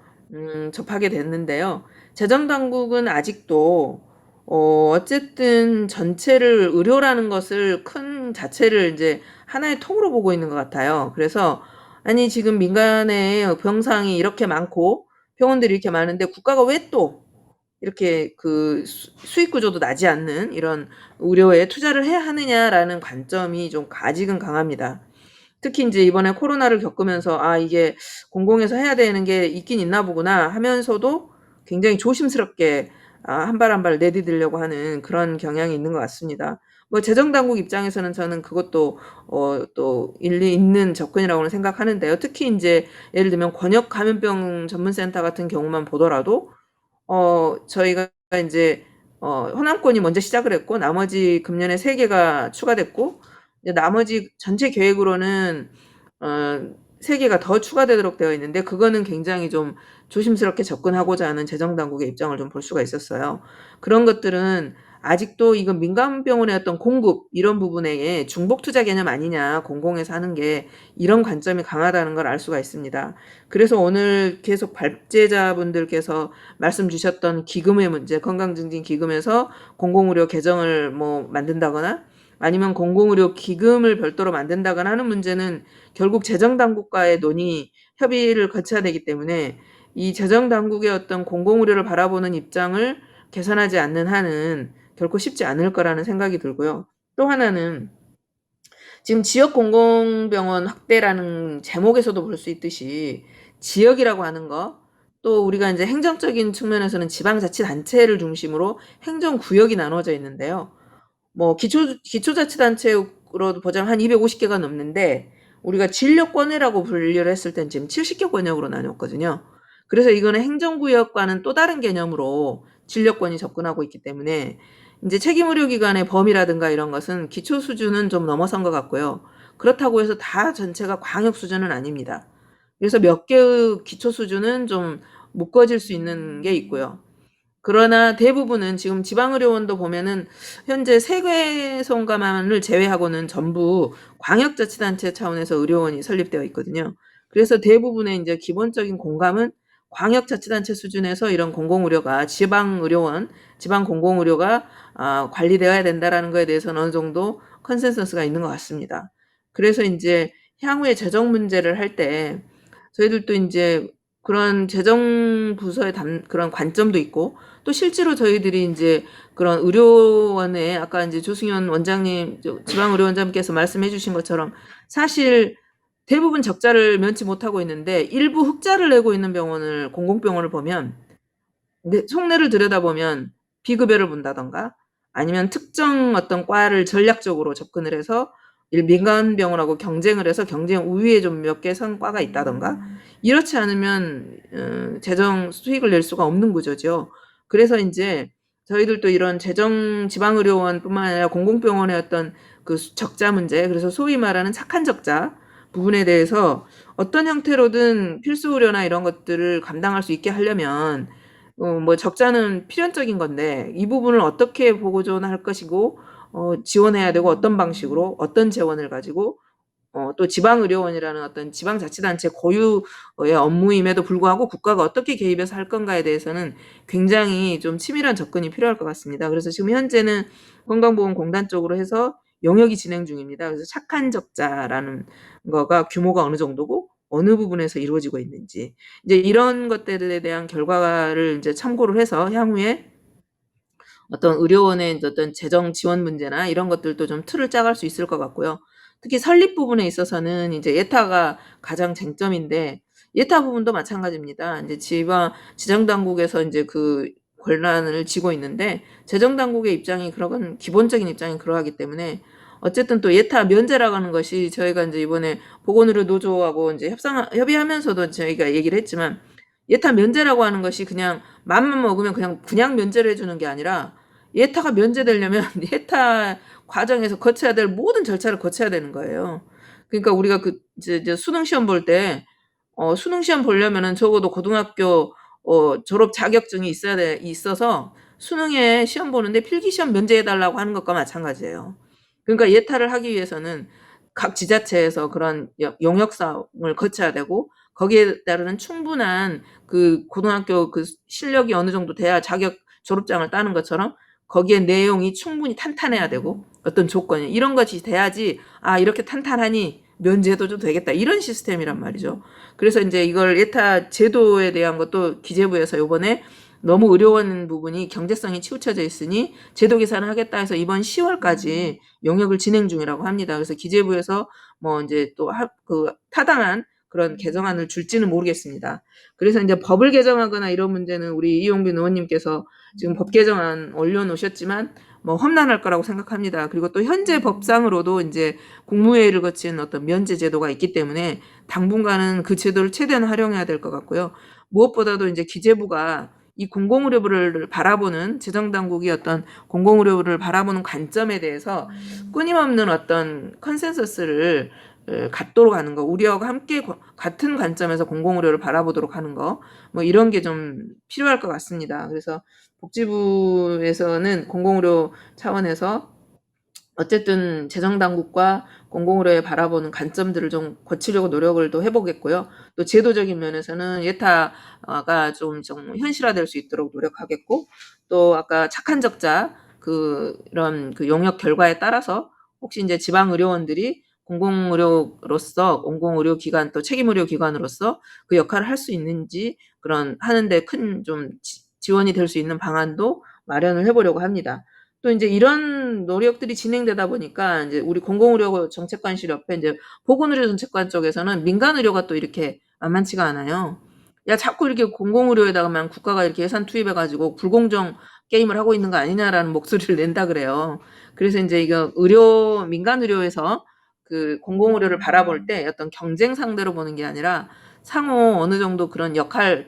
접하게 됐는데요. 재정당국은 아직도 어쨌든 전체를 의료라는 것을 큰 자체를 이제 하나의 통으로 보고 있는 것 같아요. 그래서 아니 지금 민간의 병상이 이렇게 많고 병원들이 이렇게 많은데 국가가 왜 또 이렇게 그 수익 구조도 나지 않는 이런 의료에 투자를 해야 하느냐라는 관점이 좀 아직은 강합니다. 특히 이제 이번에 코로나를 겪으면서 이게 공공에서 해야 되는 게 있긴 있나 보구나 하면서도 굉장히 조심스럽게 한 발 한 발 내디디려고 하는 그런 경향이 있는 것 같습니다. 뭐 재정당국 입장에서는 저는 그것도 또 일리 있는 접근이라고는 생각하는데요. 특히 이제 예를 들면 권역 감염병 전문센터 같은 경우만 보더라도 저희가 이제 호남권이 먼저 시작을 했고 나머지 금년에 3개가 추가됐고 이제 나머지 전체 계획으로는 3개가 더 추가되도록 되어 있는데 그거는 굉장히 좀 조심스럽게 접근하고자 하는 재정당국의 입장을 좀 볼 수가 있었어요. 그런 것들은 아직도 이건 민간병원의 어떤 공급 이런 부분에 중복 투자 개념 아니냐 공공에서 하는 게 이런 관점이 강하다는 걸 알 수가 있습니다. 그래서 오늘 계속 발제자분들께서 말씀 주셨던 기금의 문제, 건강증진기금에서 공공의료 개정을 뭐 만든다거나 아니면 공공의료 기금을 별도로 만든다거나 하는 문제는 결국 재정당국과의 논의, 협의를 거쳐야 되기 때문에 이 재정당국의 어떤 공공의료를 바라보는 입장을 개선하지 않는 한은 결코 쉽지 않을 거라는 생각이 들고요. 또 하나는 지금 지역 공공병원 확대라는 제목에서도 볼 수 있듯이 지역이라고 하는 거, 또 우리가 이제 행정적인 측면에서는 지방자치단체를 중심으로 행정구역이 나눠져 있는데요. 뭐 기초자치단체로 보자면 한 250개가 넘는데 우리가 진료권이라고 분류를 했을 땐 지금 70개 권역으로 나눴거든요. 그래서 이거는 행정구역과는 또 다른 개념으로 진료권이 접근하고 있기 때문에 이제 책임의료기관의 범위라든가 이런 것은 기초 수준은 좀 넘어선 것 같고요. 그렇다고 해서 다 전체가 광역 수준은 아닙니다. 그래서 몇 개의 기초 수준은 좀 묶어질 수 있는 게 있고요. 그러나 대부분은 지금 지방의료원도 보면은 현재 3개소인가만을 제외하고는 전부 광역자치단체 차원에서 의료원이 설립되어 있거든요. 그래서 대부분의 이제 기본적인 공감은 광역자치단체 수준에서 이런 공공의료가 지방의료원, 지방공공의료가 관리되어야 된다라는 거에 대해서는 어느 정도 컨센서스가 있는 것 같습니다. 그래서 이제 향후에 재정 문제를 할 때 저희들도 이제 그런 재정 부서의 그런 관점도 있고 또 실제로 저희들이 이제 그런 의료원에 아까 이제 조승현 원장님, 지방의료원장님께서 말씀해 주신 것처럼 사실 대부분 적자를 면치 못하고 있는데 일부 흑자를 내고 있는 병원을 공공병원을 보면 속내를 들여다보면 비급여를 본다던가 아니면 특정 어떤 과를 전략적으로 접근을 해서 민간 병원하고 경쟁을 해서 경쟁 우위에 좀 몇 개 성과가 있다던가 이렇지 않으면 재정 수익을 낼 수가 없는 구조죠. 그래서 이제 저희들도 이런 재정 지방의료원뿐만 아니라 공공병원의 어떤 그 적자 문제, 그래서 소위 말하는 착한 적자 부분에 대해서 어떤 형태로든 필수 의료나 이런 것들을 감당할 수 있게 하려면 뭐 적자는 필연적인 건데 이 부분을 어떻게 보존할 것이고 지원해야 되고 어떤 방식으로 어떤 재원을 가지고 또 지방의료원이라는 어떤 지방자치단체 고유의 업무임에도 불구하고 국가가 어떻게 개입해서 할 건가에 대해서는 굉장히 좀 치밀한 접근이 필요할 것 같습니다. 그래서 지금 현재는 건강보험공단 쪽으로 해서 용역이 진행 중입니다. 그래서 착한 적자라는 거가 규모가 어느 정도고 어느 부분에서 이루어지고 있는지 이제 이런 것들에 대한 결과를 이제 참고를 해서 향후에 어떤 의료원의 어떤 재정 지원 문제나 이런 것들도 좀 틀을 짜갈 수 있을 것 같고요. 특히 설립 부분에 있어서는 이제 예타가 가장 쟁점인데 예타 부분도 마찬가지입니다. 이제 지정 당국에서 이제 그 권한을 쥐고 있는데 재정 당국의 입장이 그런 기본적인 입장이 그러하기 때문에 어쨌든 또 예타 면제라고 하는 것이 저희가 이제 이번에 보건의료 노조하고 이제 협의하면서도 저희가 얘기를 했지만 예타 면제라고 하는 것이 그냥 맘만 먹으면 그냥 면제를 해주는 게 아니라 예타가 면제되려면 예타 과정에서 거쳐야 될 모든 절차를 거쳐야 되는 거예요. 그러니까 우리가 이제 수능 시험 볼 때 수능 시험 보려면은 적어도 고등학교 졸업 자격증이 있어서 수능에 시험 보는데 필기 시험 면제해 달라고 하는 것과 마찬가지예요. 그러니까 예타를 하기 위해서는 각 지자체에서 그런 용역 사업을 거쳐야 되고 거기에 따르는 충분한 그 고등학교 그 실력이 어느 정도 돼야 졸업장을 따는 것처럼 거기에 내용이 충분히 탄탄해야 되고 어떤 조건이 이런 것이 돼야지 이렇게 탄탄하니 면제도 좀 되겠다 이런 시스템이란 말이죠. 그래서 이제 이걸 예타 제도에 대한 것도 기재부에서 요번에 너무 의료원 부분이 경제성이 치우쳐져 있으니 제도 개선을 하겠다 해서 이번 10월까지 용역을 진행 중이라고 합니다. 그래서 기재부에서 뭐 이제 또 타당한 그런 개정안을 줄지는 모르겠습니다. 그래서 이제 법을 개정하거나 이런 문제는 우리 이용빈 의원님께서 지금 법 개정안 올려놓으셨지만 뭐 험난할 거라고 생각합니다. 그리고 또 현재 법상으로도 이제 국무회의를 거친 어떤 면제 제도가 있기 때문에 당분간은 그 제도를 최대한 활용해야 될 것 같고요. 무엇보다도 이제 기재부가 이 공공의료부를 바라보는 재정당국이 어떤 공공의료부를 바라보는 관점에 대해서 끊임없는 어떤 컨센서스를 갖도록 하는 거, 우리하고 함께 같은 관점에서 공공의료를 바라보도록 하는 거, 뭐 이런 게 좀 필요할 것 같습니다. 그래서 복지부에서는 공공의료 차원에서 어쨌든 재정당국과 공공의료에 바라보는 관점들을 좀 고치려고 노력을 또 해보겠고요. 또 제도적인 면에서는 예타가 좀 현실화될 수 있도록 노력하겠고, 또 아까 착한 적자 이런 용역 결과에 따라서 혹시 이제 지방의료원들이 공공의료로서 공공의료기관 또 책임의료기관으로서 그 역할을 할 수 있는지 그런 하는데 큰 좀 지원이 될 수 있는 방안도 마련을 해보려고 합니다. 또 이제 이런 노력들이 진행되다 보니까 이제 우리 공공의료 정책관실 옆에 이제 보건의료 정책관 쪽에서는 민간 의료가 또 이렇게 만만치가 않아요. 야, 자꾸 이렇게 공공의료에다가만 국가가 이렇게 예산 투입해가지고 불공정 게임을 하고 있는 거 아니냐라는 목소리를 낸다 그래요. 그래서 이제 이거 민간 의료에서 그 공공의료를 바라볼 때 어떤 경쟁 상대로 보는 게 아니라 상호 어느 정도 그런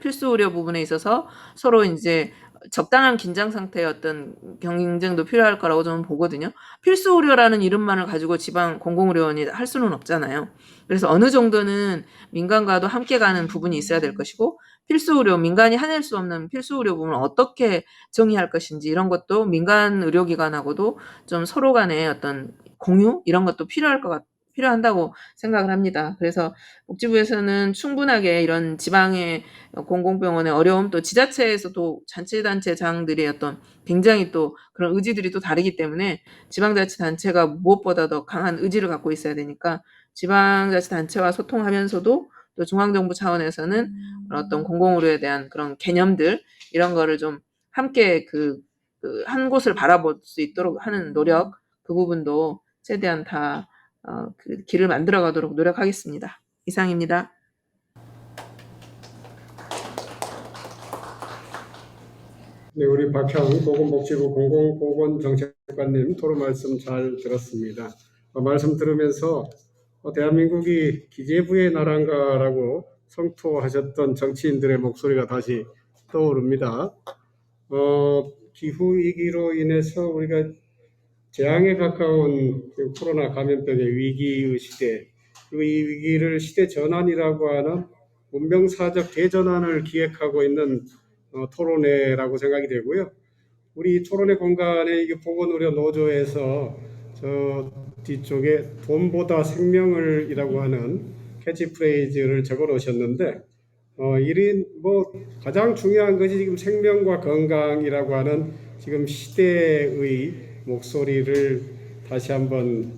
필수 의료 부분에 있어서 서로 이제 적당한 긴장 상태의 어떤 경쟁도 필요할 거라고 저는 보거든요. 필수 의료라는 이름만을 가지고 지방 공공의료원이 할 수는 없잖아요. 그래서 어느 정도는 민간과도 함께 가는 부분이 있어야 될 것이고 필수 의료, 민간이 해낼 수 없는 필수 의료 부분을 어떻게 정의할 것인지 이런 것도 민간 의료기관하고도 좀 서로 간의 어떤 공유 이런 것도 필요한다고 생각을 합니다. 그래서 복지부에서는 충분하게 이런 지방의 공공병원의 어려움 또 지자체에서도 자치단체장들의 어떤 굉장히 또 그런 의지들이 또 다르기 때문에 지방자치단체가 무엇보다 더 강한 의지를 갖고 있어야 되니까 지방자치단체와 소통하면서도 또 중앙정부 차원에서는 어떤 공공의료에 대한 그런 개념들 이런 거를 좀 함께 한 곳을 바라볼 수 있도록 하는 노력 그 부분도 최대한 다 그 길을 만들어 가도록 노력하겠습니다. 이상입니다. 네, 우리 박형 보건복지부 공공보건정책관님 토론 말씀 잘 들었습니다. 말씀 들으면서 대한민국이 기재부의 나라인가라고 성토하셨던 정치인들의 목소리가 다시 떠오릅니다. 기후 위기로 인해서 우리가 재앙에 가까운 코로나 감염병의 위기의 시대, 그리고 이 위기를 시대 전환이라고 하는 문명사적 대전환을 기획하고 있는 토론회라고 생각이 되고요. 우리 토론회 공간에 이게 보건의료 노조에서 저 뒤쪽에 돈보다 생명을이라고 하는 캐치프레이즈를 적어 놓으셨는데, 가장 중요한 것이 지금 생명과 건강이라고 하는 지금 시대의 목소리를 다시 한번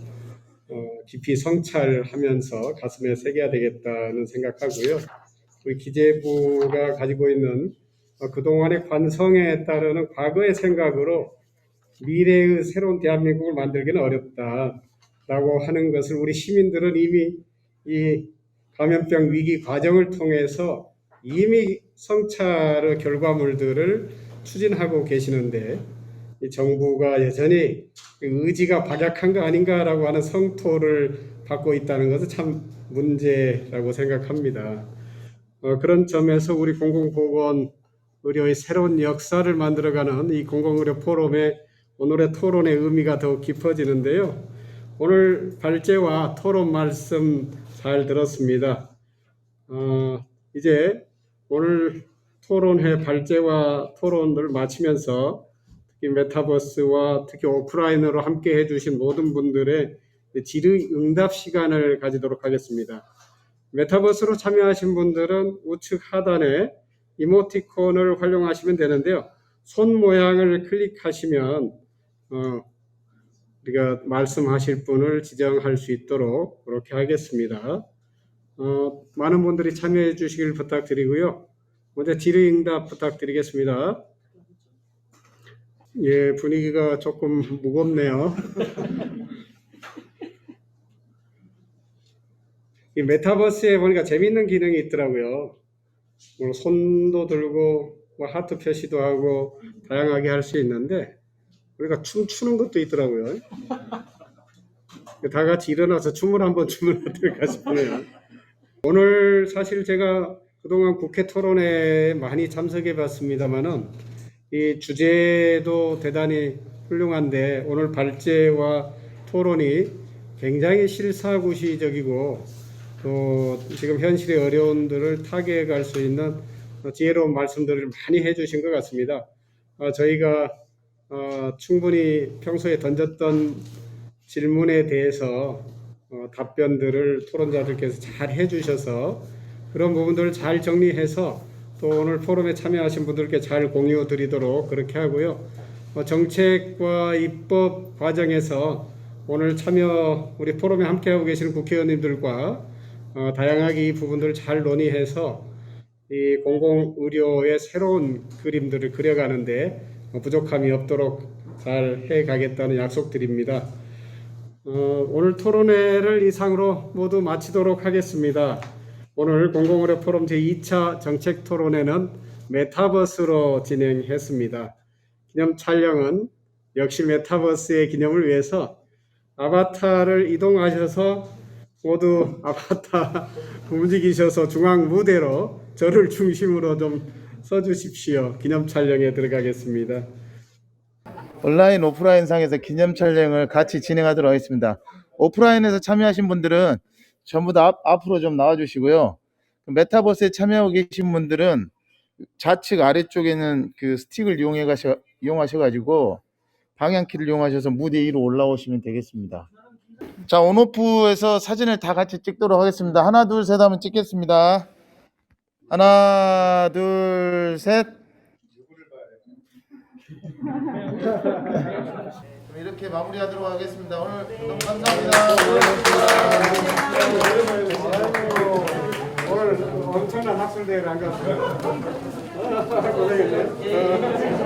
깊이 성찰하면서 가슴에 새겨야 되겠다는 생각하고요. 우리 기재부가 가지고 있는 그동안의 관성에 따르는 과거의 생각으로 미래의 새로운 대한민국을 만들기는 어렵다라고 하는 것을 우리 시민들은 이미 이 감염병 위기 과정을 통해서 이미 성찰의 결과물들을 추진하고 계시는데, 이 정부가 여전히 의지가 박약한 거 아닌가라고 하는 성토를 받고 있다는 것은 참 문제라고 생각합니다. 그런 점에서 우리 공공보건 의료의 새로운 역사를 만들어가는 이 공공의료 포럼의 오늘의 토론의 의미가 더욱 깊어지는데요. 오늘 발제와 토론 말씀 잘 들었습니다. 이제 오늘 토론회 발제와 토론을 마치면서 특히 메타버스와 특히 오프라인으로 함께 해주신 모든 분들의 질의응답 시간을 가지도록 하겠습니다. 메타버스로 참여하신 분들은 우측 하단에 이모티콘을 활용하시면 되는데요. 손 모양을 클릭하시면 우리가 말씀하실 분을 지정할 수 있도록 그렇게 하겠습니다. 많은 분들이 참여해 주시길 부탁드리고요. 먼저 질의응답 부탁드리겠습니다. 예, 분위기가 조금 무겁네요. 이 메타버스에 보니까 재밌는 기능이 있더라고요. 손도 들고 하트 표시도 하고 다양하게 할 수 있는데, 우리가 춤추는 것도 있더라고요. 다 같이 일어나서 춤을 한번 추면 어떨까 싶네요. 오늘 사실 제가 그동안 국회 토론회에 많이 참석해 봤습니다만은 이 주제도 대단히 훌륭한데 오늘 발제와 토론이 굉장히 실사구시적이고 또 지금 현실의 어려움들을 타개할 수 있는 지혜로운 말씀들을 많이 해주신 것 같습니다. 저희가 충분히 평소에 던졌던 질문에 대해서 답변들을 토론자들께서 잘 해주셔서 그런 부분들을 잘 정리해서 또 오늘 포럼에 참여하신 분들께 잘 공유 드리도록 그렇게 하고요. 정책과 입법 과정에서 오늘 참여 우리 포럼에 함께하고 계시는 국회의원님들과 다양하게 이 부분들을 잘 논의해서 이 공공의료의 새로운 그림들을 그려가는데 부족함이 없도록 잘 해가겠다는 약속드립니다. 오늘 토론회를 이상으로 모두 마치도록 하겠습니다. 오늘 공공의료 포럼 제2차 정책 토론회는 메타버스로 진행했습니다. 기념 촬영은 역시 메타버스의 기념을 위해서 아바타를 이동하셔서 모두 아바타 움직이셔서 중앙 무대로 저를 중심으로 좀 써주십시오. 기념 촬영에 들어가겠습니다. 온라인 오프라인 상에서 기념 촬영을 같이 진행하도록 하겠습니다. 오프라인에서 참여하신 분들은 전부 다 앞으로 좀 나와주시고요. 메타버스에 참여하고 계신 분들은 좌측 아래쪽에는 그 스틱을 이용하셔가지고 방향키를 이용하셔서 무대 위로 올라오시면 되겠습니다. 자, 온오프에서 사진을 다 같이 찍도록 하겠습니다. 하나, 둘, 셋 하면 찍겠습니다. 하나, 둘, 셋. 이렇게 마무리하도록 하겠습니다. 오늘 너무 감사합니다. 오늘 엄청난 학술대회를 안 갔어요. 고생했네.